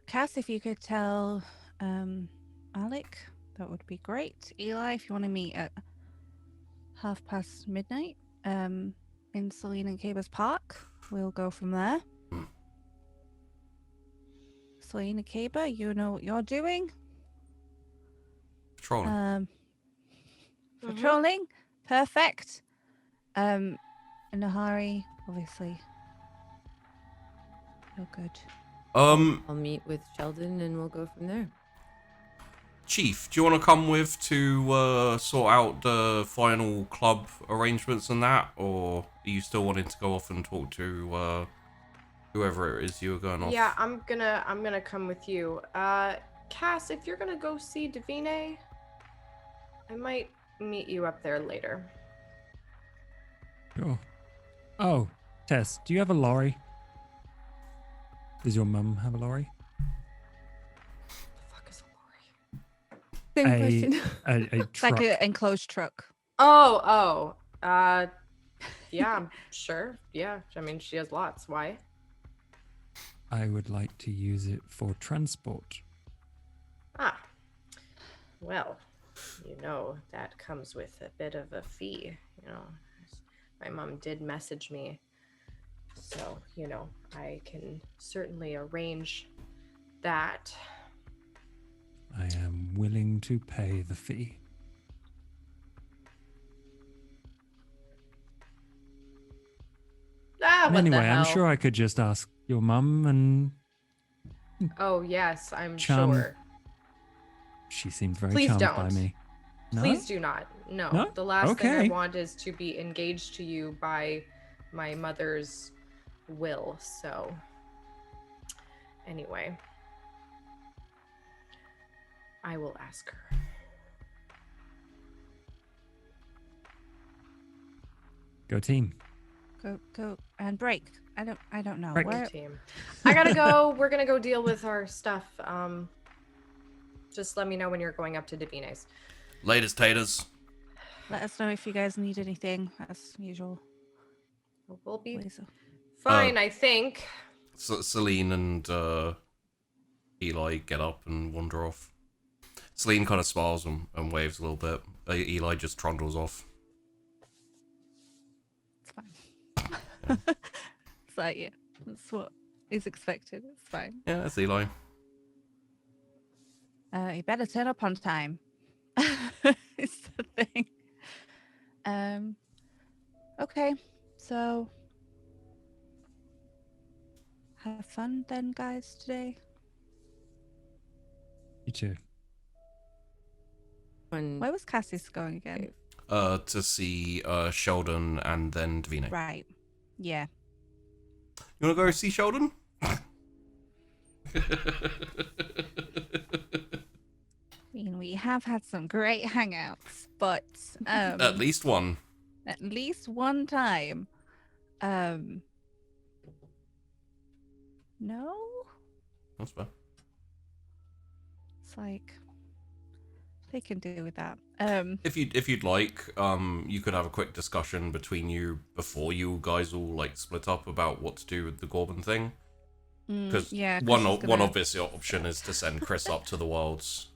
Cass, if you could tell Alec, that would be great. Eli, if you want to meet at midnight, in Celine and Caber's Park, we'll go from there. Celine and Caber, you know what you're doing. Patrolling. Patrolling. Perfect. Nahari, obviously. No good. I'll meet with Sheldon and we'll go from there. Chief, do you want to come with to sort out the final club arrangements and that, or are you still wanting to go off and talk to whoever it is you were going off? Yeah, I'm gonna come with you. Cass, if you're gonna go see Davine, I might meet you up there later. Sure. Oh, Tess, do you have a lorry? Does your mum have a lorry? The fuck is a lorry? Same question. A It's like truck. an enclosed truck. Yeah, I'm sure. Yeah, I mean, she has lots. Why? I would like to use it for transport. Ah, well, that comes with a bit of a fee, My mom did message me, so, I can certainly arrange that. I am willing to pay the fee. What Anyway, the hell? I'm sure I could just ask your mum, and Oh, yes, I'm Chum. sure. she seemed very Please charmed by don't. me. No? Please do not. No. No? The last thing I Okay. want is to be engaged to you by my mother's will. So, anyway, I will ask her. Go team. Go and break. I don't know. Break. Where Team. I gotta go. We're gonna go deal with our stuff. Just let me know when you're going up to Davine's. Latest taters. let us know if you guys need anything as usual. We'll be Please. fine, I think. Celine and Eli get up and wander off. Celine kind of smiles and waves a little bit. Eli just trundles off. It's fine. It's like, yeah, that's what is expected. It's fine. Yeah, that's Eli. You better turn up on time. It's the thing. Okay, so have fun then, guys, today. You too. Where was Cassius going again? To see Sheldon and then Davine. Right. Yeah. You want to go see Sheldon? I mean, we have had some great hangouts, but At least one. at least one time. No? That's fair. It's like they can do with that. If you'd like, you could have a quick discussion between you before you guys all like split up about what to do with the Gorban thing. Because yeah, one Chris is gonna- obvious option is to send Chris up to the Wilds.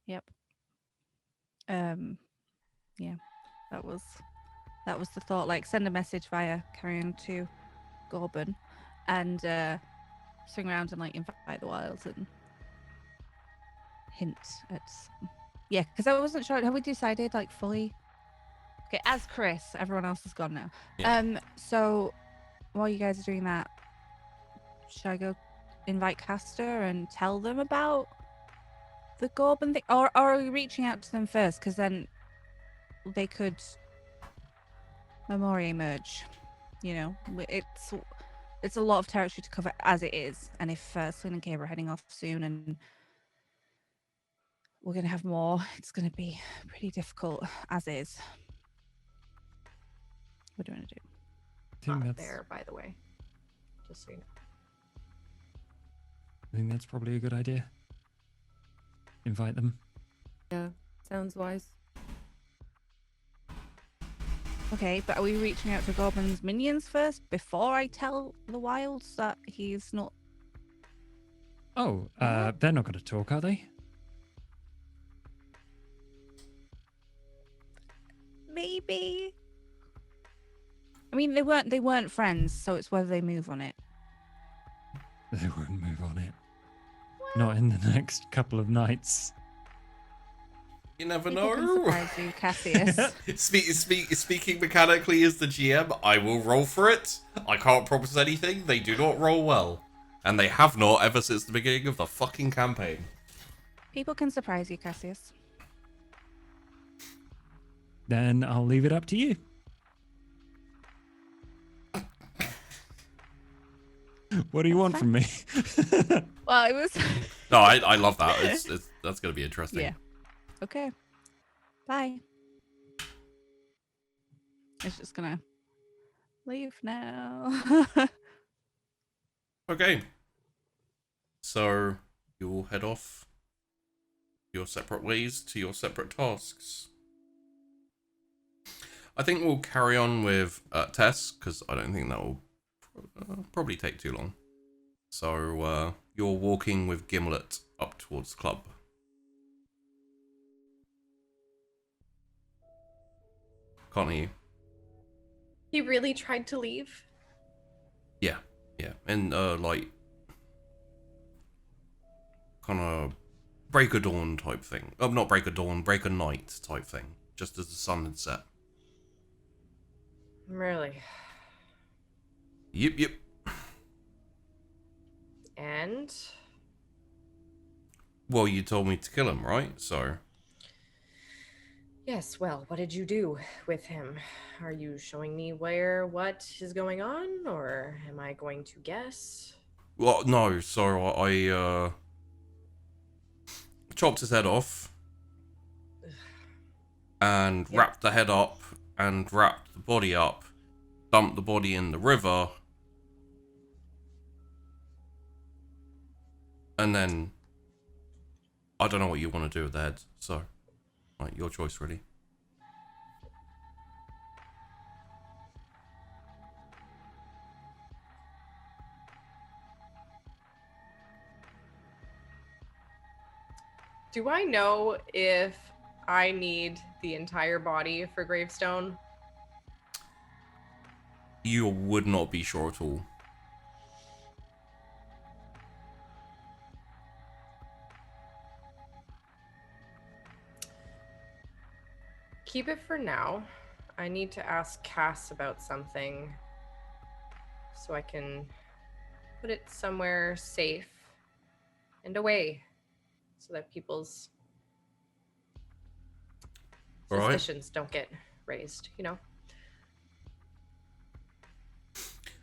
Yep. Yeah, that was the thought. Like, send a message via carrion to Gorban, and swing around and like invite the Wilds and hint at. Yeah, because I wasn't sure. Have we decided like fully? Okay, as Chris, everyone else is gone now. Yeah. So while you guys are doing that, should I go invite Castor and tell them about the Gorban thing, or are we reaching out to them first? Because then they could Memoria merge. You know, it's a lot of territory to cover as it is, and if Celine and Gabe are heading off soon, and we're gonna have more, it's gonna be pretty difficult as is. What do you want to do? I think Not that's there, by the way. Just so you know. I think that's probably a good idea. Invite them. Yeah, sounds wise. Okay, but are we reaching out to Gorban's minions first before I tell the Wilds that he's not? Oh, they're not going to talk, are they? Maybe. I mean, they weren't friends, so it's whether they move on it. They won't move on it. Not in the next couple of nights. You never People can know. surprise you, Cassius. Speaking mechanically as the GM, I will roll for it. I can't promise anything. They do not roll well. And they have not ever since the beginning of the fucking campaign. People can surprise you, Cassius. Then I'll leave it up to you. What do you want from me? Well, it was. No, I love that. That's going to be interesting. Yeah. Okay. Bye. It's just gonna leave now. Okay. So you'll head off your separate ways to your separate tasks. I think we'll carry on with Tess, because I don't think that will probably take too long. So you're walking with Gimlet up towards the club. Can't hear you. He really tried to leave. Yeah. And like kind of break of dawn type thing. Oh, not break of dawn, break of night type thing. Just as the sun had set. Really? Yep. And? Well, you told me to kill him, right? So. Yes, well, what did you do with him? Are you showing me what is going on, or am I going to guess? Well, no, so I chopped his head off. And Yep. wrapped the head up, and wrapped the body up. Dumped the body in the river. And then, I don't know what you want to do with the head, so, like, your choice, really. Do I know if I need the entire body for gravestone? You would not be sure at all. Keep it for now. I need to ask Cass about something so I can put it somewhere safe and away so that people's All right. suspicions don't get raised, you know?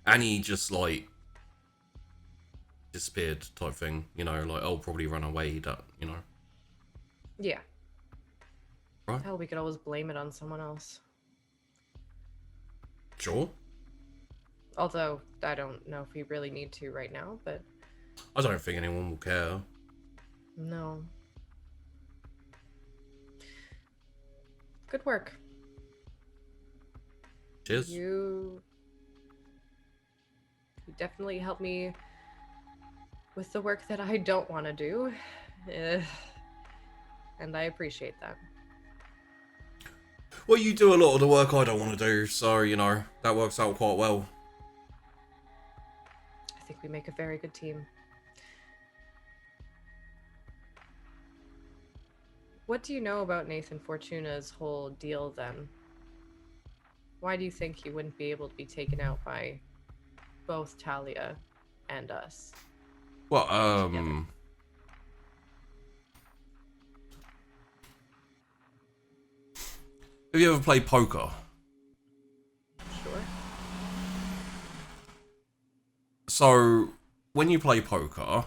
Annie just, like, disappeared type thing, you know, like, I'll probably run away, that, you know. Yeah. Right. Hell, we could always blame it on someone else. Sure. Although, I don't know if we really need to right now, but I don't think anyone will care. no. Good work. Cheers. You definitely helped me with the work that I don't want to do. And I appreciate that. Well, you do a lot of the work I don't want to do, so, you know, that works out quite well. I think we make a very good team. What do you know about Nathan Fortuna's whole deal then? Why do you think he wouldn't be able to be taken out by both Talia and us? Well, Together. have you ever played poker? Sure. So, when you play poker,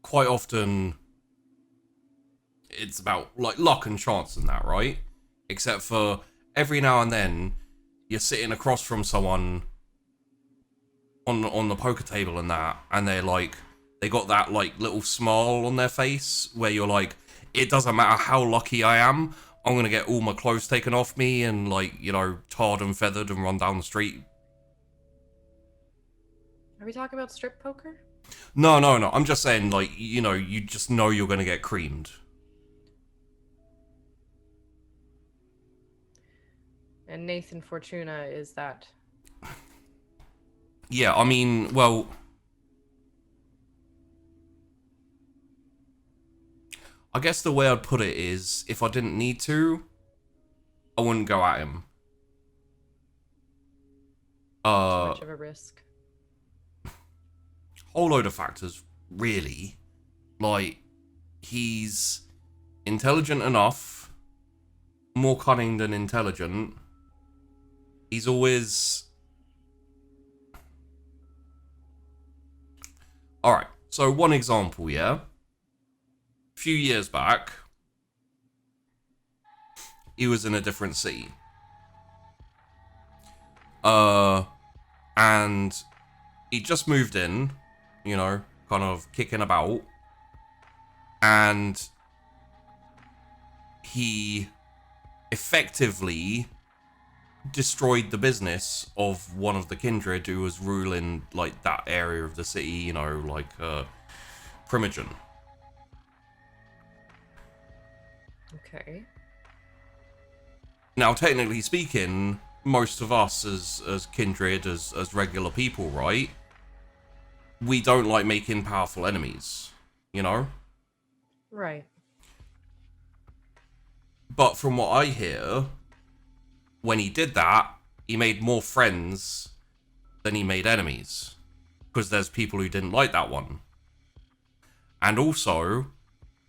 quite often it's about, like, luck and chance and that, right? Except for every now and then, you're sitting across from someone on the poker table and that, and they're like, they got that, like, little smile on their face where you're like, it doesn't matter how lucky I am, I'm gonna get all my clothes taken off me and, like, you know, tarred and feathered and run down the street. Are we talking about strip poker? No. I'm just saying, like, you know, you just know you're gonna get creamed. And Nathan Fortuna is that. Yeah, I mean, well, I guess the way I'd put it is, if I didn't need to, I wouldn't go at him. Too much of a risk. Whole load of factors, really. Like, he's intelligent enough, more cunning than intelligent. He's always... Alright, so one example, yeah? A few years back, he was in a different city. And he just moved in, you know, kind of kicking about. And he effectively destroyed the business of one of the Kindred who was ruling, like, that area of the city, you know, like, Primogen. Okay. Now, technically speaking, most of us as Kindred, as regular people, right? We don't like making powerful enemies, you know? Right. But from what I hear, when he did that, he made more friends than he made enemies. Because there's people who didn't like that one. And also,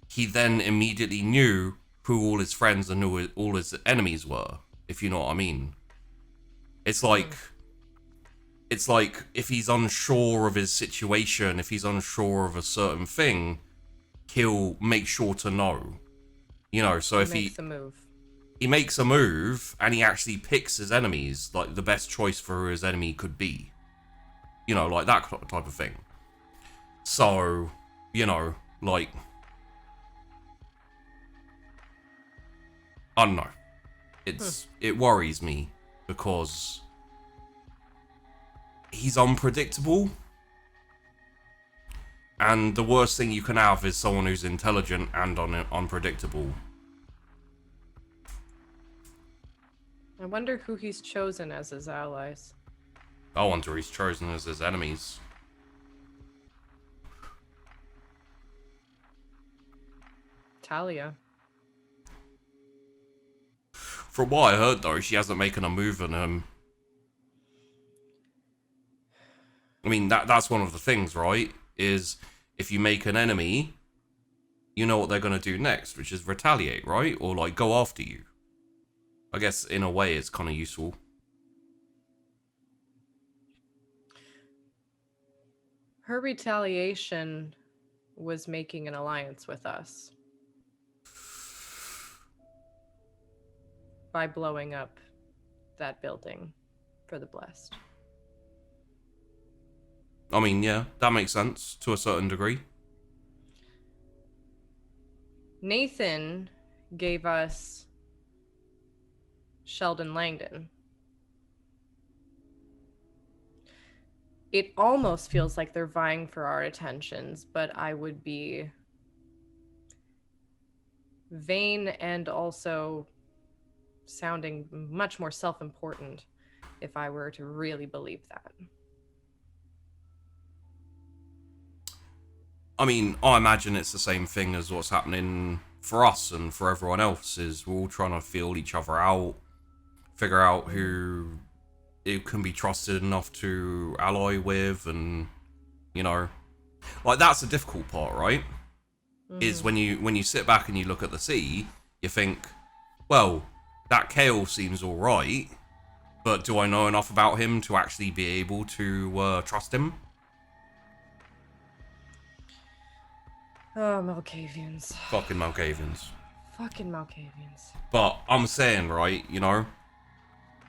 he then immediately knew who all his friends and who all his enemies were, if you know what I mean. It's like if he's unsure of his situation, if he's unsure of a certain thing, he'll make sure to know. You know, so if he makes a move. He makes a move and he actually picks his enemies, like the best choice for who his enemy could be. You know, like that type of thing. So, you know, like, I don't know. It worries me because he's unpredictable. And the worst thing you can have is someone who's intelligent and unpredictable. I wonder who he's chosen as his allies. I wonder who he's chosen as his enemies. Talia. From what I heard, though, she hasn't making a move on him. I mean, that's one of the things, right? Is if you make an enemy, you know what they're going to do next, which is retaliate, right? Or, like, go after you. I guess, in a way, it's kind of useful. Her retaliation was making an alliance with us. By blowing up that building for the Blessed. I mean, yeah, that makes sense to a certain degree. Nathan gave us Sheldon Langdon. It almost feels like they're vying for our attentions, but I would be vain and also sounding much more self-important if I were to really believe that. I mean, I imagine it's the same thing as what's happening for us and for everyone else, is we're all trying to feel each other out, figure out who it can be trusted enough to ally with, and, you know, like, that's the difficult part, right? Is when you sit back and you look at the sea, you think, well, that Kale seems alright, but do I know enough about him to actually be able to trust him? Oh, Malkavians. Fucking Malkavians. Fucking Malkavians. But I'm saying, right, you know,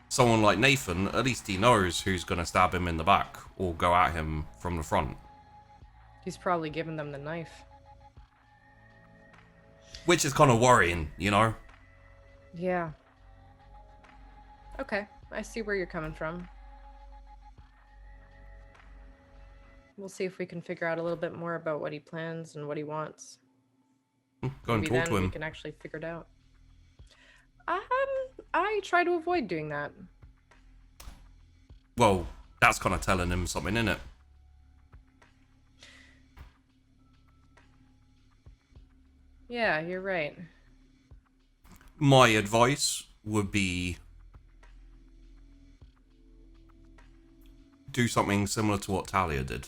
someone like Nathan, at least he knows who's going to stab him in the back or go at him from the front. He's probably given them the knife. Which is kind of worrying, you know? Yeah. Okay, I see where you're coming from. We'll see if we can figure out a little bit more about what he plans and what he wants. Go and Maybe talk then to we him. can actually figure it out. I try to avoid doing that. Well, that's kind of telling him something, innit? Yeah, you're right. My advice would be do something similar to what Talia did.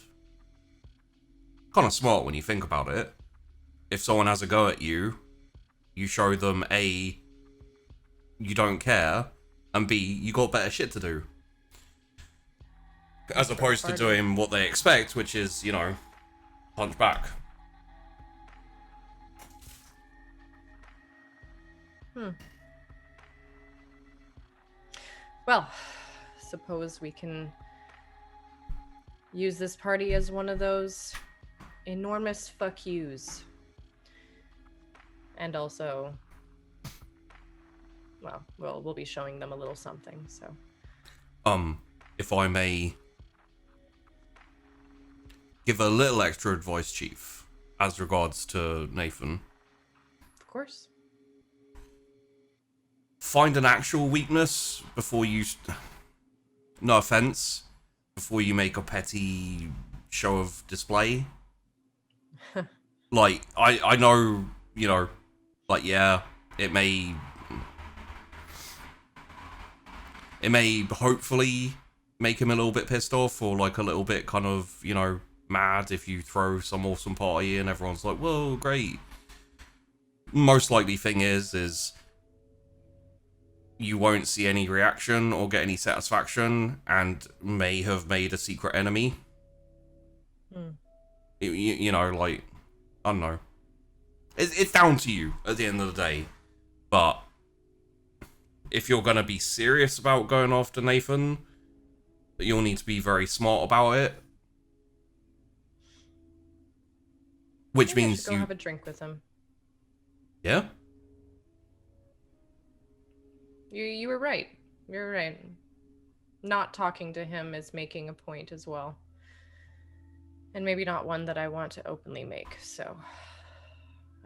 Kind of smart when you think about it. If someone has a go at you, you show them A, you don't care, and B, you got better shit to do. As opposed to doing what they expect, which is, you know, punch back. Well, suppose we can use this party as one of those enormous fuck yous. And also, well, we'll be showing them a little something, so. If I may give a little extra advice, Chief, as regards to Nathan. Of course. Find an actual weakness before you... No offense. Before you make a petty show of display. Like, I know, you know, like, yeah, it may hopefully make him a little bit pissed off, or like a little bit kind of, you know, mad if you throw some awesome party and everyone's like, whoa, great. Most likely thing is you won't see any reaction or get any satisfaction, and may have made a secret enemy. You know, like, I don't know. It's down to you at the end of the day. But if you're going to be serious about going after Nathan, you'll need to be very smart about it. Which Maybe I means should go have a drink with him. Yeah? You were right. You're right. Not talking to him is making a point as well. And maybe not one that I want to openly make, so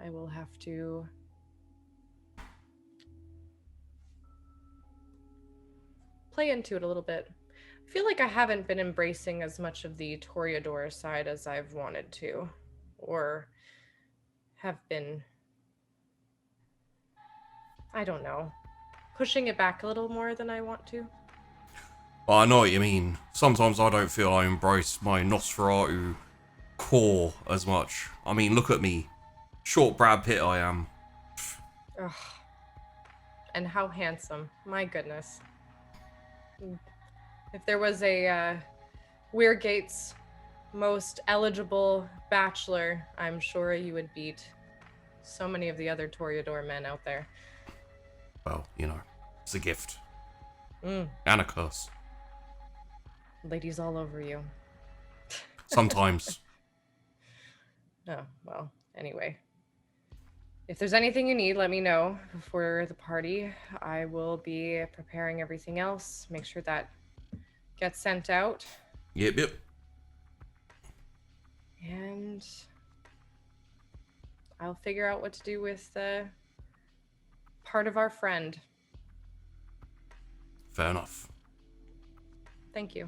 I will have to play into it a little bit. I feel like I haven't been embracing as much of the Toreador side as I've wanted to, or have been, I don't know, pushing it back a little more than I want to. Well, I know what you mean. Sometimes I don't feel I embrace my Nosferatu core as much. I mean, look at me. Short Brad Pitt I am. Ugh. And how handsome. My goodness. If there was a Weirgate's most eligible bachelor, I'm sure you would beat so many of the other Toreador men out there. Well, you know, it's a gift. Mm. And a curse. Ladies all over you. Sometimes. Oh, well, anyway. If there's anything you need, let me know before the party. I will be preparing everything else. Make sure that gets sent out. Yep. And I'll figure out what to do with part of our friend. Fair enough. Thank you.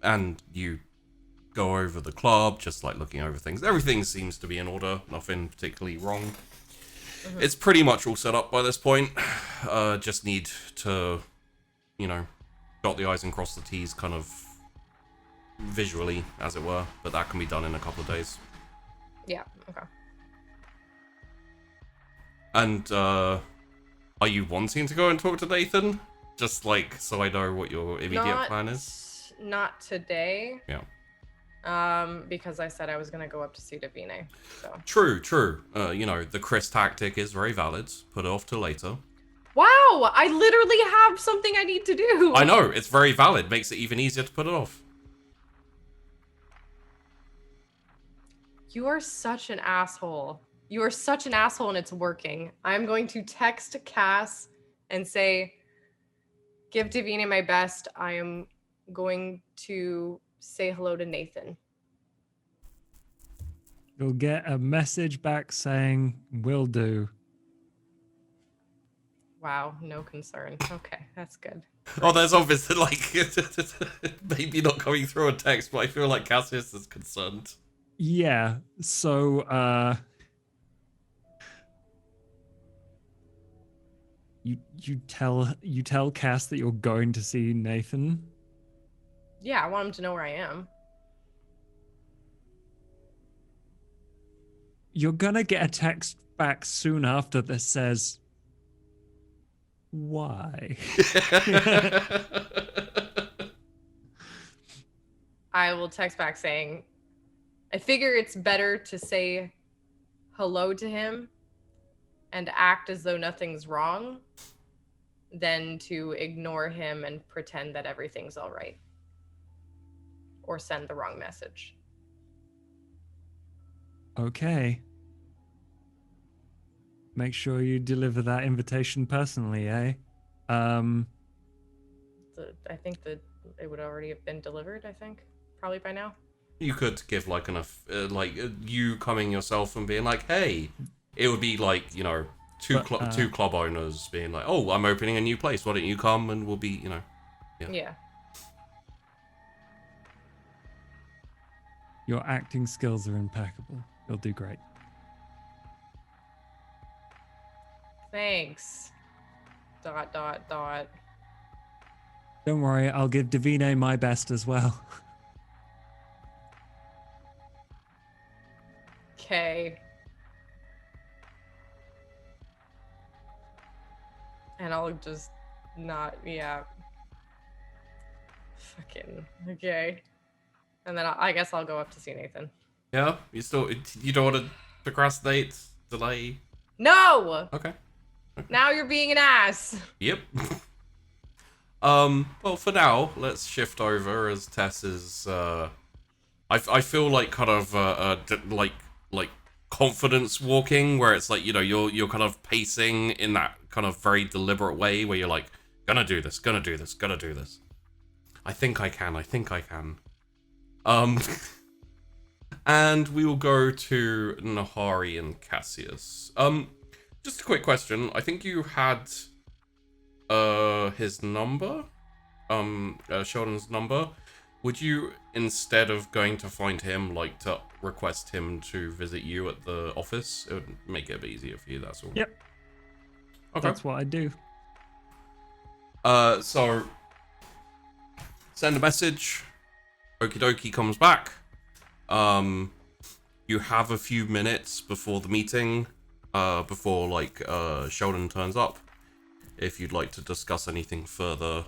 And you go over the club, just like looking over things. Everything seems to be in order. Nothing particularly wrong. Mm-hmm. It's pretty much all set up by this point. Just need to, you know, dot the I's and cross the T's kind of visually, as it were. But that can be done in a couple of days. Yeah, okay. And are you wanting to go and talk to Nathan? Just like, so I know what your immediate plan is? Not today. Yeah. Because I said I was gonna go up to see Davine. So. True. You know, the Chrys tactic is very valid. Put it off till later. Wow! I literally have something I need to do! I know, it's very valid. Makes it even easier to put it off. You are such an asshole. You are such an asshole and it's working. I'm going to text Cass and say, give Davine my best. I am going to say hello to Nathan. You'll get a message back saying, will do. Wow, no concern. Okay, that's good. Oh, there's obviously, like, maybe not coming through a text, but I feel like Cassius is concerned. Yeah, so You tell Cass that you're going to see Nathan. Yeah, I want him to know where I am. You're gonna get a text back soon after that says, "Why?" I will text back saying, I figure it's better to say hello to him and act as though nothing's wrong than to ignore him and pretend that everything's all right. Or send the wrong message. Okay. Make sure you deliver that invitation personally, eh? I think that it would already have been delivered, I think. Probably by now. You could give like you coming yourself and being like, hey, it would be like, you know, two club owners being like, oh, I'm opening a new place. Why don't you come and we'll be, you know. Yeah. Your acting skills are impeccable. You'll do great. Thanks. ... Don't worry, I'll give Davine my best as well. Okay. And I'll just not, yeah. Fucking, okay. And then I guess I'll go up to see Nathan. Yeah? You don't want to procrastinate, delay? No! Okay. Now you're being an ass. Yep. Well, for now, let's shift over as Tess is, I feel like kind of, like confidence walking, where it's like, you know, you're kind of pacing in that kind of very deliberate way where you're like, gonna do this. I think I can. And we will go to Nahari and Cassius. Just a quick question. I think you had his number, Sheldon's number. Would you, instead of going to find him, like to request him to visit you at the office? It would make it a bit easier for you, that's all. Yep. Okay. That's what I do. So send a message. Okie dokie comes back. You have a few minutes before the meeting, before like Sheldon turns up, if you'd like to discuss anything further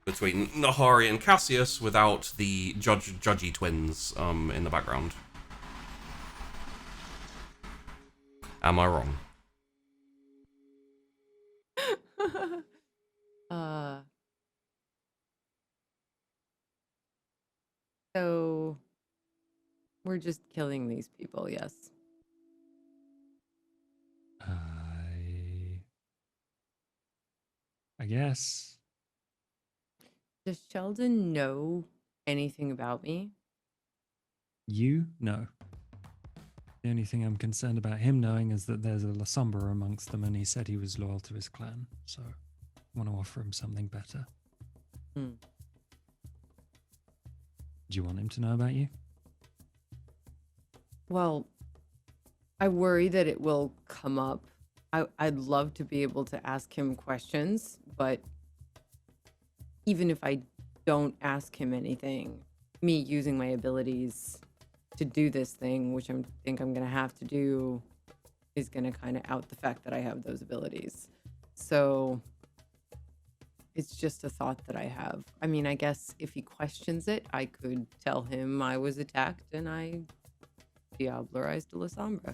between Nahari and Cassius without the judgy twins in the background. Am I wrong? So we're just killing these people, yes. I guess. Does Sheldon know anything about me? You? No. The only thing I'm concerned about him knowing is that there's a La Sombra amongst them, and he said he was loyal to his clan, so I want to offer him something better. Do you want him to know about you? Well, I worry that it will come up. I'd love to be able to ask him questions, but even if I don't ask him anything, me using my abilities to do this thing, which I think I'm going to have to do, is going to kind of out the fact that I have those abilities. So it's just a thought that I have. I mean, I guess if he questions it, I could tell him I was attacked and I diablerized a La Sombra.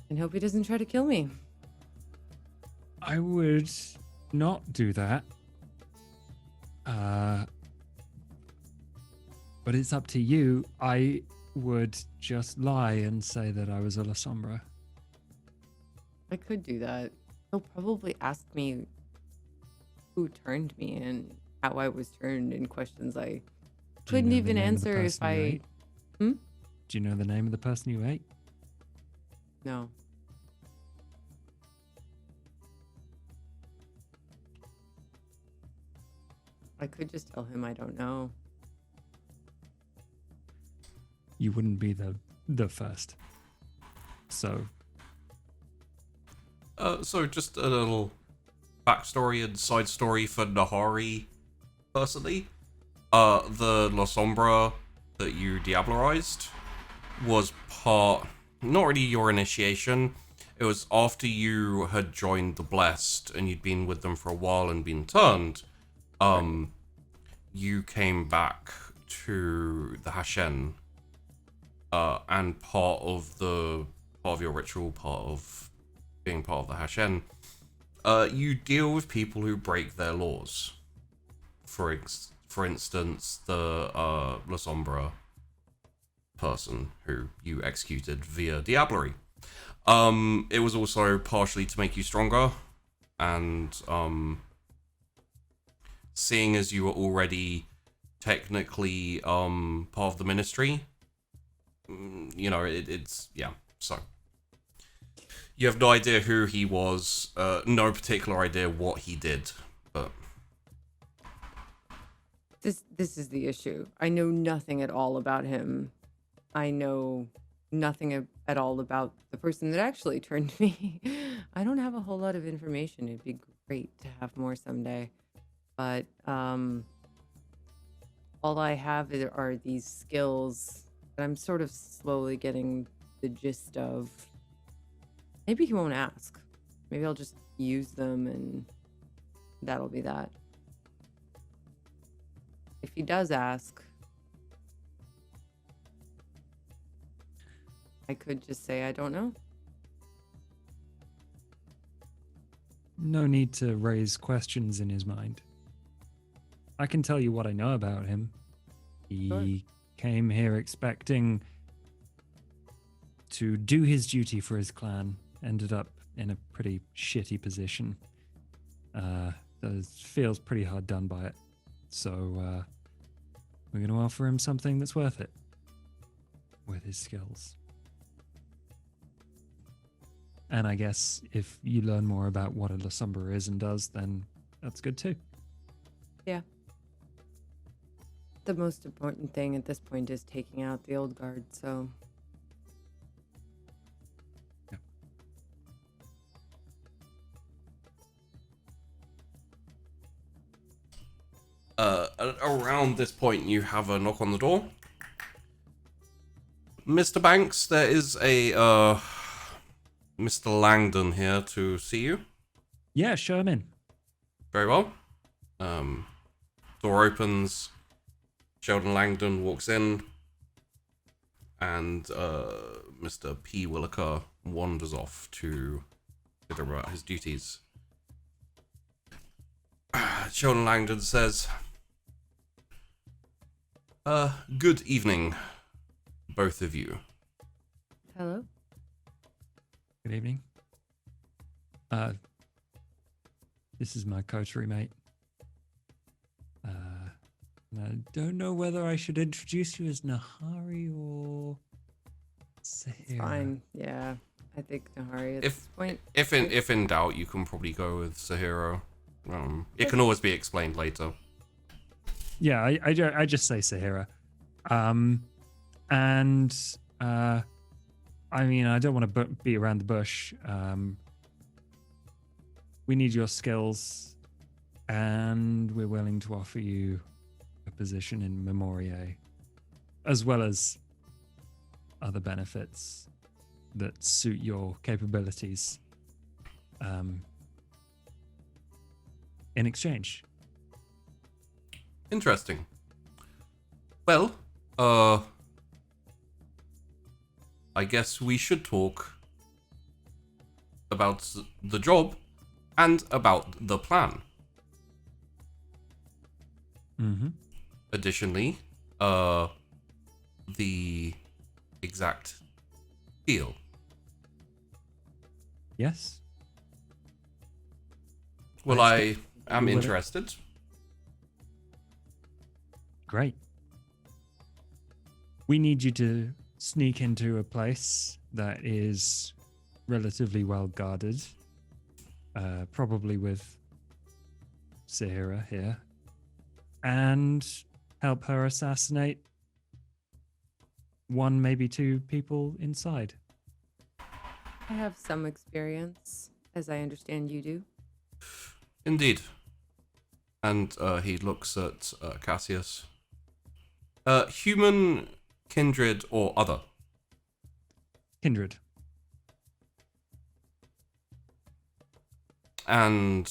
And hope he doesn't try to kill me. I would not do that. But it's up to you. I would just lie and say that I was a La Sombra. I could do that. He'll probably ask me who turned me and how I was turned, and questions I couldn't even answer if I... Do you know the name of the person you ate? No. I could just tell him I don't know. You wouldn't be the first. So So just a little backstory and side story for Nahari, personally. The La Sombra that you diablerized was not really your initiation. It was after you had joined the Blessed and you'd been with them for a while and been turned. You came back to the Hashen, and part of your ritual, part of being part of the Hashen, you deal with people who break their laws. For instance, the La Sombra person who you executed via diablerie. It was also partially to make you stronger, and seeing as you were already technically part of the ministry, it's so you have no idea who he was, no particular idea what he did, but This is the issue. I know nothing at all about him. I know nothing at all about the person that actually turned me. I don't have a whole lot of information. It'd be great to have more someday. But all I have are these skills that I'm sort of slowly getting the gist of. Maybe he won't ask. Maybe I'll just use them and that'll be that. If he does ask, I could just say I don't know. No need to raise questions in his mind. I can tell you what I know about him. He came here expecting to do his duty for his clan, ended up in a pretty shitty position. Feels pretty hard done by it. So we're going to offer him something that's worth it with his skills. And I guess if you learn more about what a La Sombra is and does, then that's good too. Yeah. The most important thing at this point is taking out the old guard, so... Around this point, you have a knock on the door. Mr. Banks, there is a Mr. Langdon here to see you. Yeah, show him in. Very well. Door opens. Sheldon Langdon walks in, and Mr. P. Williker wanders off to consider about his duties. Sheldon Langdon says, good evening, both of you. Hello? Good evening. This is my coterie mate. And I don't know whether I should introduce you as Nahari or Sire. It's fine. Yeah, I think Nahari at this point. If in doubt, you can probably go with Sahiro. It can always be explained later. Yeah, I just say Sahira. And I mean, I don't want to beat around the bush. We need your skills, and we're willing to offer you a position in Memoriae, as well as other benefits that suit your capabilities. In exchange. Interesting. Well, I guess we should talk about the job and about the plan. Mm-hmm. Additionally, the exact deal. Yes. Well, I am interested. Great. We need you to sneak into a place that is relatively well guarded, probably with Sahira here, and help her assassinate one, maybe two people inside. I have some experience. as I understand you do. Indeed. And he looks at Cassius. Human, kindred, or other? Kindred. And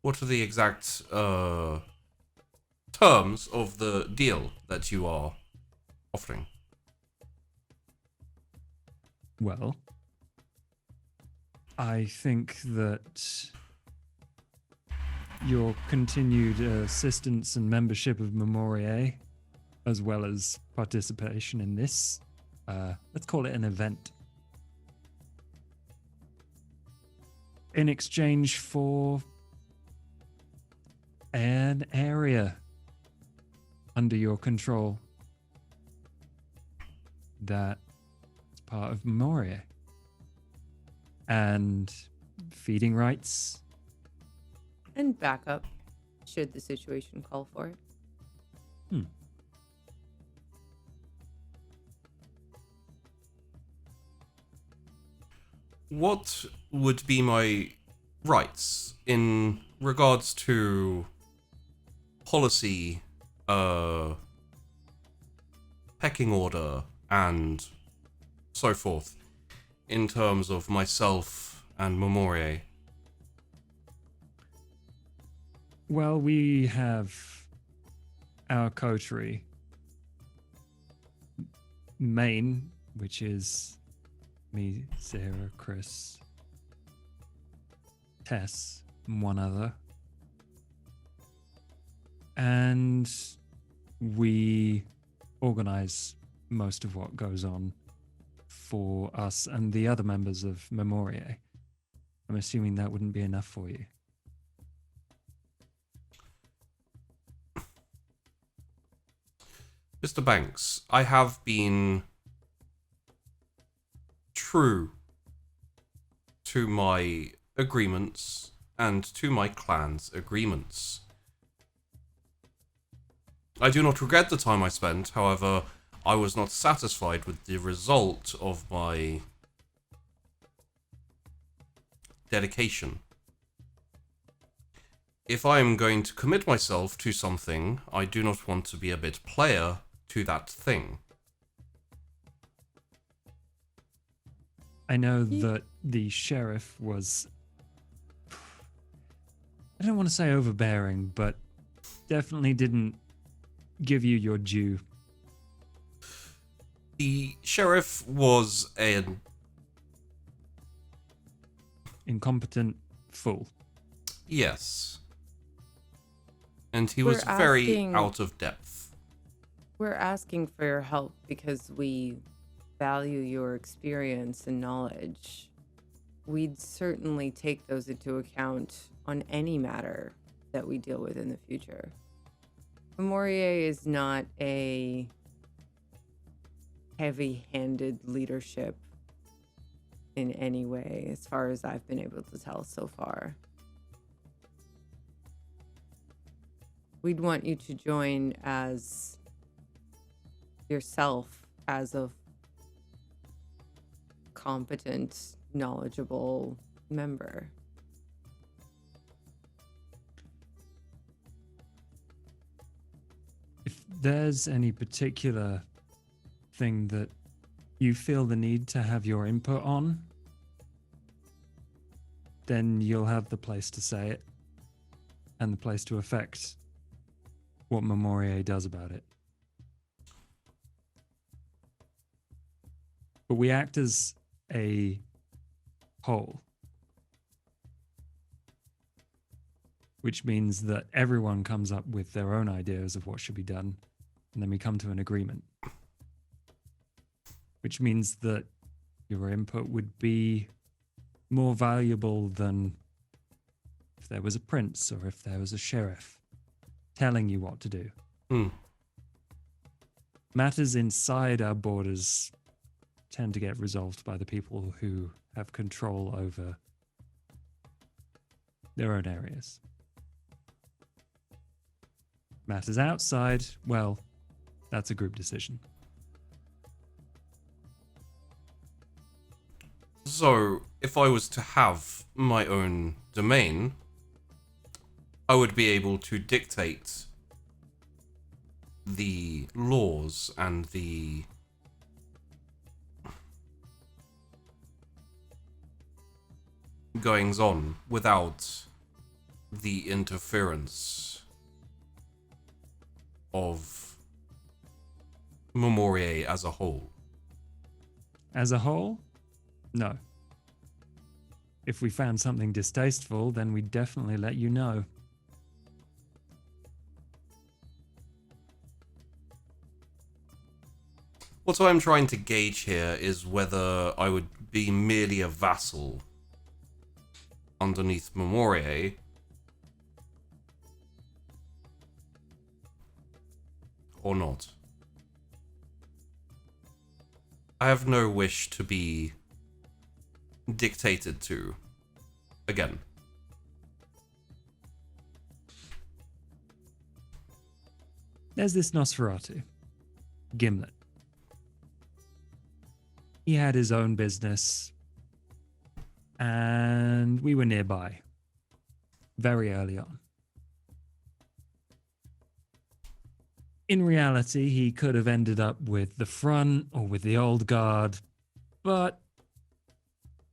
what are the exact terms of the deal that you are offering? Well, I think that your continued assistance and membership of Memoriae, as well as participation in this, let's call it an event, in exchange for an area under your control that is part of Memoriae, and feeding rights. And backup, should the situation call for it. What would be my rights in regards to policy, pecking order, and so forth, in terms of myself and Memoriae? Well, we have our coterie main, which is me, Sire, Chrys, Tess, and one other. And we organize most of what goes on for us and the other members of Memoriae. I'm assuming that wouldn't be enough for you. Mr. Banks, I have been true to my agreements and to my clan's agreements. I do not regret the time I spent, however, I was not satisfied with the result of my dedication. If I am going to commit myself to something, I do not want to be a bit player to that thing. I know that the sheriff was, I don't want to say overbearing, but definitely didn't give you your due. The sheriff was an Incompetent fool. yes. And he was very out of depth. We're asking for your help because we value your experience and knowledge. We'd certainly take those into account on any matter that we deal with in the future. Memoriae is not a heavy-handed leadership in any way, as far as I've been able to tell so far. We'd want you to join as yourself, as a competent, knowledgeable member. If there's any particular thing that you feel the need to have your input on, then you'll have the place to say it and the place to affect what Memoriae does about it. But we act as a whole, which means that everyone comes up with their own ideas of what should be done, and then we come to an agreement, which means that your input would be more valuable than if there was a prince or if there was a sheriff telling you what to do. Matters inside our borders tend to get resolved by the people who have control over their own areas. Matters outside, well, that's a group decision. So, if I was to have my own domain, I would be able to dictate the laws and the goings on without the interference of Memoria as a whole. As a whole, no. If we found something distasteful, then we'd definitely let you know. What I'm trying to gauge here is whether I would be merely a vassal underneath Memoria, or not. I have no wish to be dictated to again. There's this Nosferatu, Gimlet. He had his own business, and we were nearby very early on. In reality, he could have ended up with the front or with the old guard, but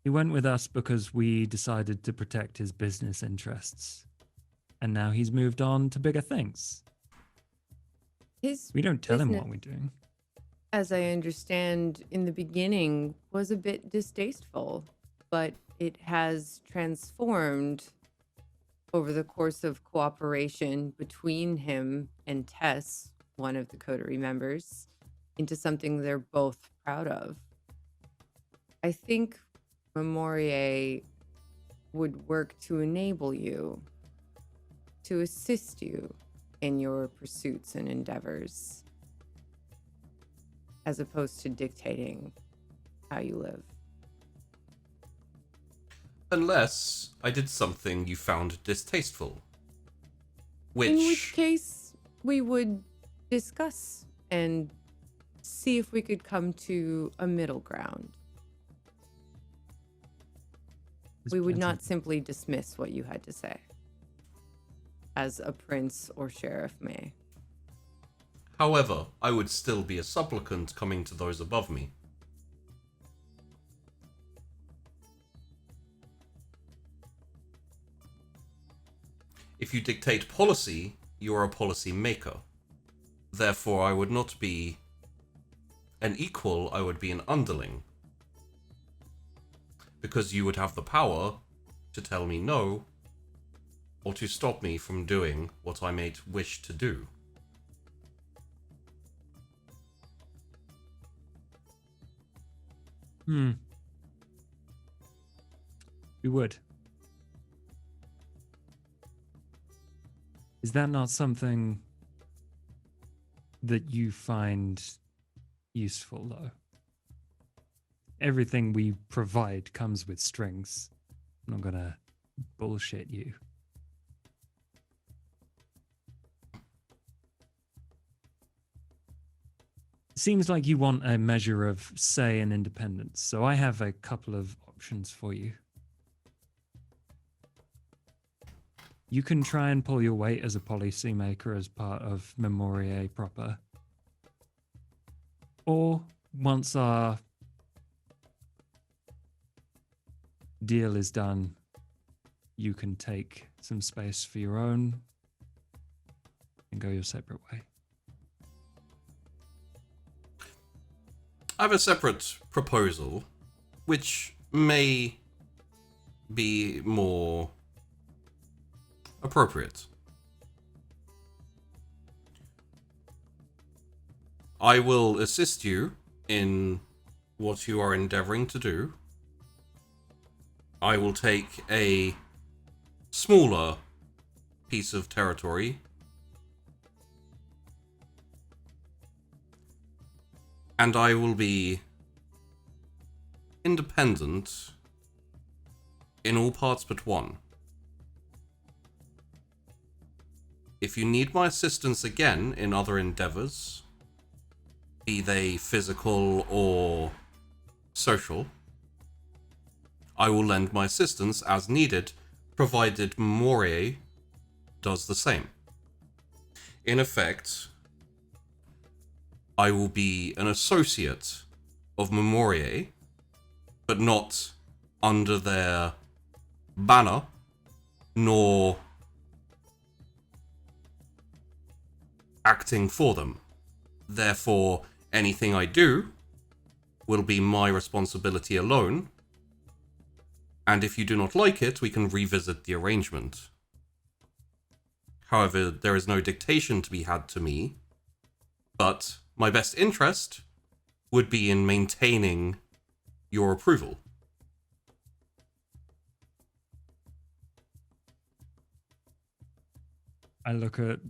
he went with us because we decided to protect his business interests. And now he's moved on to bigger things. We don't tell him what we're doing. As I understand, in the beginning was a bit distasteful, but it has transformed over the course of cooperation between him and Tess, one of the coterie members, into something they're both proud of. I think Memoria would work to enable you, to assist you in your pursuits and endeavors, as opposed to dictating how you live. Unless I did something you found distasteful. In which case, we would discuss and see if we could come to a middle ground. We would not simply dismiss what you had to say, as a prince or sheriff may. However, I would still be a supplicant coming to those above me. If you dictate policy, you are a policy maker. Therefore, I would not be an equal, I would be an underling. Because you would have the power to tell me no, or to stop me from doing what I may wish to do. We would. Is that not something that you find useful, though? Everything we provide comes with strings. I'm not gonna bullshit you. Seems like you want a measure of say and independence, so I have a couple of options for you. You can try and pull your weight as a policymaker as part of Memoria proper. Or, once our deal is done, you can take some space for your own and go your separate way. I have a separate proposal, which may be more appropriate. I will assist you in what you are endeavoring to do. I will take a smaller piece of territory and I will be independent in all parts but one. If you need my assistance again in other endeavors, be they physical or social, I will lend my assistance as needed, provided Memoria does the same. In effect, I will be an associate of Memoria, but not under their banner, nor acting for them. Therefore, anything I do will be my responsibility alone, and if you do not like it, we can revisit the arrangement. However, there is no dictation to be had to me, but my best interest would be in maintaining your approval. I look at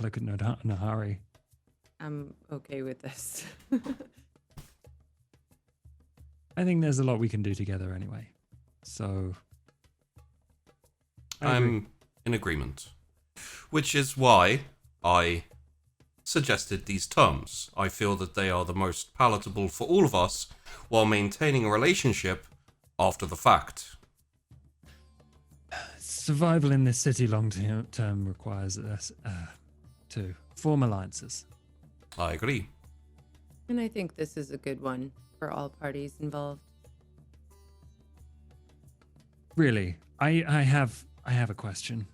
Nahari. I'm okay with this. I think there's a lot we can do together anyway. So I'm in agreement. Which is why I suggested these terms. I feel that they are the most palatable for all of us while maintaining a relationship after the fact. Survival in this city long term requires us to form alliances. I agree. And I think this is a good one for all parties involved. Really, I have a question.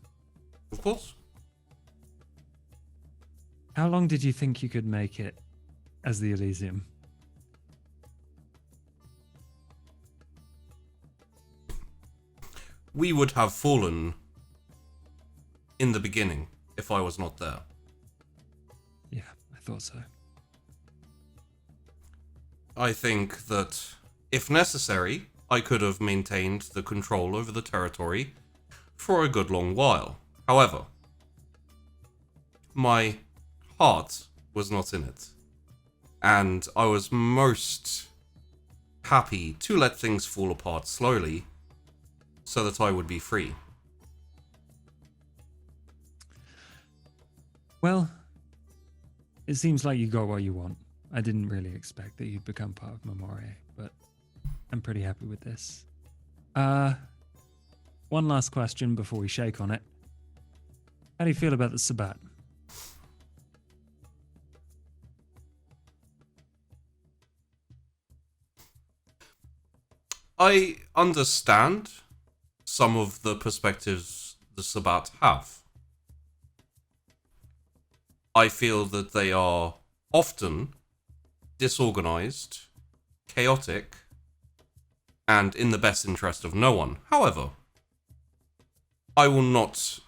Of course. How long did you think you could make it as the Elysium? We would have fallen in the beginning if I was not there. Yeah, I thought so. I think that, if necessary, I could have maintained the control over the territory for a good long while. However, my heart was not in it, and I was most happy to let things fall apart slowly so that I would be free. Well, it seems like you got what you want. I didn't really expect that you'd become part of Memoria, but I'm pretty happy with this. One last question before we shake on it. How do you feel about the Sabbat? I understand some of the perspectives the Sabbat have. I feel that they are often disorganized, chaotic, and in the best interest of no one. However, I will not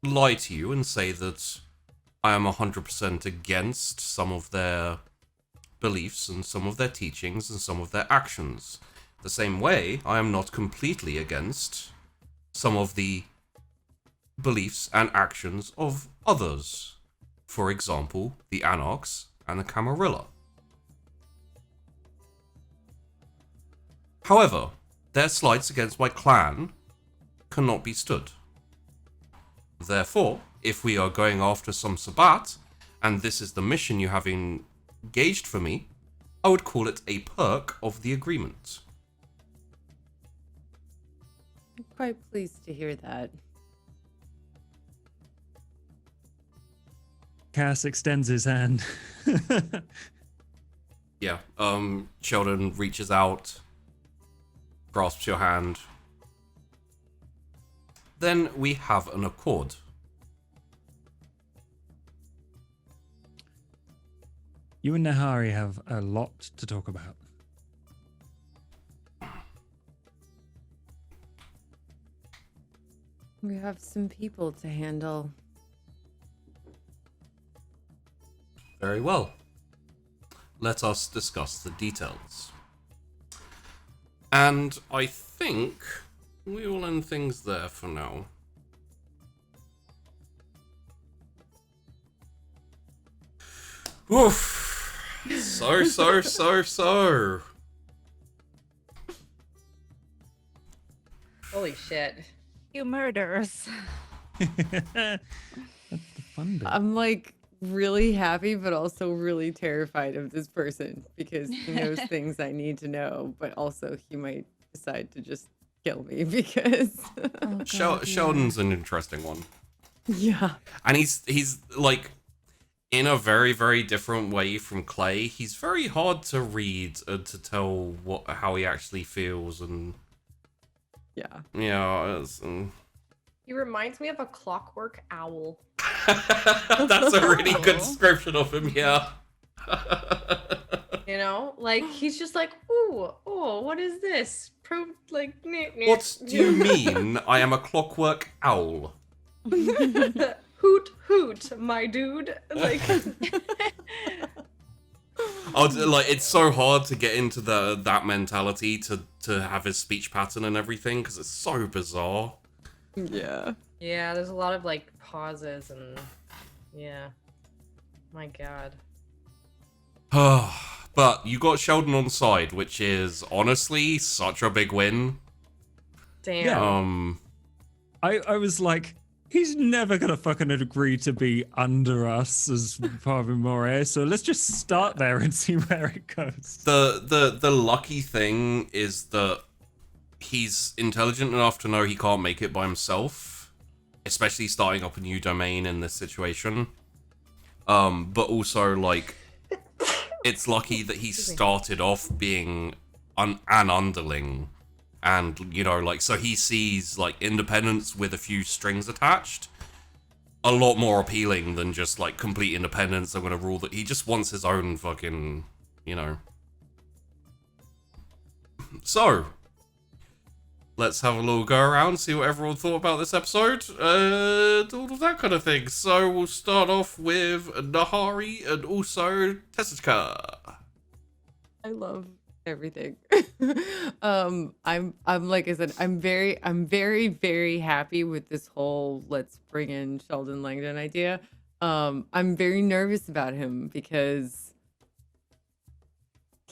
lie to you and say that I am 100% against some of their beliefs and some of their teachings and some of their actions. The same way, I am not completely against some of the beliefs and actions of others. For example, the Anarchs and the Camarilla. However, their slights against my clan cannot be stood. Therefore, if we are going after some Sabbat, and this is the mission you have engaged for me, I would call it a perk of the agreement. I'm quite pleased to hear that. Cass extends his hand. Yeah, Sheldon reaches out, grasps your hand. Then we have an accord. You and Nahari have a lot to talk about. We have some people to handle. Very well. Let us discuss the details. And I think we will end things there for now. Oof. So. Holy shit. You murders. That's the fun bit. I'm like really happy, but also really terrified of this person because he knows things I need to know, but also he might decide to just kill me because Oh, God, Sheldon's an interesting one. yeah. And he's like, in a very, very different way from Clay, he's very hard to read and to tell how he actually feels, and Yeah. He reminds me of a clockwork owl. That's a really good description of him, yeah. You know, like he's just like, ooh, oh, what is this? What do you mean? I am a clockwork owl. Hoot hoot, my dude. Like, Like it's so hard to get into that mentality to have his speech pattern and everything because it's so bizarre. Yeah. yeah, there's a lot of like pauses and yeah. My God. But you got Sheldon on side, which is honestly such a big win. Damn. Yeah. I was like, he's never gonna fucking agree to be under us as Parvin Moray, so let's just start there and see where it goes. The lucky thing is that he's intelligent enough to know he can't make it by himself, especially starting up a new domain in this situation. But also like, it's lucky that he started off being an underling. And, like, so he sees, like, independence with a few strings attached a lot more appealing than just, like, complete independence. I'm going to rule that he just wants his own fucking, So, let's have a little go around, see what everyone thought about this episode, all of that kind of thing. So, we'll start off with Nahari and also Tess Aquila. I love everything. I'm like I said, I'm very, very happy with this whole let's bring in Sheldon Langdon idea. I'm very nervous about him because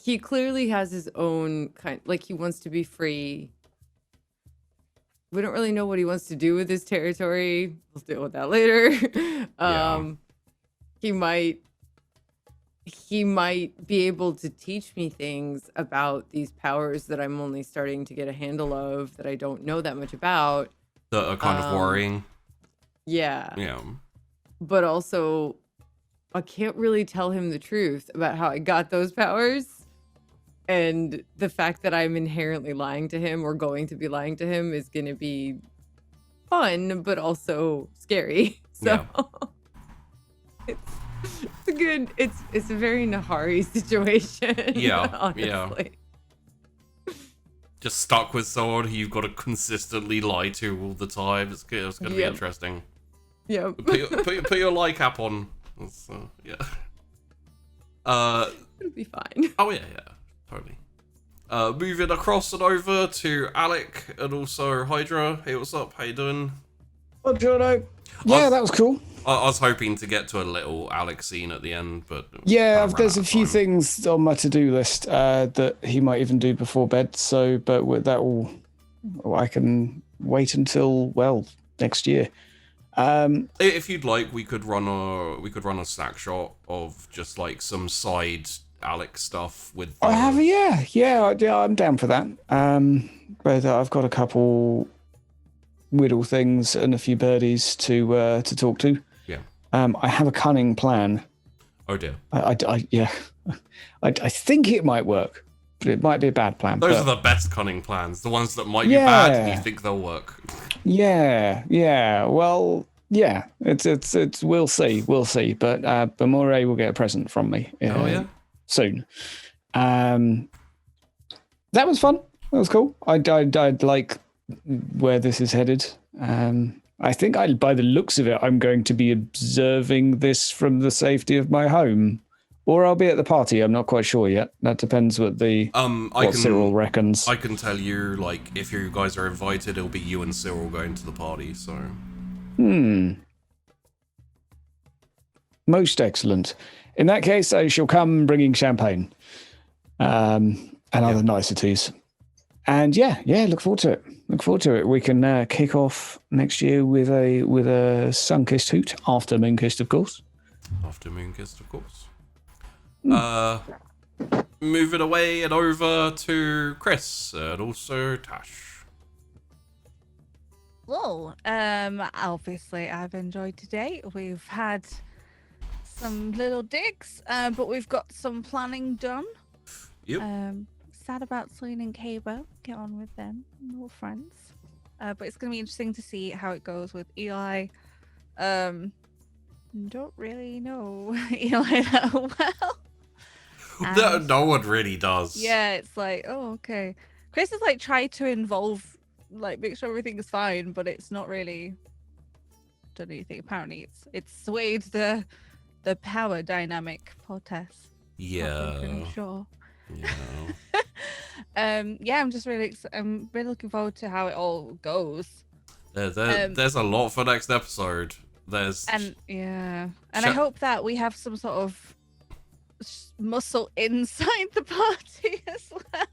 he clearly has his own kind, like he wants to be free. We don't really know what he wants to do with his territory. We'll deal with that later. He might be able to teach me things about these powers that I'm only starting to get a handle of, that I don't know that much about. That are kind of worrying. Yeah. Yeah. But also, I can't really tell him the truth about how I got those powers. And the fact that I'm inherently lying to him or going to be lying to him is going to be fun, but also scary. So it's a very Nahari situation. Yeah, honestly. Just stuck with someone who you've got to consistently lie to all the time. It's going to be interesting. Yep. Put your lie cap on. Yeah. It'll be fine. Oh yeah, totally. Moving across and over to Alec and also Hydra. Hey, what's up? How you doing? Oh, Jono. Yeah, that was cool. I was hoping to get to a little Alex scene at the end, but yeah, there's a few things on my to-do list that he might even do before bed. So, but with that all, I can wait until next year. If you'd like, we could run a snack shot of just like some side Alex stuff with. I have, yeah, I'm down for that. But I've got a couple whittle things and a few birdies to talk to. Yeah. I have a cunning plan. Oh dear. I think it might work, but it might be a bad plan. Those are the best cunning plans. The ones that might be bad and you think they'll work. Yeah. Well, yeah. It's. We'll see. But Moray will get a present from me. Soon. That was fun. That was cool. I'd like where this is headed. I think by the looks of it, I'm going to be observing this from the safety of my home, or I'll be at the party. I'm not quite sure yet. That depends what Cyril reckons. I can tell you, like, if you guys are invited, it'll be you and Cyril going to the party. So. Most excellent. In that case, I shall come bringing champagne, and other niceties. And look forward to it. We can kick off next year with a sun-kissed hoot after Moonkissed, of course. After Moonkissed, of course. Moving away and over to Chrys and also Tash. So, obviously I've enjoyed today. We've had some little digs, but we've got some planning done. Yep. Sad about Celine and Cabo. Get on with them. More friends. But it's going to be interesting to see how it goes with Eli. Don't really know Eli that well. No one really does. Yeah, it's like, oh, okay. Chrys has like tried to involve, like, make sure everything is fine, but it's not really done anything. Apparently, it's swayed the power dynamic for Tess. Yeah. I'm sure. Yeah. Yeah, I'm really looking forward to how it all goes. There's a lot for next episode. I hope that we have some sort of muscle inside the party as well.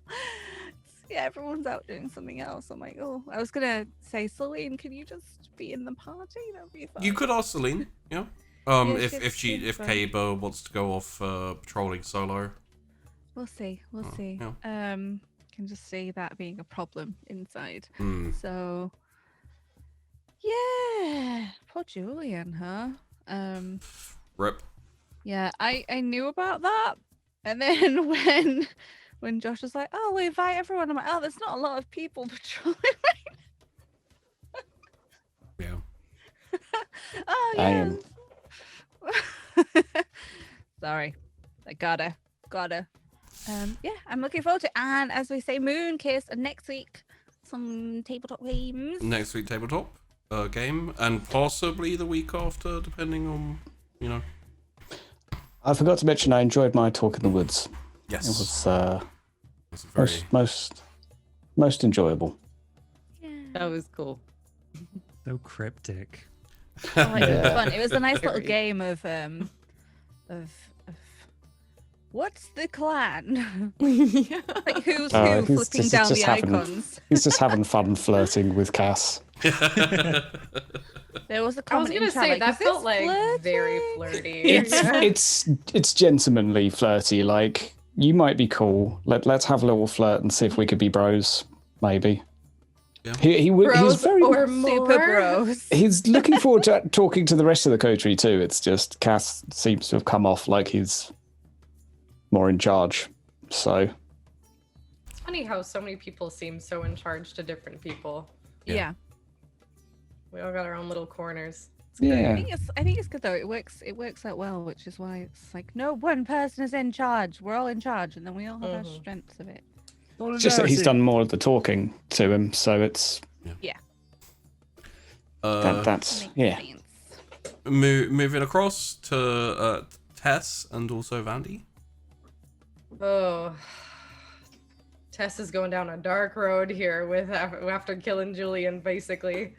Yeah, everyone's out doing something else. I'm like, oh, I was gonna say, Celine, can you just be in the party? That'd be fun. You could ask Celine, yeah. Yeah, If Kaba wants to go off patrolling solo. We'll see. Yeah. Can just see that being a problem inside. Mm. So, yeah, poor Julian, huh? Rip. Yeah, I knew about that, and then when Josh was like, "Oh, we invite everyone," I'm like, "Oh, there's not a lot of people patrolling right Yeah. now." Oh I yeah. am. Sorry, I gotta. Yeah, I'm looking forward to it. And as we say, Moon Kiss, and next week some tabletop games. Next week tabletop game, and possibly the week after, depending on, you know. I forgot to mention I enjoyed my talk in the woods. Yes. It was It's very... most enjoyable. Yeah. That was cool. So cryptic. Oh, it was Yeah. fun. It was a nice little Very. game of what's the clan? Yeah. Like who's Oh, who he's flipping just- down just the having- icons. He's just having fun flirting with Cass. There was a I was comment gonna in chat, say like, that "Is this felt like very flirting?" flirty. It's gentlemanly flirty. Like, you might be cool. Let's have a little flirt and see if we could be bros. Maybe. Yeah. He's Bros very. or Super more. bros. He's looking forward to talking to the rest of the coterie too. It's just Cass seems to have come off like he's more in charge. So It's funny how so many people seem so in charge to different people. Yeah. We all got our own little corners. yeah, I think it's good though. It works out well, which is why it's like no one person is in charge. We're all in charge, and then we all have our strengths of it. it's just that he's done more of the talking to him. So it's that's Makes yeah. sense. Moving across to Tess and also Vandy. Oh, Tess is going down a dark road here with after killing Julian, basically.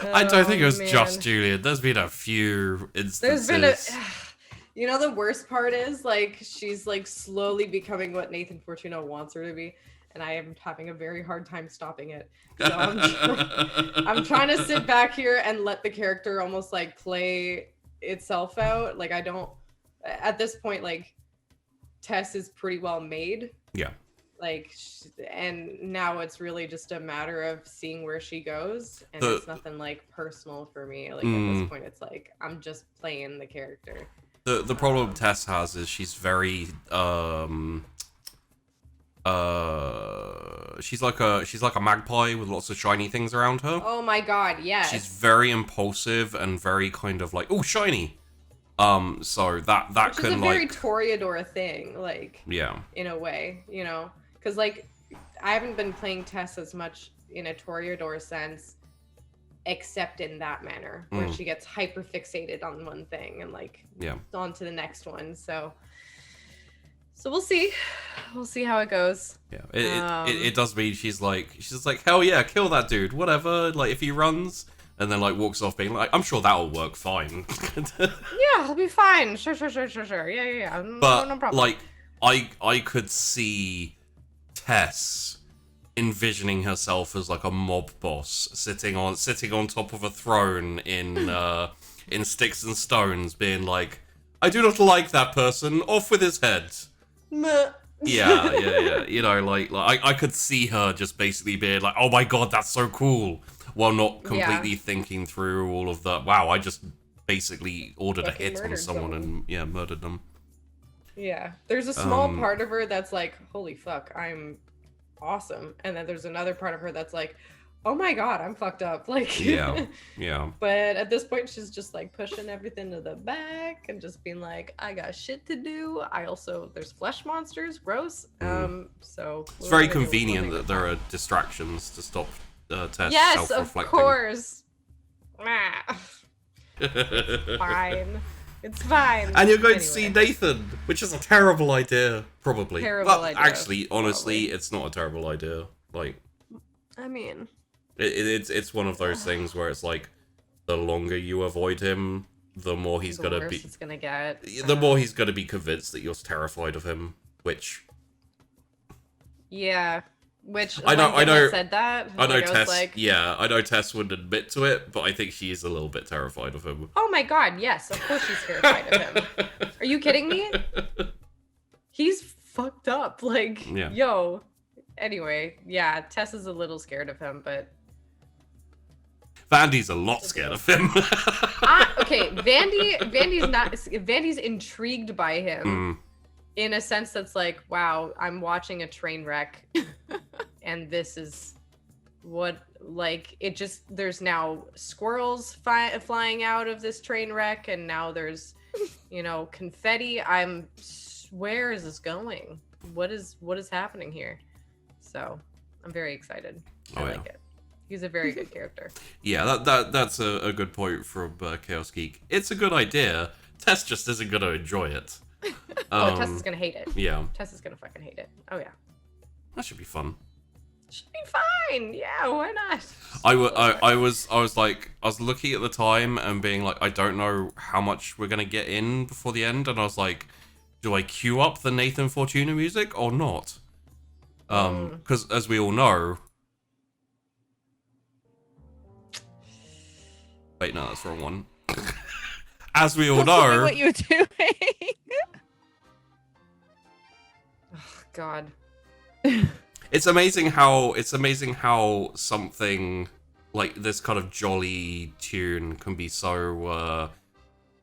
I don't think it was Oh, just man. Julian. There's been a few instances. There's been a. You know, the worst part is like she's like slowly becoming what Nathan Fortuno wants her to be, and I am having a very hard time stopping it. So I'm trying to sit back here and let the character almost like play itself out. Like I don't. At this point, like Tess is pretty well made. Yeah. Like, and now it's really just a matter of seeing where she goes, and The- it's nothing like personal for me. Like at this point, it's like I'm just playing the character. The problem Tess has is she's very she's like a magpie with lots of shiny things around her. Oh my god, yes. She's very impulsive and very kind of like, oh, shiny. So that Which can is a very like Toreador thing, like yeah. in a way, you know, because like I haven't been playing Tess as much in a Toreador sense, except in that manner where she gets hyper fixated on one thing and like Yeah. on to the next one. So we'll see how it goes. Yeah. It does mean she's like hell yeah, kill that dude, whatever. Like if he runs and then like walks off being like, I'm sure that'll work fine. Yeah, it'll be fine. Sure. Yeah. But no problem. like I could see Tess envisioning herself as like a mob boss sitting on top of a throne in Sticks and Stones, being like, I do not like that person, off with his head. Yeah. You know, like I could see her just basically being like, oh my god, that's so cool. while not Yeah. completely thinking through all of the, wow, I just basically ordered a Fucking hit on murdered someone someone. and, yeah, murdered them. Yeah. There's a small Um, part of her that's like, holy fuck, I'm awesome. And then there's another part of her that's like, oh my god, I'm fucked up. Like, Yeah, yeah. But at this point, she's just like pushing everything to the back and just being like, I got shit to do. There's flesh monsters, gross. So It's very convenient that there are distractions to stop Tess Yes, of self-reflecting. course. Ah, it's fine. It's fine. And you're going to Anyway. see Nathan, which is a terrible idea, probably. Terrible Well, idea, actually, honestly, probably. it's not a terrible idea. Like, I mean, it's one of those things where it's like, the longer you avoid him, the more he's the gonna worse be. it's gonna get. The more he's gonna be convinced that you're terrified of him. Which Yeah. Which I know- when I know- Gemma said that. I know like, Tess. was like, Yeah, I know Tess wouldn't admit to it, but I think she is a little bit terrified of him. oh my god, yes, of course she's terrified of him. Are you kidding me? He's fucked up. Like, Yeah. yo. Anyway, yeah, Tess is a little scared of him, but Vandy's a lot scared of him. okay, Vandy's intrigued by him Mm, in a sense that's like, wow, I'm watching a train wreck and this is what, like, it just, there's now squirrels flying out of this train wreck and now there's, confetti. Where is this going? What is happening here? So I'm very excited. I Oh, like yeah. it. He's a very good character. Yeah, that's a good point from Chaos Geek. It's a good idea. Tess just isn't going to enjoy it. Oh, Tess is gonna hate it. Yeah, Tess is gonna fucking hate it. Oh yeah. that should be fun. Should be fine. Yeah, why not? I was looking at the time and being like, I don't know how much we're gonna get in before the end, and I was like, do I queue up the Nathan Fortuna music or not? Because as we all know, wait, no, that's the wrong one. As we all That's probably know, what you were doing. Oh, God. it's amazing how something like this kind of jolly tune can be so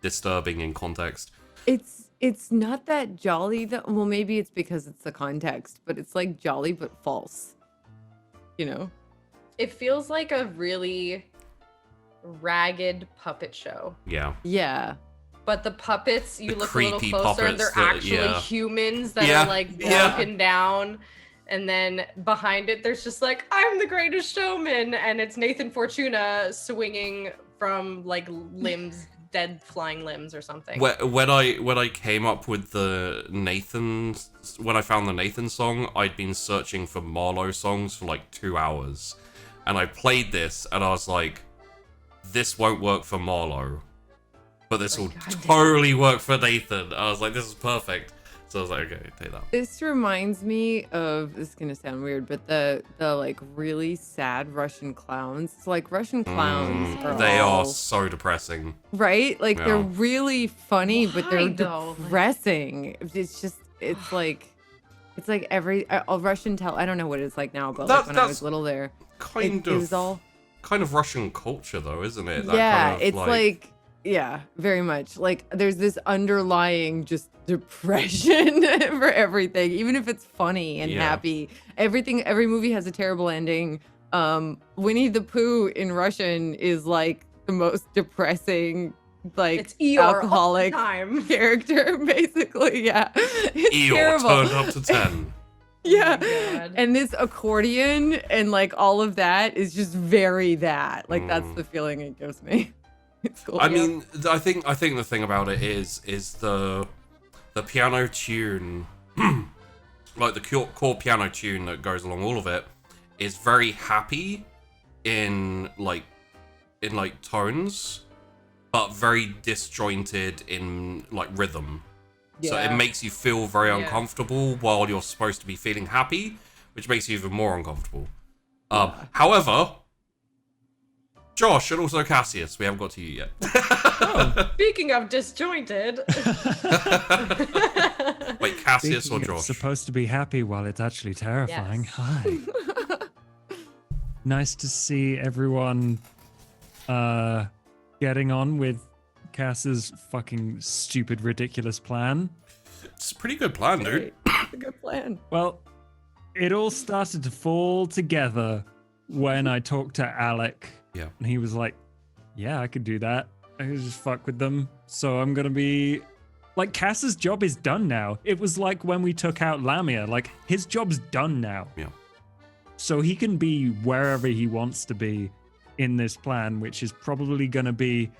disturbing in context. It's not that jolly though. Well, maybe it's because it's the context, but it's like jolly but false. It feels like a really ragged puppet show. Yeah. Yeah. But the puppets, you The look a little creepy closer, puppets they're that- actually yeah. humans that Yeah, are like yeah. broken down. And then behind it, there's just like, I'm the greatest showman. And it's Nathan Fortuna swinging from like limbs, dead flying limbs or something. When I came up with the when I found the Nathan song, I'd been searching for Marlowe songs for like 2 hours. And I played this and I was like, this won't work for Marlowe. But this will totally work for Nathan. I was like, this is perfect. So I was like, okay, take that. This reminds me of, this is gonna sound weird, but the like really sad Russian clowns. So like Russian clowns They are all, so depressing. right? Like they're Yeah. really funny, but they're Why, though? depressing. It's like every Russian I don't know what it's like now, but like when I was That's little there, Kind it was of all kind of Russian culture though, isn't it? That yeah, kind of, it's like yeah, very much. Like there's this underlying just depression for everything, even if it's funny and Yeah. happy. Every movie has a terrible ending. Winnie the Pooh in Russian is like the most depressing, like It's Eeyore all the alcoholic time. character, basically. Yeah, it's Eeyore terrible. turned up to 10. Yeah. Oh my God. And this accordion and like all of that is just very that. Like that's Mm. the feeling it gives me. It's cool. I mean, I think the thing about it is the piano tune, like the core piano tune that goes along all of it, is very happy in tones, but very disjointed in like rhythm. So it Yeah. makes you feel very Yeah. uncomfortable while you're supposed to be feeling happy, which makes you even more uncomfortable. However, Josh and also Cassius, we haven't got to you yet. Speaking of disjointed. Wait, Cassius or Speaking of Josh? supposed to be happy while it's actually terrifying. Yes. Hi. Nice to see everyone getting on with Cass's fucking stupid, ridiculous plan. It's a pretty good plan, dude. It's a good plan. Well, it all started to fall together when I talked to Alec. Yeah. And he was like, yeah, I could do that. I could just fuck with them. So I'm going to be... Like, Cass's job is done now. It was like when we took out Lamia. Like, his job's done now. Yeah. So he can be wherever he wants to be in this plan, which is probably going to be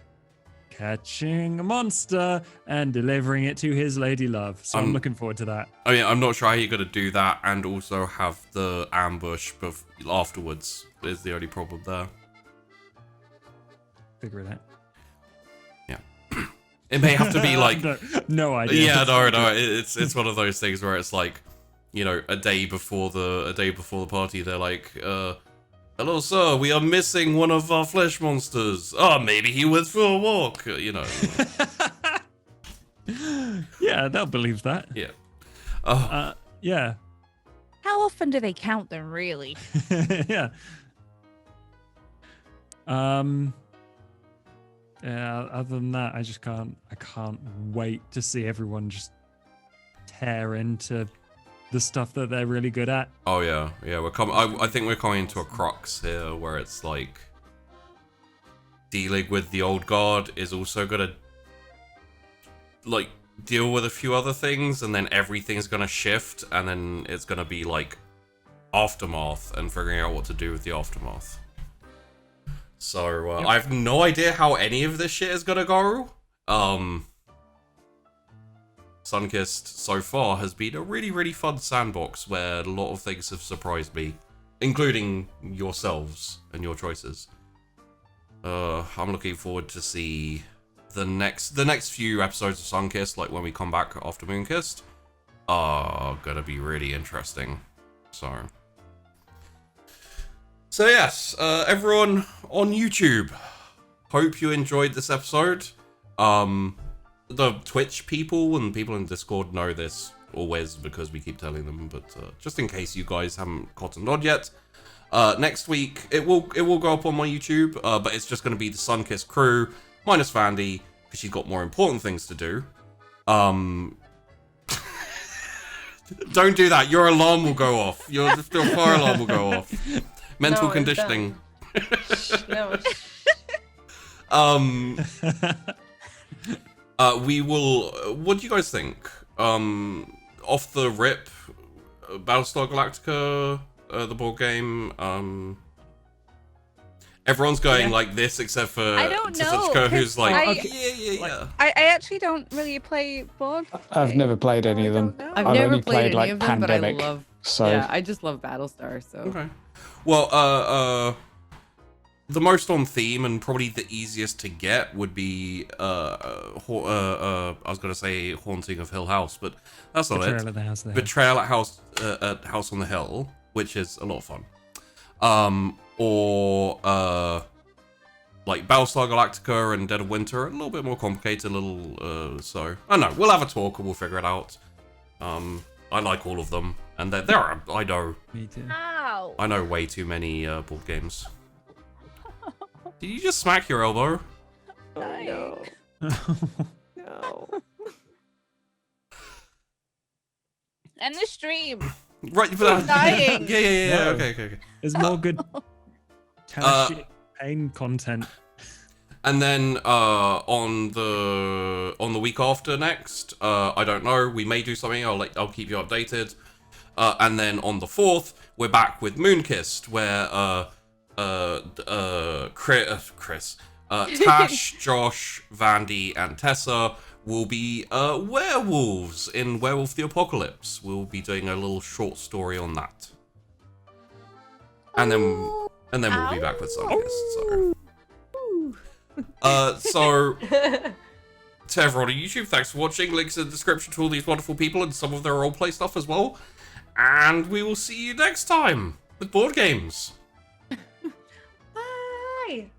catching a monster and delivering it to his lady love. So I'm looking forward to that. I mean, I'm not sure how you're going to do that and also have the ambush afterwards is the only problem there. Figure it out. Yeah. It may have to be like... no idea. Yeah, no. It's one of those things where it's like, you know, a day before the party, they're like, hello, sir, we are missing one of our flesh monsters. Oh, maybe he went for a walk, you know. Yeah, they'll believe that. Yeah. Yeah. How often do they count them, really? Yeah. Yeah, other than that, I can't wait to see everyone just tear into the stuff that they're really good at. Oh yeah, we're coming. I think we're coming into a crux here where it's like dealing with the old guard is also gonna like deal with a few other things, and then everything's gonna shift, and then it's gonna be like aftermath and figuring out what to do with the aftermath. So I have no idea how any of this shit is gonna go. Sunkissed so far has been a really, really fun sandbox where a lot of things have surprised me, including yourselves and your choices. I'm looking forward to see the next few episodes of Sunkissed, like when we come back after Moonkissed, are gonna be really interesting. So yes, everyone on YouTube, hope you enjoyed this episode. The Twitch people and people in Discord know this always because we keep telling them, but just in case you guys haven't cottoned on yet, next week it will go up on my YouTube, but it's just going to be the Sunkissed crew minus Vandy because she's got more important things to do. Don't do that. Your alarm will go off. Your fire alarm will go off. Mental conditioning. No. We will. What do you guys think? Off the rip, Battlestar Galactica, the board game. Everyone's going like this except for I don't know, Tatsuchika, who's like, I actually don't really play board. I've never played any of them. know. I've never only played any like of them, Pandemic. but I love. So Yeah, I just love Battlestar. So. Okay. Well, the most on theme and probably the easiest to get would be I was gonna say Haunting of Hill House, but that's not Betrayal it. at the House of the Hill. Betrayal at House on the Hill, which is a lot of fun. Or like Battlestar Galactica and Dead of Winter, a little bit more complicated, so I don't know. We'll have a talk and we'll figure it out. I like all of them, and there are I know Me too. Ow! I know way too many board games. Did you just smack your elbow? Oh, no. No. End the stream. Right, but dying. Yeah. No. Okay. There's more good shit pain content. And then on the week after next, I don't know. We may do something. I'll keep you updated. And then on the 4th, we're back with Moonkissed, where Chrys, Tash, Josh, Vandy, and Tessa will be werewolves in Werewolf the Apocalypse. We'll be doing a little short story on that. And then we'll be back with Sunkissed. So to everyone on YouTube, thanks for watching. Links in the description to all these wonderful people and some of their roleplay stuff as well. And we will see you next time with board games. Bye.